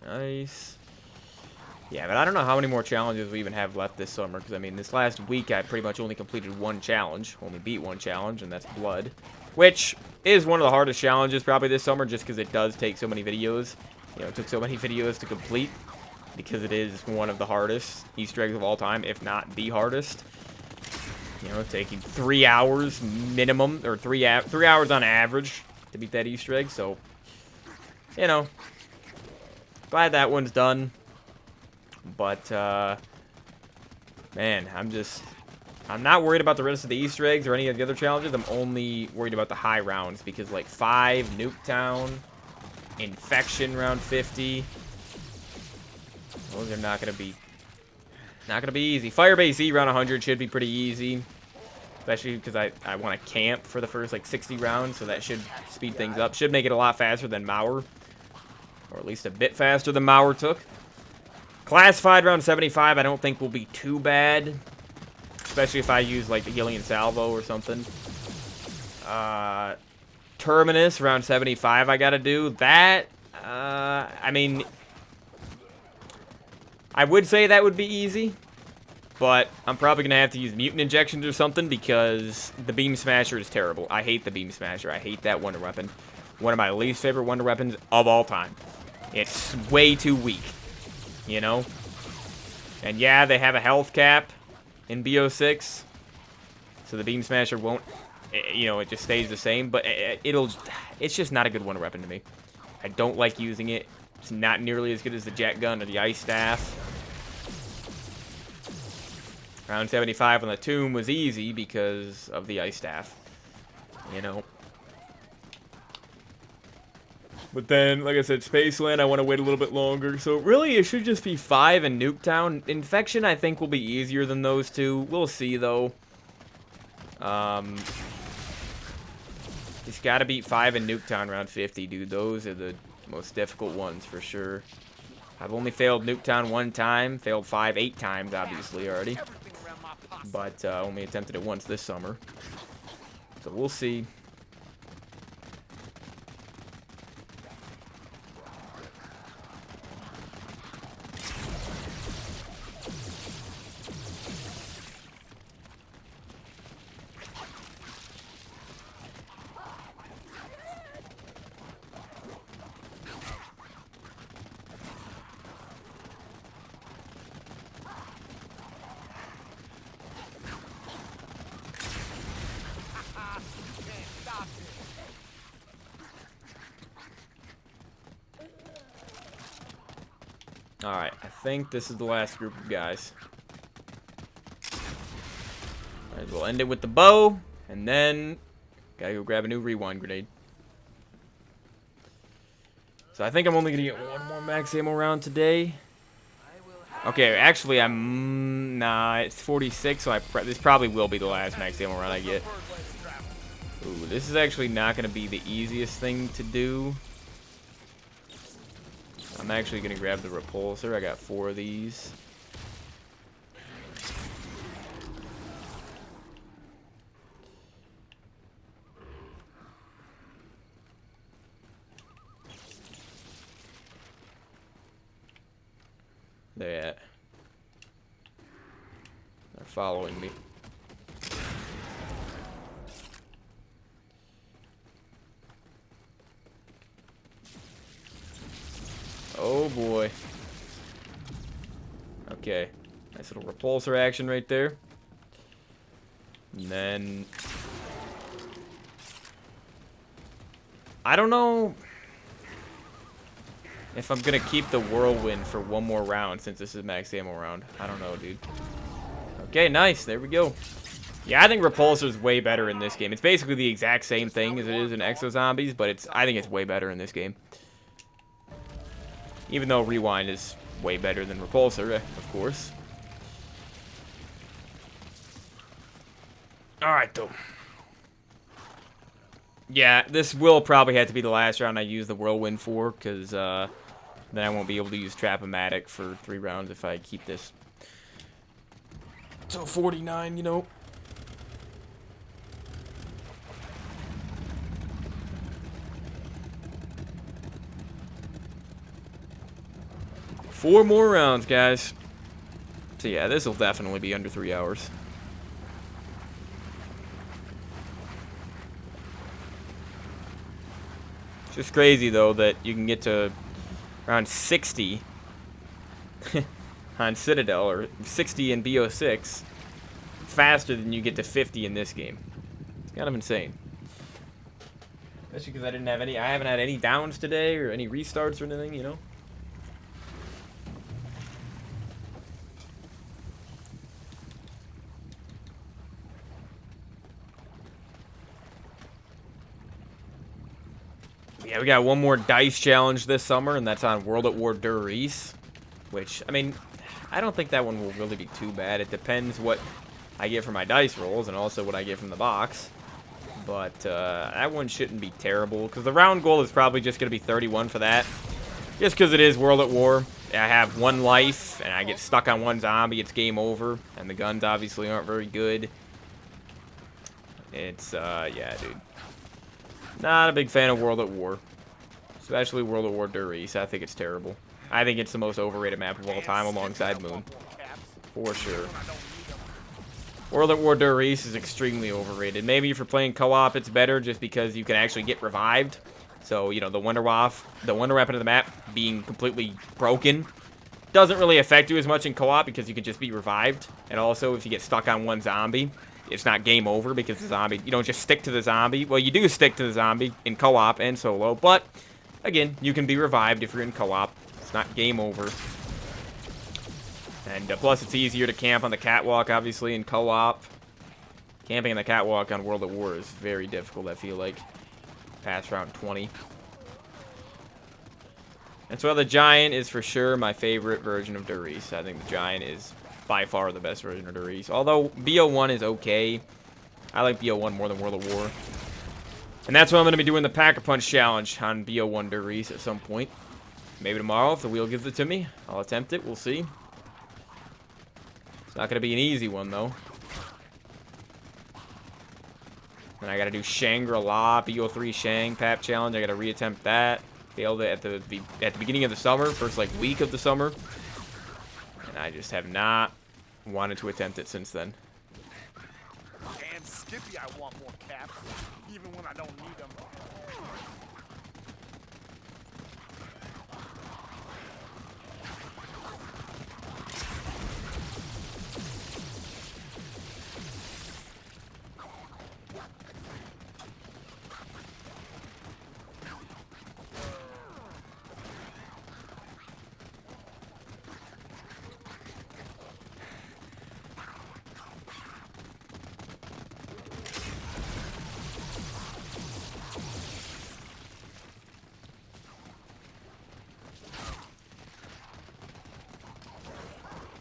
Nice. Yeah, but I don't know how many more challenges we even have left this summer, because, I mean, this last week I pretty much only completed 1 challenge. Only beat 1 challenge, and that's Blood. Which is one of the hardest challenges probably this summer, just because it does take so many videos. You know, it took so many videos to complete, because it is one of the hardest Easter eggs of all time, if not the hardest. You know, taking 3 hours minimum, or 3 hours on average to beat that Easter egg, so, you know, glad that one's done. But, man, I'm not worried about the rest of the Easter eggs or any of the other challenges. I'm only worried about the high rounds, because, like, 5, Nuketown, Infection round 50, those are not going to be easy. Firebase E round 100 should be pretty easy, especially because I want to camp for the first, like, 60 rounds, so that should speed things up. Should make it a lot faster than Mauer, or at least a bit faster than Mauer took. Classified round 75 I don't think will be too bad, especially if I use, like, the Healing Salvo or something. Terminus round 75 I gotta do. That, I mean, I would say that would be easy, but I'm probably gonna have to use Mutant Injections or something, because the Beam Smasher is terrible. I hate the Beam Smasher. I hate that wonder weapon. One of my least favorite wonder weapons of all time. It's way too weak. You know? And yeah, they have a health cap in BO6, so the Beam Smasher won't, you know, it just stays the same, but it's just not a good wonder weapon to me. I don't like using it. It's not nearly as good as the Jet Gun or the Ice Staff. Round 75 on the Tomb was easy because of the Ice Staff, you know? But then, like I said, Spaceland, I want to wait a little bit longer. So, really, it should just be 5 and Nuketown. Infection, I think, will be easier than those two. We'll see, though. Just gotta beat 5 and Nuketown round 50, dude. Those are the most difficult ones, for sure. I've only failed Nuketown 1 time. Failed 5, 8 times, obviously, already. But, only attempted it once this summer. So we'll see. Alright, I think this is the last group of guys. Alright, we'll end it with the bow, and then gotta go grab a new rewind grenade. So I think I'm only gonna get one more max ammo round today. Okay, actually nah, it's 46, so this probably will be the last max ammo round I get. Ooh, this is actually not gonna be the easiest thing to do. I'm actually gonna grab the repulsor. I got 4 of these. They're at. They're following me. Oh boy. Okay. Nice little repulsor action right there. And then I don't know if I'm gonna keep the whirlwind for one more round since this is max ammo round. I don't know, dude. Okay, nice. There we go. Yeah, I think repulsor's way better in this game. It's basically the exact same thing as it is in Exo Zombies, but I think it's way better in this game. Even though rewind is way better than repulsor, of course. Alright, though. Yeah, this will probably have to be the last round I use the whirlwind for, because then I won't be able to use Trap-O-Matic for 3 rounds if I keep this. So 49, you know. Four more rounds, guys. So yeah, this will definitely be under 3 hours. It's just crazy, though, that you can get to around 60 on Citadel, or 60 in BO6, faster than you get to 50 in this game. It's kind of insane. Especially because I haven't had any downs today, or any restarts or anything, you know? Yeah, we got one more dice challenge this summer, and that's on World at War Der Reese. Which, I mean, I don't think that one will really be too bad. It depends what I get for my dice rolls, and also what I get from the box. But that one shouldn't be terrible, because the round goal is probably just going to be 31 for that. Just because it is World at War. I have 1 life, and I get stuck on 1 zombie, it's game over. And the guns obviously aren't very good. It's, yeah, dude. Not a big fan of World at War. Especially World at War Der Reese. I think it's terrible. I think it's the most overrated map of all time alongside Moon. For sure. World at War Der Reese is extremely overrated. Maybe if you're playing co-op, it's better just because you can actually get revived. So, you know, the wonder weapon of the map being completely broken doesn't really affect you as much in co-op because you can just be revived. And also, if you get stuck on 1 zombie, it's not game over because the zombie, you don't just stick to the zombie. Well, you do stick to the zombie in co-op and solo, but again, you can be revived if you're in co-op. It's not game over. And plus, it's easier to camp on the catwalk, obviously, in co-op. Camping on the catwalk on World at War is very difficult, I feel like. Past round 20. And so the Giant is for sure my favorite version of Der Reese. I think the Giant is by far the best version of Der Reese. Although BO1 is okay. I like BO1 more than World at War. And that's why I'm going to be doing the Pack-a-Punch challenge on BO1 Der Reese at some point. Maybe tomorrow if the wheel gives it to me. I'll attempt it. We'll see. It's not going to be an easy one, though. Then I gotta do Shangri-La, BO3 Shang Pap Challenge. I gotta reattempt that. Failed it at the beginning of the summer, first like week of the summer. And I just have not wanted to attempt it since then. Damn Skippy, I want more caps, even when I don't need them.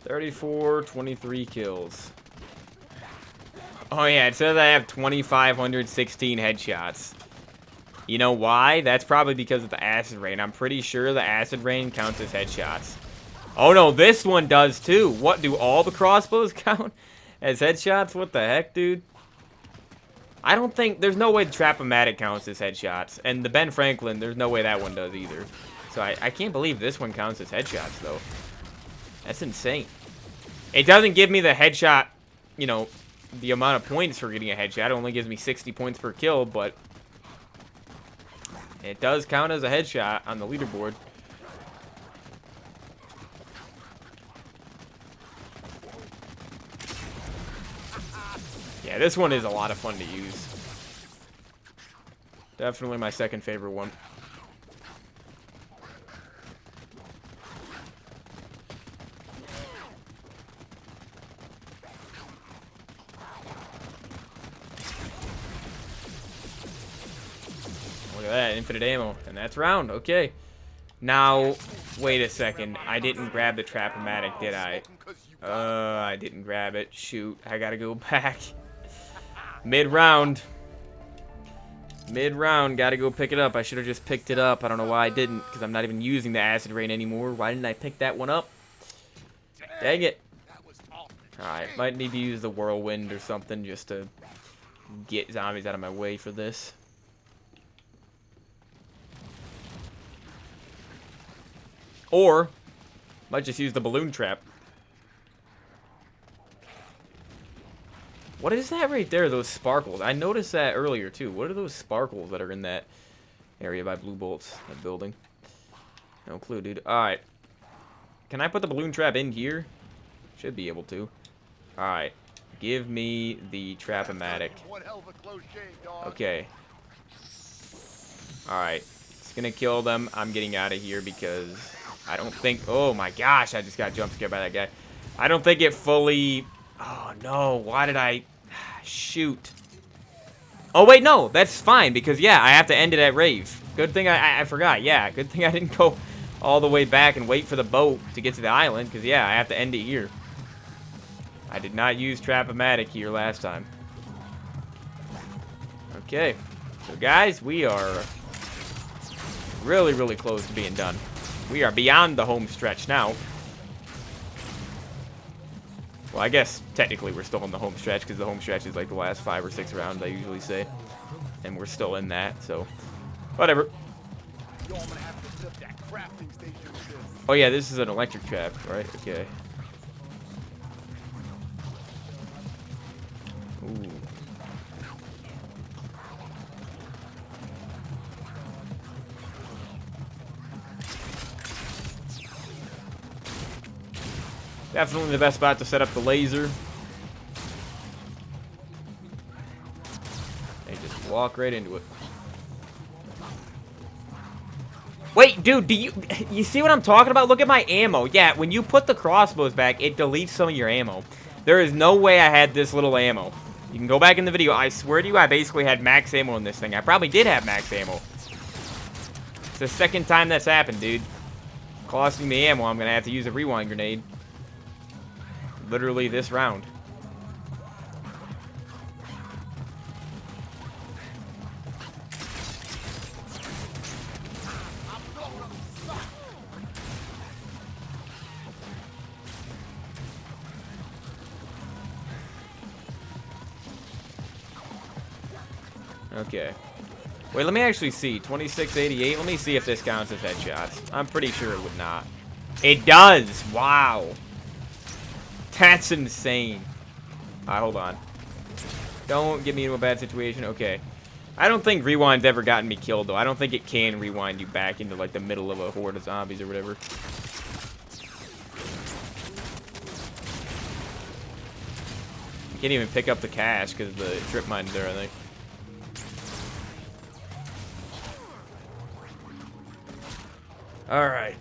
$34, 23 kills. Oh yeah, it says I have 2,516 headshots. You know why? That's probably because of the acid rain. I'm pretty sure the acid rain counts as headshots. Oh no, this one does too. What, do all the crossbows count as headshots? What the heck, dude? I don't think, there's no way the Trap-O-Matic counts as headshots. And the Ben Franklin, there's no way that one does either. So I can't believe this one counts as headshots though. That's insane. It doesn't give me the headshot, you know, the amount of points for getting a headshot. It only gives me 60 points per kill, but it does count as a headshot on the leaderboard. Yeah, this one is a lot of fun to use. Definitely my second favorite one. Look at that, infinite ammo. And that's round, okay. Now, wait a second. I didn't grab the Trap-O-Matic, did I? I didn't grab it. Shoot, I gotta go back. Mid-round. Mid-round, gotta go pick it up. I should have just picked it up. I don't know why I didn't, because I'm not even using the acid rain anymore. Why didn't I pick that one up? Dang it. Alright, might need to use the whirlwind or something just to get zombies out of my way for this. Or, might just use the balloon trap. What is that right there, those sparkles? I noticed that earlier, too. What are those sparkles that are in that area by Blue Bolts, that building? No clue, dude. Alright. Can I put the balloon trap in here? Should be able to. Alright. Give me the Trap-O-Matic. Okay. Alright. It's gonna kill them. I'm getting out of here because I don't think... Oh my gosh, I just got jump scared by that guy. I don't think it fully... Oh no, why did I... Shoot. Oh wait, no, that's fine because yeah, I have to end it at Rave. Good thing I forgot, yeah. Good thing I didn't go all the way back and wait for the boat to get to the island because yeah, I have to end it here. I did not use Trap-O-Matic here last time. Okay, so guys, we are really, really close to being done. We are beyond the home stretch now. Well, I guess technically we're still in the home stretch because the home stretch is like the last 5 or 6 rounds I usually say. And we're still in that, so whatever. Oh yeah, this is an electric trap, right? Okay. Ooh. Definitely the best spot to set up the laser. They just walk right into it. Wait, dude, do you see what I'm talking about? Look at my ammo. Yeah, when you put the crossbows back, it deletes some of your ammo. There is no way I had this little ammo. You can go back in the video. I swear to you, I basically had max ammo in this thing. I probably did have max ammo. It's the second time that's happened, dude. Costing me ammo, I'm going to have to use a rewind grenade. Literally this round. Okay. Wait, let me actually see. 2688. Let me see if this counts as headshots. I'm pretty sure it would not. It does! Wow. That's insane. Alright, hold on. Don't get me into a bad situation. Okay. I don't think rewind's ever gotten me killed, though. I don't think it can rewind you back into, like, the middle of a horde of zombies or whatever. You can't even pick up the cash because the trip mine's there, I think. Alright.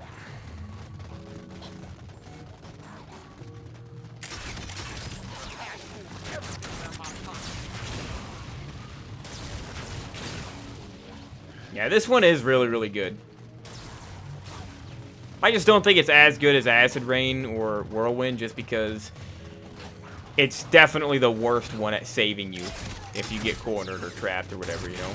Yeah, this one is really, really good. I just don't think it's as good as Acid Rain or Whirlwind just because it's definitely the worst one at saving you if you get cornered or trapped or whatever, you know?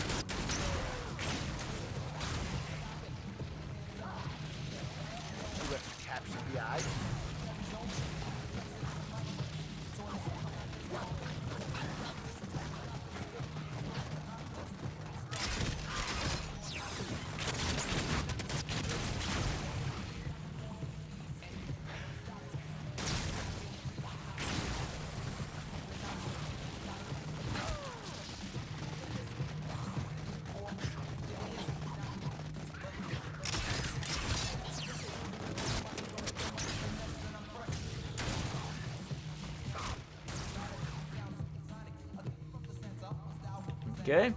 Okay.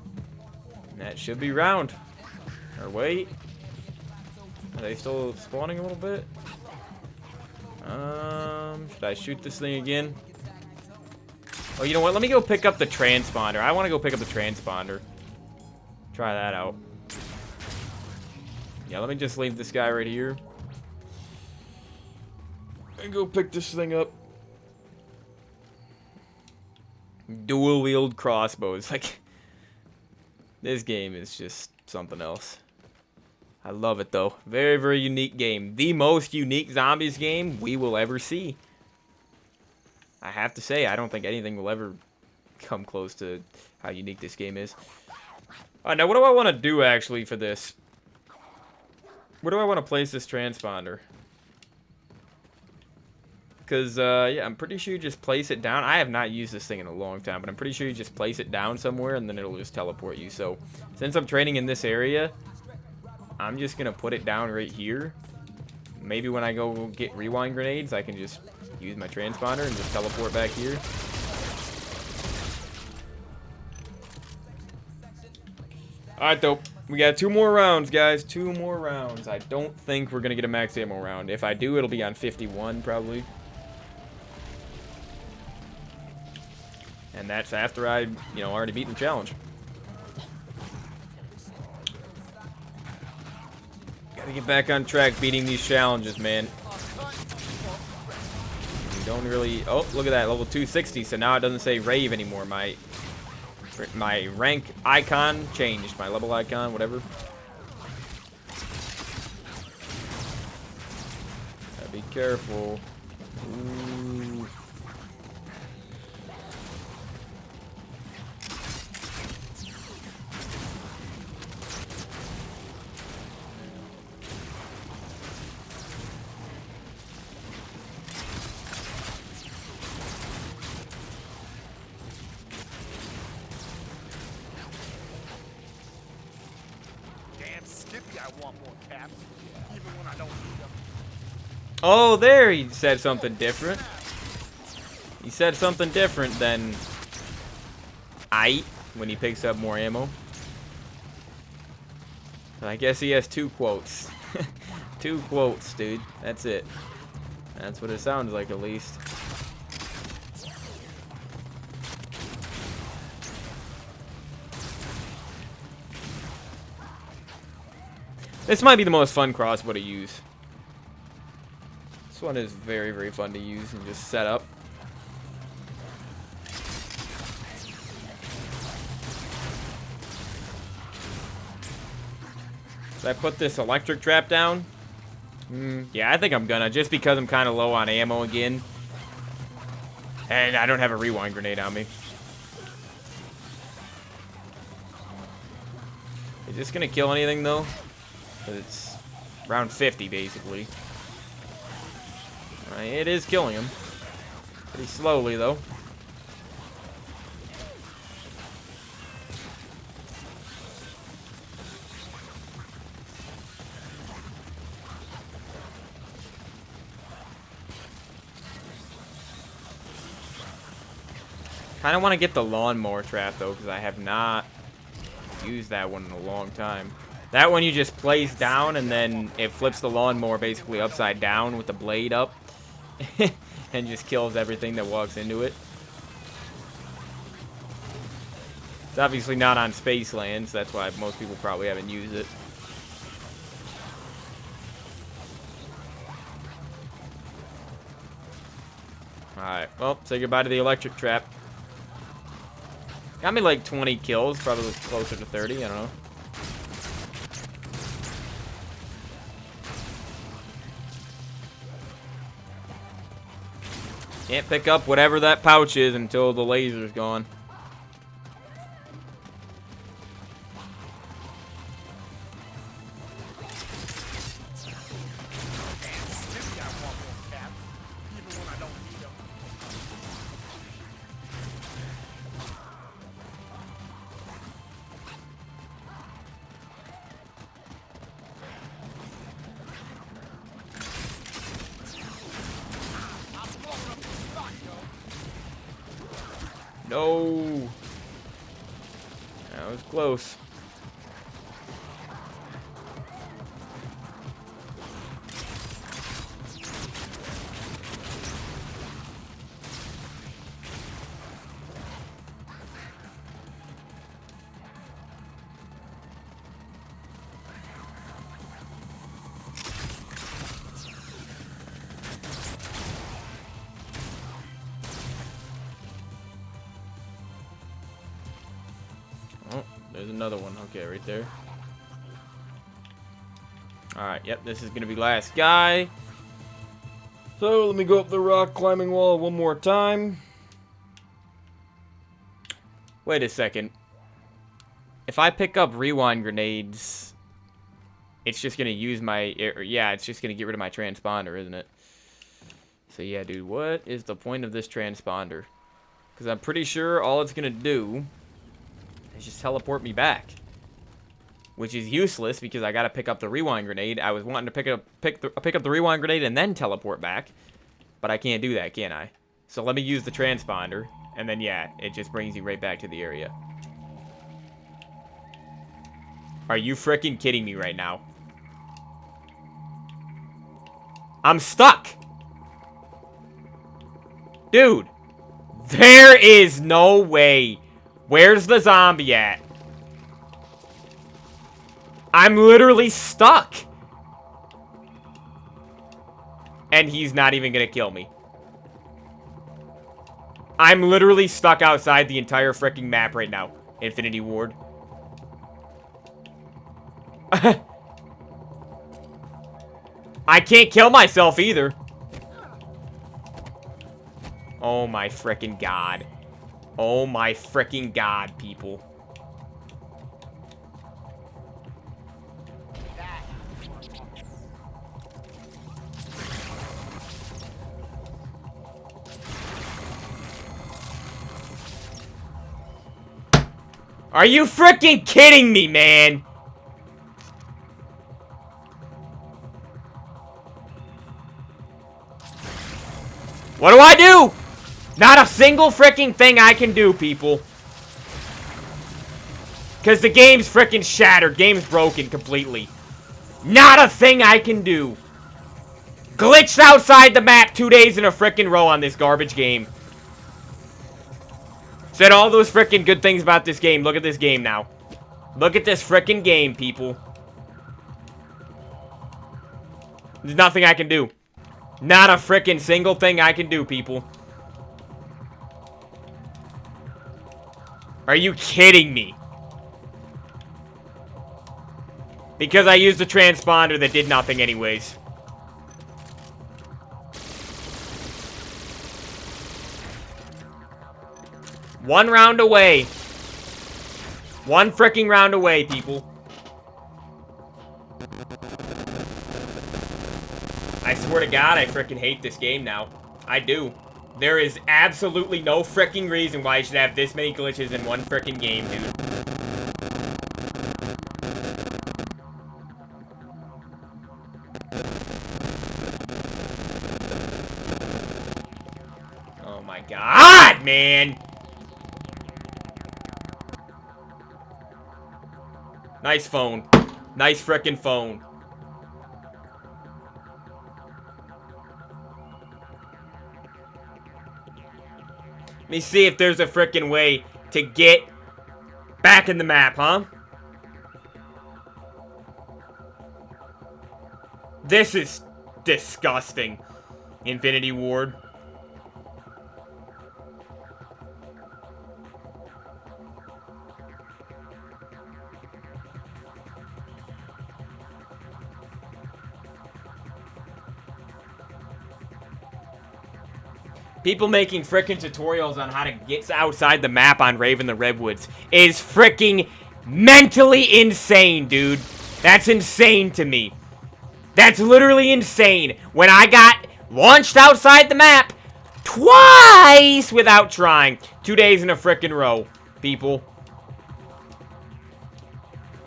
That should be round. Or wait. Are they still spawning a little bit? Should I shoot this thing again? Oh, you know what? Let me go pick up the transponder. I want to go pick up the transponder. Try that out. Yeah, let me just leave this guy right here. And go pick this thing up. Dual wield crossbows. Like, this game is just something else. I love it though. Very, very unique game. The most unique zombies game we will ever see. I have to say, I don't think anything will ever come close to how unique this game is. Alright, now what do I want to do actually for this? Where do I want to place this transponder? Because, yeah, I'm pretty sure you just place it down. I have not used this thing in a long time, but I'm pretty sure you just place it down somewhere and then it'll just teleport you. So, since I'm training in this area, I'm just going to put it down right here. Maybe when I go get rewind grenades, I can just use my transponder and just teleport back here. Alright, though. We got 2 more rounds, guys. 2 more rounds. I don't think we're going to get a max ammo round. If I do, it'll be on 51, probably. And that's after I, already beat the challenge. Gotta get back on track beating these challenges, man. We don't really... Oh, look at that. Level 260. So now it doesn't say Rave anymore. My rank icon changed. My level icon, whatever. Gotta be careful. Ooh. I want more caps, even when I don't need them. Oh, there he said something different. He said something different than when he picks up more ammo. I guess he has 2 quotes. 2 quotes, dude. That's it. That's what it sounds like, at least. This might be the most fun crossbow to use. This one is very, very fun to use and just set up. Should I put this electric trap down? Yeah, I think I'm gonna, just because I'm kind of low on ammo again. And I don't have a rewind grenade on me. Is this gonna kill anything though? 'Cause it's round 50 basically. Alright, it is killing him. Pretty slowly though. Kind of want to get the lawnmower trap though, because I have not used that one in a long time. That one you just place down and then it flips the lawnmower basically upside down with the blade up and just kills everything that walks into it. It's obviously not on Spaceland, so that's why most people probably haven't used it. Alright, well, say goodbye to the electric trap. Got me like 20 kills, probably closer to 30, I don't know. Can't pick up whatever that pouch is until the laser's gone. No. That was close. Oh, there's another one. Okay, right there. Alright, yep, this is gonna be last guy. So, let me go up the rock climbing wall one more time. Wait a second. If I pick up rewind grenades, it's just gonna use my... yeah, it's just gonna get rid of my transponder, isn't it? So, yeah, dude, what is the point of this transponder? Because I'm pretty sure all it's gonna do... it's just teleport me back, which is useless because I gotta pick up the rewind grenade. I was wanting to pick up the rewind grenade and then teleport back, but I can't do that, can I? So let me use the transponder, and then yeah, it just brings you right back to the area. Are you freaking kidding me right now? I'm stuck, dude. There is no way. Where's the zombie at? I'm literally stuck. And he's not even gonna kill me. I'm literally stuck outside the entire freaking map right now. Infinity Ward. I can't kill myself either. Oh my freaking god. Oh my freaking god, people. Are you freaking kidding me, man? What do I do? Not a single freaking thing I can do, people. Because the game's freaking shattered. Game's broken completely. Not a thing I can do. Glitched outside the map 2 days in a freaking row on this garbage game. Said all those freaking good things about this game. Look at this game now. Look at this freaking game, people. There's nothing I can do. Not a freaking single thing I can do, people. Are you kidding me? Because I used a transponder that did nothing anyways. One round away. One freaking round away, people. I swear to God, I freaking hate this game now. I do. There is absolutely no freaking reason why you should have this many glitches in one freaking game, dude. Oh my God, man! Nice phone. Nice frickin' phone. Let me see if there's a frickin' way to get back in the map, huh? This is disgusting. Infinity Ward. People making frickin' tutorials on how to get outside the map on Rave in the Redwoods is frickin' mentally insane, dude. That's insane to me. That's literally insane. When I got launched outside the map twice without trying. 2 days in a frickin' row, people.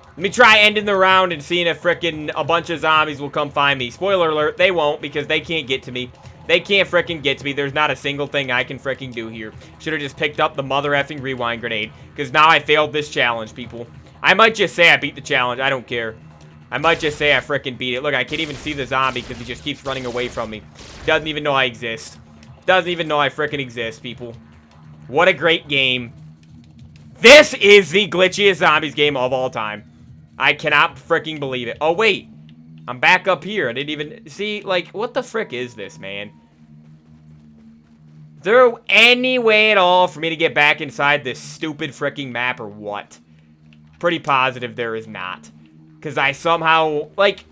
Let me try ending the round and seeing if frickin' a bunch of zombies will come find me. Spoiler alert, they won't because they can't get to me. They can't frickin' get to me. There's not a single thing I can frickin' do here. Should've just picked up the mother effing rewind grenade. Because now I failed this challenge, people. I might just say I beat the challenge. I don't care. I might just say I frickin' beat it. Look, I can't even see the zombie because he just keeps running away from me. Doesn't even know I exist. Doesn't even know I frickin' exist, people. What a great game. This is the glitchiest zombies game of all time. I cannot frickin' believe it. Oh, wait. I'm back up here. I didn't even... See, like, what the frick is this, man? Is there any way at all for me to get back inside this stupid fricking map or what? Pretty positive there is not. Because I somehow... Like...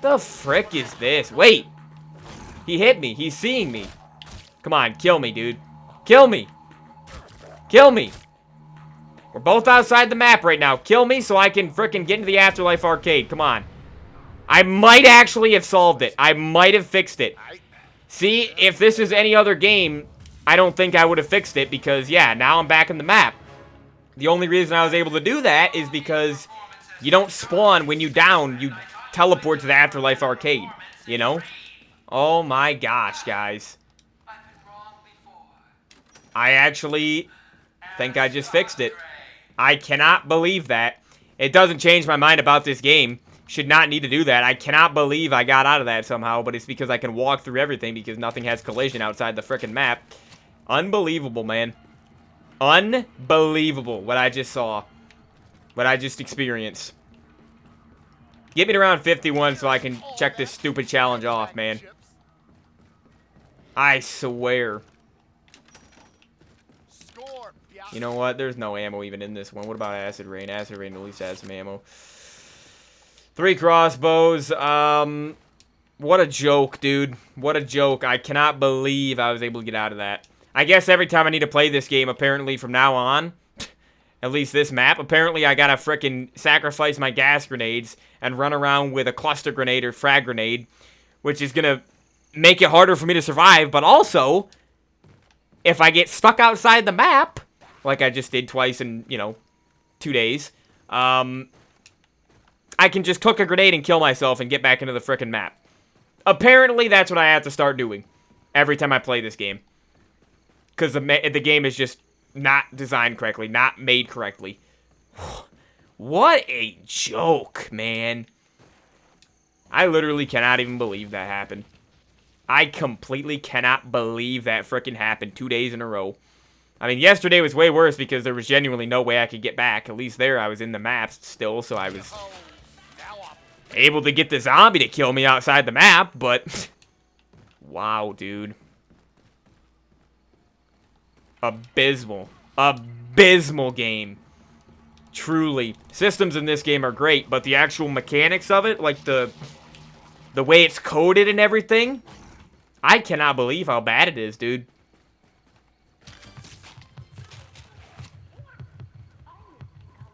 the frick is this? Wait. He hit me. He's seeing me. Come on. Kill me, dude. Kill me. Kill me. We're both outside the map right now. Kill me so I can frickin' get into the Afterlife arcade. Come on. I might actually have solved it. I might have fixed it. See, if this is any other game, I don't think I would have fixed it because, yeah, now I'm back in the map. The only reason I was able to do that is because you don't spawn when you down. You teleport to the Afterlife arcade, you know? Oh my gosh, guys. I actually think I just fixed it. I cannot believe that. It doesn't change my mind about this game. Should not need to do that. I cannot believe I got out of that somehow, but it's because I can walk through everything because nothing has collision outside the frickin' map. Unbelievable, man. Unbelievable what I just saw. What I just experienced. Get me to round 51 so I can check this stupid challenge off, man. I swear. You know what? There's no ammo even in this one. What about Acid Rain? Acid Rain at least has some ammo. 3 crossbows. What a joke, dude. What a joke. I cannot believe I was able to get out of that. I guess every time I need to play this game, apparently from now on, at least this map, apparently I gotta frickin' sacrifice my gas grenades and run around with a cluster grenade or frag grenade, which is gonna make it harder for me to survive, but also, if I get stuck outside the map, like I just did twice in, 2 days, I can just cook a grenade and kill myself and get back into the frickin' map. Apparently, that's what I have to start doing every time I play this game. Because the game is just not designed correctly, not made correctly. What a joke, man. I literally cannot even believe that happened. I completely cannot believe that frickin' happened 2 days in a row. I mean, yesterday was way worse because there was genuinely no way I could get back. At least there I was in the maps still, so I was able to get the zombie to kill me outside the map, but... wow, dude. Abysmal. Abysmal game. Truly. Systems in this game are great, but the actual mechanics of it, like the way it's coded and everything, I cannot believe how bad it is, dude.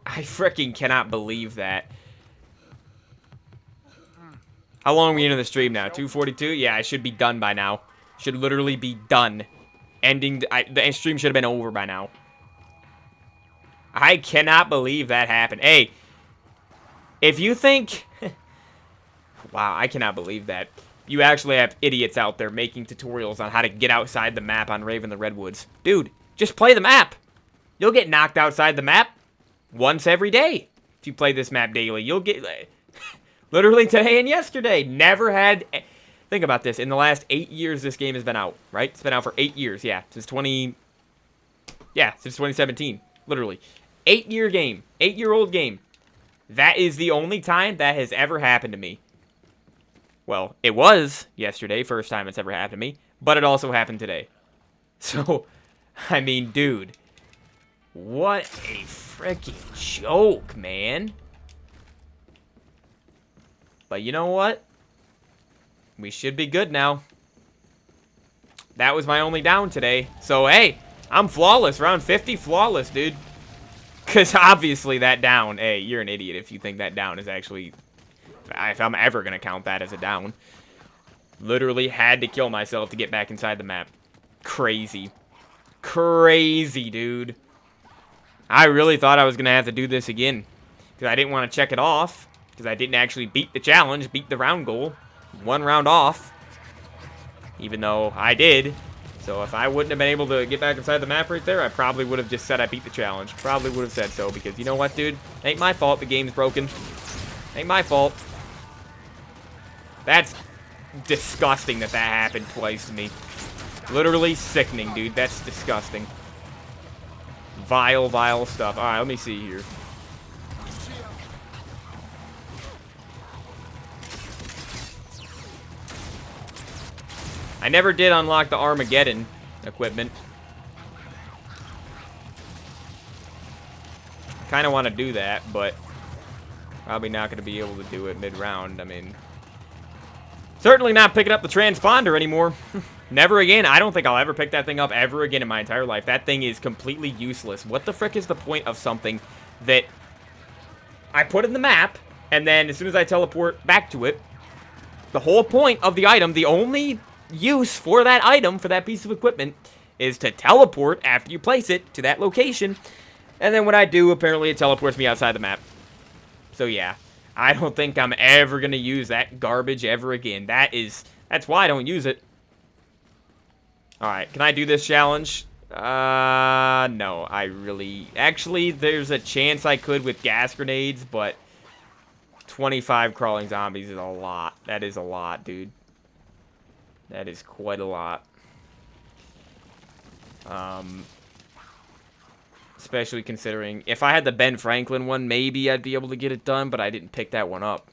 I freaking cannot believe that. How long are we into the stream now? 2:42? Yeah, I should be done by now. Should literally be done. Ending. The stream should have been over by now. I cannot believe that happened. Hey, if you think... Wow, I cannot believe that. You actually have idiots out there making tutorials on how to get outside the map on Rave in the Redwoods. Dude, just play the map. You'll get knocked outside the map once every day. If you play this map daily, you'll get... Literally today and yesterday. Never had... Think about this. In the last 8 years this game has been out, right? It's been out for 8 years, yeah. Since 2017. Literally. 8-year game. 8-year-old game. That is the only time that has ever happened to me. Well, it was yesterday, first time it's ever happened to me, but it also happened today. So, I mean, dude, what a freaking joke, man. But you know what? We should be good now. That was my only down today. So, hey, I'm flawless. Round 50, flawless, dude. Because obviously that down, hey, you're an idiot if you think that down is actually... If I'm ever going to count that as a down. Literally had to kill myself to get back inside the map. Crazy. Crazy, dude. I really thought I was going to have to do this again. Because I didn't want to check it off. Because I didn't actually beat the challenge, beat the round goal. 1 round off. Even though I did. So if I wouldn't have been able to get back inside the map right there, I probably would have just said I beat the challenge. Probably would have said so. Because you know what, dude? Ain't my fault the game's broken. Ain't my fault. That's disgusting that happened twice to me. Literally sickening, dude. That's disgusting. Vile, vile stuff. Alright, let me see here. I never did unlock the Armageddon equipment. Kind of want to do that, but probably not going to be able to do it mid-round. I mean... Certainly not picking up the transponder anymore. Never again. I don't think I'll ever pick that thing up ever again in my entire life. That thing is completely useless. What the frick is the point of something that I put in the map, and then as soon as I teleport back to it, the whole point of the item, the only use for that item, for that piece of equipment, is to teleport after you place it to that location, and then when I do, apparently it teleports me outside the map. So yeah. I don't think I'm ever going to use that garbage ever again. That's why I don't use it. Alright, can I do this challenge? No, I really... Actually, there's a chance I could with gas grenades, but 25 crawling zombies is a lot. That is a lot, dude. That is quite a lot. Especially considering, if I had the Ben Franklin one, maybe I'd be able to get it done, but I didn't pick that one up.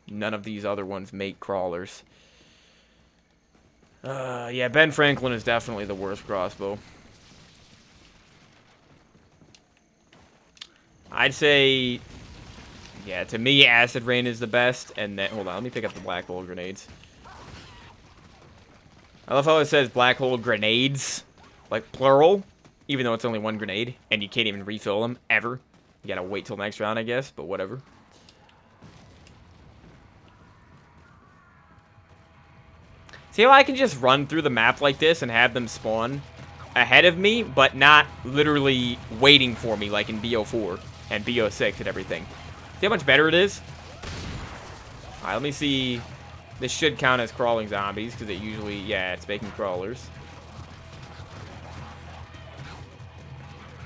None of these other ones make crawlers. Yeah, Ben Franklin is definitely the worst crossbow. I'd say, yeah, to me, Acid Rain is the best, and then, hold on, let me pick up the black hole grenades. I love how it says black hole grenades, like plural. Even though it's only one grenade, and you can't even refill them, ever. You gotta wait till next round, I guess, but whatever. See how I can just run through the map like this and have them spawn ahead of me, but not literally waiting for me like in BO4 and BO6 and everything. See how much better it is? Alright, let me see. This should count as crawling zombies, because it usually, yeah, it's making crawlers.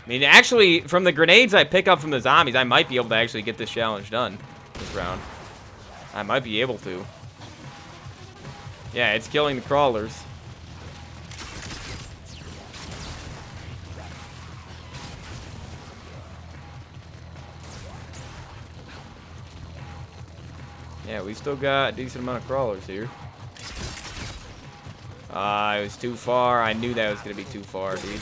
I mean, actually, from the grenades I pick up from the zombies, I might be able to actually get this challenge done this round. I might be able to. Yeah, it's killing the crawlers. Yeah, we still got a decent amount of crawlers here. It was too far. I knew that was going to be too far, dude.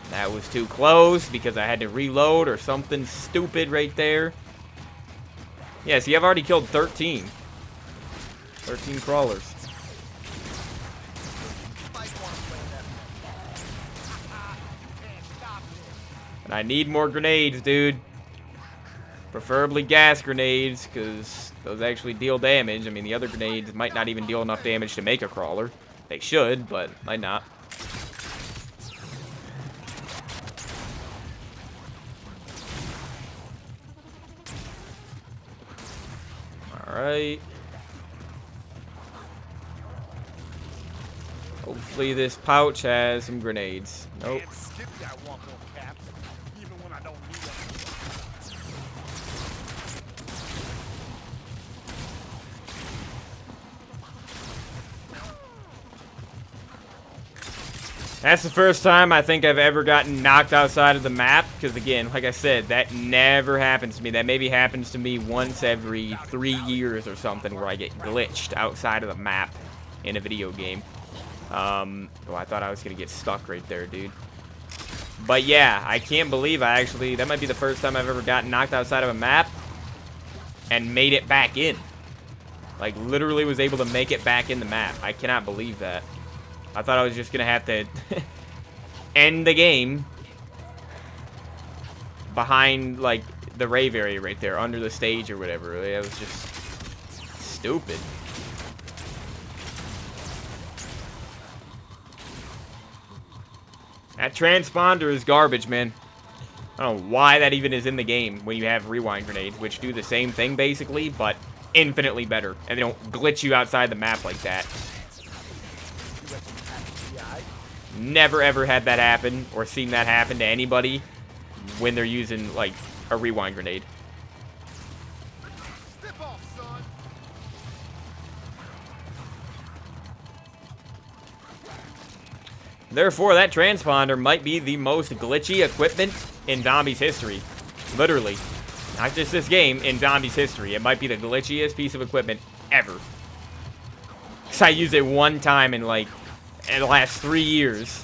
That was too close because I had to reload or something stupid right there. Yeah, see, I've already killed 13. 13 crawlers. And I need more grenades, dude. Preferably gas grenades, because those actually deal damage. I mean, the other grenades might not even deal enough damage to make a crawler. They should, but might not. Alright. Hopefully this pouch has some grenades. Nope. Can't skip that walk on caps, even when I don't need them. That's the first time I think I've ever gotten knocked outside of the map, because again, like I said, that never happens to me. That maybe happens to me once every 3 years or something, where I get glitched outside of the map in a video game. Oh, I thought I was gonna get stuck right there, dude. But yeah, I can't believe that might be the first time I've ever gotten knocked outside of a map and made it back in. Like, literally was able to make it back in the map. I cannot believe that. I thought I was just gonna have to end the game behind, like, the Rave area right there, under the stage or whatever. It was just stupid. That transponder is garbage, man. I don't know why that even is in the game when you have rewind grenades, which do the same thing, basically, but infinitely better. And they don't glitch you outside the map like that. Never ever had that happen or seen that happen to anybody when they're using, like, a rewind grenade. Step off, son. Therefore, that transponder might be the most glitchy equipment in Zombies history. Literally. Not just this game, in Zombies history. It might be the glitchiest piece of equipment ever. Because I used it one time in, like, in the last 3 years.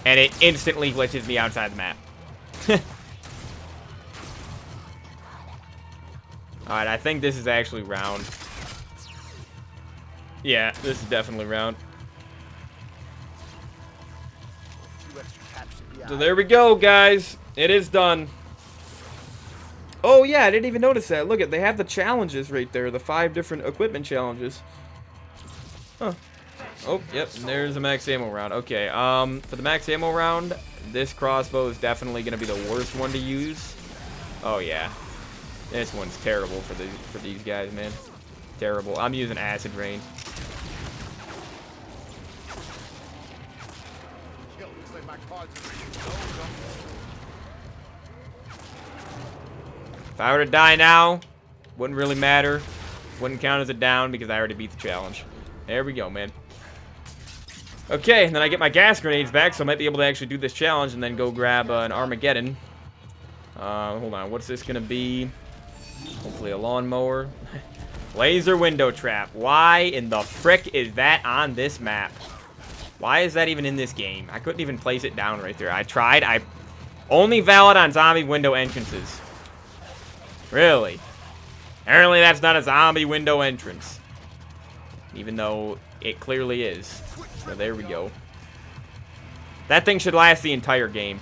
And it instantly glitches me outside the map. Alright, I think this is actually round. Yeah, this is definitely round. So there we go, guys. It is done. Oh, yeah, I didn't even notice that. Look, they have the challenges right there. The 5 different equipment challenges. Huh. Oh, yep, and there's a max ammo round. Okay, for the max ammo round, this crossbow is definitely going to be the worst one to use. Oh, yeah. This one's terrible for these guys, man. Terrible. I'm using acid rain. Yo, looks like my cards are ready to go. If I were to die now, wouldn't really matter. Wouldn't count as a down because I already beat the challenge. There we go, man. Okay, and then I get my gas grenades back, so I might be able to actually do this challenge and then go grab an Armageddon. Hold on, what's this gonna be? Hopefully a lawnmower. Laser window trap. Why in the frick is that on this map? Why is that even in this game? I couldn't even place it down right there. I tried. Only valid on zombie window entrances. Really? Apparently that's not a zombie window entrance. Even though it clearly is. So there we go. That thing should last the entire game.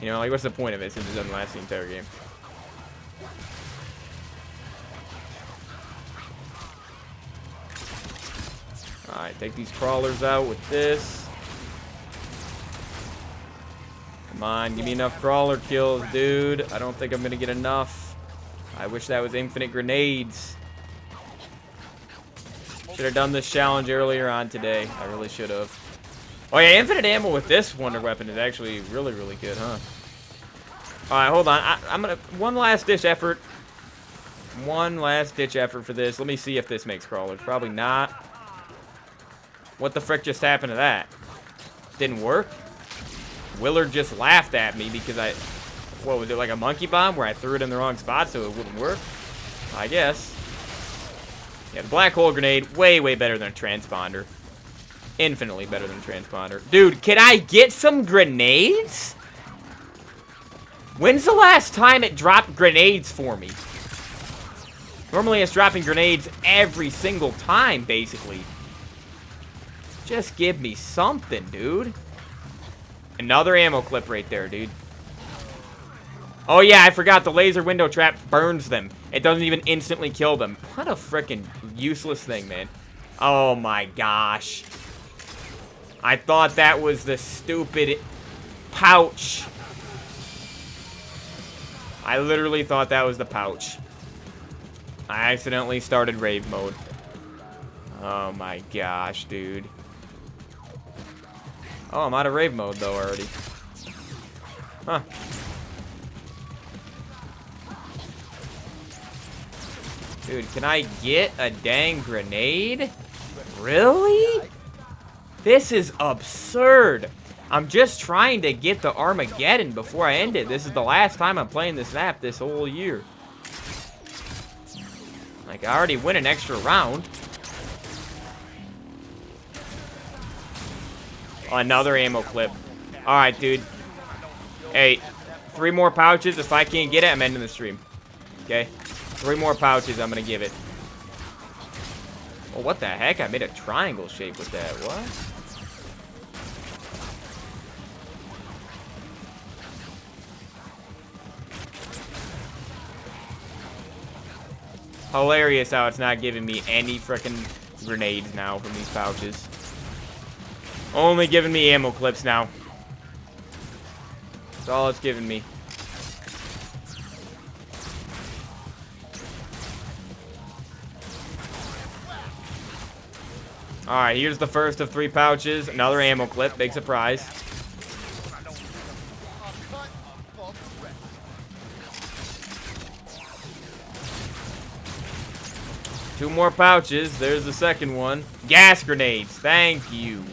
You know, like, what's the point of it since it doesn't last the entire game? Alright, take these crawlers out with this. Come on, give me enough crawler kills, dude. I don't think I'm gonna get enough. I wish that was infinite grenades. Should have done this challenge earlier on today. I really should have. Oh yeah, infinite ammo with this wonder weapon is actually really, really good, huh? Alright, hold on. I'm gonna... One last ditch effort. One last ditch effort for this. Let me see if this makes crawlers. Probably not. What the frick just happened to that? Didn't work? Willard just laughed at me because I... What, was it like a monkey bomb where I threw it in the wrong spot so it wouldn't work? I guess. Yeah, the black hole grenade, way, way better than a transponder. Infinitely better than a transponder. Dude, can I get some grenades? When's the last time it dropped grenades for me? Normally it's dropping grenades every single time, basically. Just give me something, dude. Another ammo clip right there, dude. Oh yeah, I forgot the laser window trap burns them. It doesn't even instantly kill them. What a freaking useless thing, man. Oh my gosh. I thought that was the stupid pouch. I literally thought that was the pouch. I accidentally started Rave mode. Oh my gosh, dude. Oh, I'm out of Rave mode though already. Huh. Dude, can I get a dang grenade? Really? This is absurd. I'm just trying to get the Armageddon before I end it. This is the last time I'm playing this map this whole year. Like, I already win an extra round. Another ammo clip. Alright, dude. Hey, 3 more pouches. If I can't get it, I'm ending the stream. Okay? 3 more pouches, I'm gonna give it. Oh, what the heck? I made a triangle shape with that. What? Hilarious how it's not giving me any frickin' grenades now from these pouches. Only giving me ammo clips now. That's all it's giving me. Alright, here's the first of 3 pouches. Another ammo clip. Big surprise. Two more pouches. There's the second one. Gas grenades. Thank you.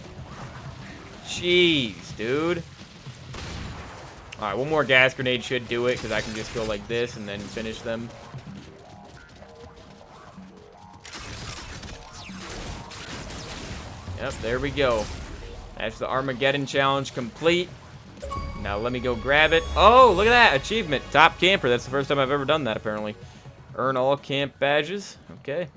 Jeez, dude. Alright, one more gas grenade should do it, because I can just go like this and then finish them. Yep, there we go. That's the Armageddon challenge complete. Now let me go grab it. Oh, look at that. Achievement. Top camper. That's the first time I've ever done that, apparently. Earn all camp badges. Okay.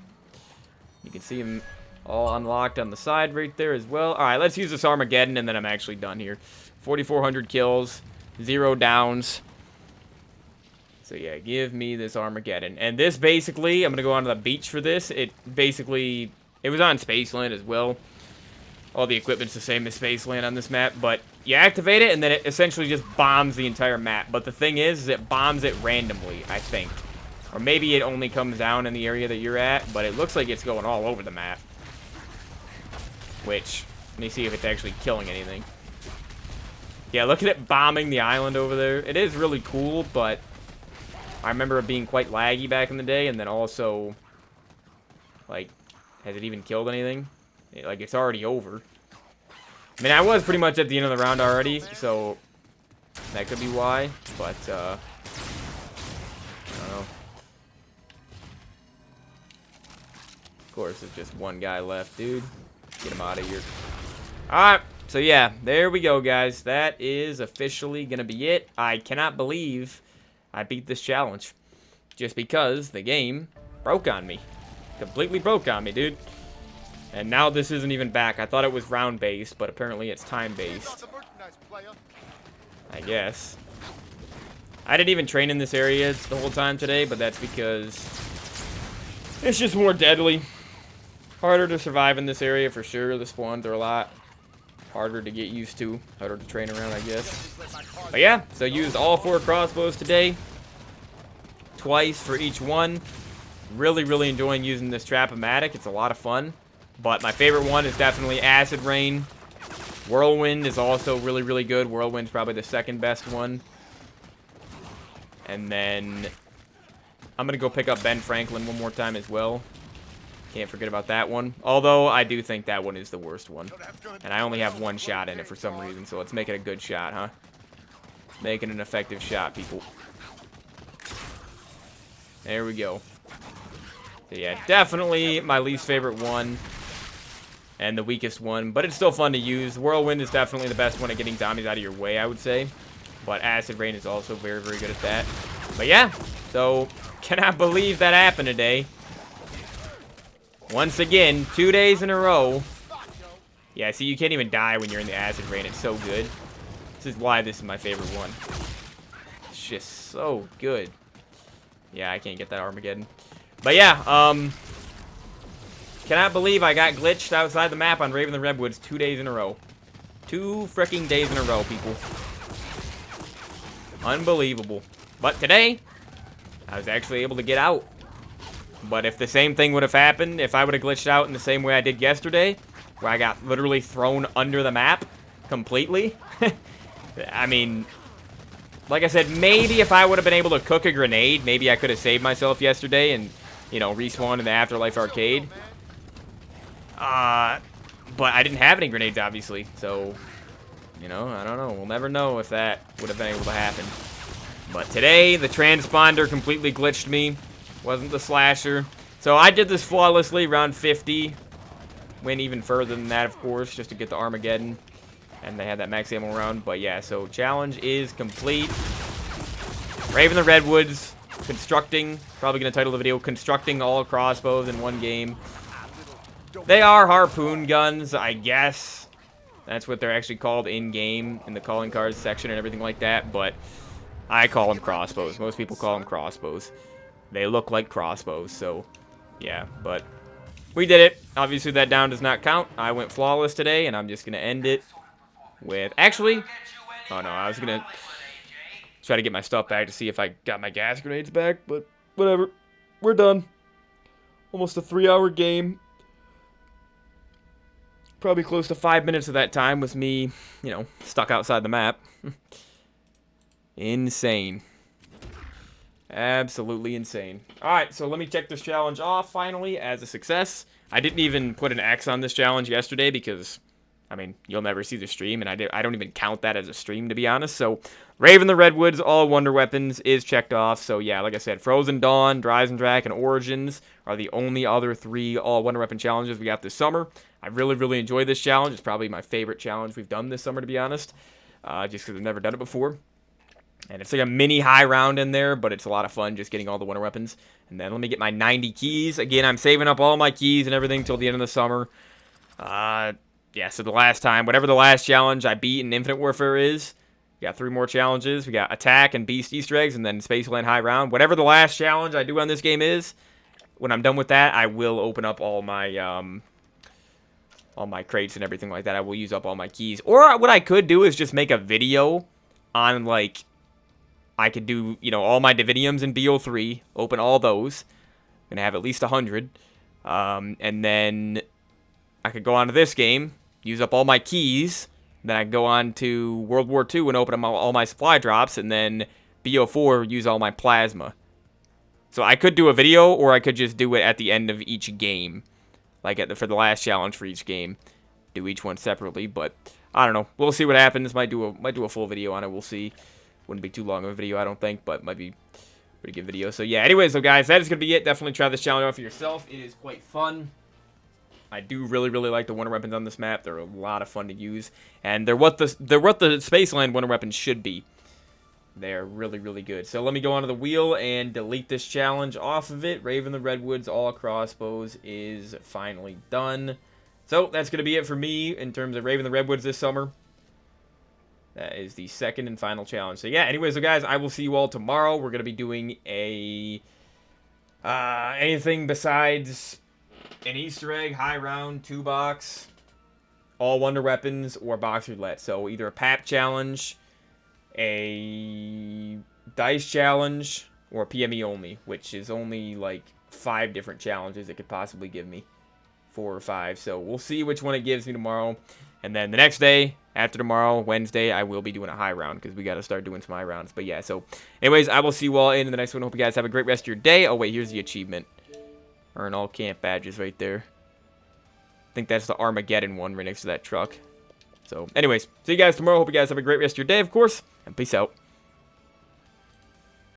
You can see them all unlocked on the side right there as well. Alright, let's use this Armageddon, and then I'm actually done here. 4,400 kills. 0 downs. So yeah, give me this Armageddon. And this basically, I'm going to go onto the beach for this. It was on Spaceland as well. All the equipment's the same as Spaceland on this map, but you activate it, and then it essentially just bombs the entire map. But the thing is it bombs it randomly, I think. Or maybe it only comes down in the area that you're at, but it looks like it's going all over the map. Which, let me see if it's actually killing anything. Yeah, look at it bombing the island over there. It is really cool, but I remember it being quite laggy back in the day, and then also, like, has it even killed anything? Like, it's already over. I mean, I was pretty much at the end of the round already, so that could be why, but, I don't know. Of course, there's just one guy left, dude. Get him out of here. Alright, so yeah, there we go, guys. That is officially gonna be it. I cannot believe I beat this challenge. Just because the game broke on me. Completely broke on me, dude. And now this isn't even back. I thought it was round-based, but apparently it's time-based. I guess. I didn't even train in this area the whole time today, but that's because it's just more deadly. Harder to survive in this area for sure. The spawns are a lot harder to get used to. Harder to train around, I guess. But yeah, so used all 4 crossbows today. Twice for each one. Really, really enjoying using this Trap-O-Matic. It's a lot of fun. But my favorite one is definitely Acid Rain. Whirlwind is also really, really good. Whirlwind's probably the second best one. And then I'm going to go pick up Ben Franklin one more time as well. Can't forget about that one. Although, I do think that one is the worst one. And I only have 1 shot in it for some reason, so let's make it a good shot, huh? Let's make it an effective shot, people. There we go. So yeah, definitely my least favorite one. And the weakest one, but it's still fun to use. Whirlwind is definitely the best one at getting zombies out of your way, I would say. But Acid Rain is also very, very good at that. But yeah, so cannot believe that happened today. Once again, 2 days in a row. Yeah, see, you can't even die when you're in the Acid Rain. It's so good. This is why this is my favorite one. just so good. Yeah, I can't get that Armageddon. But yeah, cannot believe I got glitched outside the map on Rave in the Redwoods 2 days in a row. 2 freaking days in a row, people. Unbelievable. But today, I was actually able to get out. But if the same thing would have happened, if I would have glitched out in the same way I did yesterday, where I got literally thrown under the map completely, I mean, like I said, maybe if I would have been able to cook a grenade, maybe I could have saved myself yesterday and, you know, respawned in the Afterlife arcade. But I didn't have any grenades, obviously, so, you know, I don't know. We'll never know if that would have been able to happen. But today, the transponder completely glitched me. Wasn't the slasher. So I did this flawlessly, round 50. Went even further than that, of course, just to get the Armageddon. And they had that max ammo round. But yeah, so challenge is complete. Rave in the Redwoods, constructing, probably going to title the video, constructing all crossbows in one game. They are harpoon guns, I guess. That's what they're actually called in-game, in the calling cards section and everything like that. But I call them crossbows. Most people call them crossbows. They look like crossbows, so yeah. But we did it. Obviously, that down does not count. I went flawless today, and I'm just going to end it with... Actually, oh no, I was going to try to get my stuff back to see if I got my gas grenades back, but whatever. We're done. Almost a 3-hour game. Probably close to 5 minutes of that time with me, you know, stuck outside the map. Insane. Absolutely insane. Alright, so let me check this challenge off finally as a success. I didn't even put an X on this challenge yesterday because, I mean, you'll never see the stream, and I don't even count that as a stream, to be honest. So, Rave in the Redwoods, all Wonder Weapons is checked off. So, yeah, like I said, Frozen Dawn, Dries and Drac, and Origins are the only other 3 all Wonder Weapon challenges we got this summer. I really, really enjoyed this challenge. It's probably my favorite challenge we've done this summer, to be honest, just because I've never done it before. And it's like a mini high round in there, but it's a lot of fun just getting all the Wonder Weapons. And then let me get my 90 keys. Again, I'm saving up all my keys and everything till the end of the summer. Yeah, so the last time, whatever the last challenge I beat in Infinite Warfare is, we got 3 more challenges. We got Attack and Beast Easter eggs, and then Spaceland High Round. Whatever the last challenge I do on this game is, when I'm done with that, I will open up all my crates and everything like that. I will use up all my keys. Or what I could do is just make a video on, like... I could do, you know, all my Dividiums in BO3, open all those. I'm going to have at least 100. And then I could go on to this game, use up all my keys. Then I could go on to World War II and open up all my supply drops. And then BO4, use all my plasma. So I could do a video, or I could just do it at the end of each game. Like for the last challenge for each game. Do each one separately, but I don't know. We'll see what happens. Might do a full video on it. We'll see. Wouldn't be too long of a video, I don't think, but might be a pretty good video. So, yeah, anyways, so guys, that is going to be it. Definitely try this challenge out for yourself. It is quite fun. I do really, really like the Wonder Weapons on this map. They're a lot of fun to use, and they're what the Spaceland Wonder Weapons should be. They're really, really good. So, let me go onto the wheel and delete this challenge off of it. Rave in the Redwoods, all crossbows is finally done. So, that's going to be it for me in terms of Rave in the Redwoods this summer. That is the second and final challenge. So, yeah, anyways, so guys, I will see you all tomorrow. We're going to be doing a... anything besides an Easter egg, high round, 2-box, all Wonder Weapons, or box roulette. So, either a PAP challenge, a dice challenge, or a PME only, which is only, like, 5 different challenges it could possibly give me. 4 or 5. So, we'll see which one it gives me tomorrow. And then the next day, after tomorrow, Wednesday, I will be doing a high round because we got to start doing some high rounds. But yeah, so anyways, I will see you all in the next one. Hope you guys have a great rest of your day. Oh, wait, here's the achievement. Earn all camp badges right there. I think that's the Armageddon one right next to that truck. So anyways, see you guys tomorrow. Hope you guys have a great rest of your day, of course. And peace out.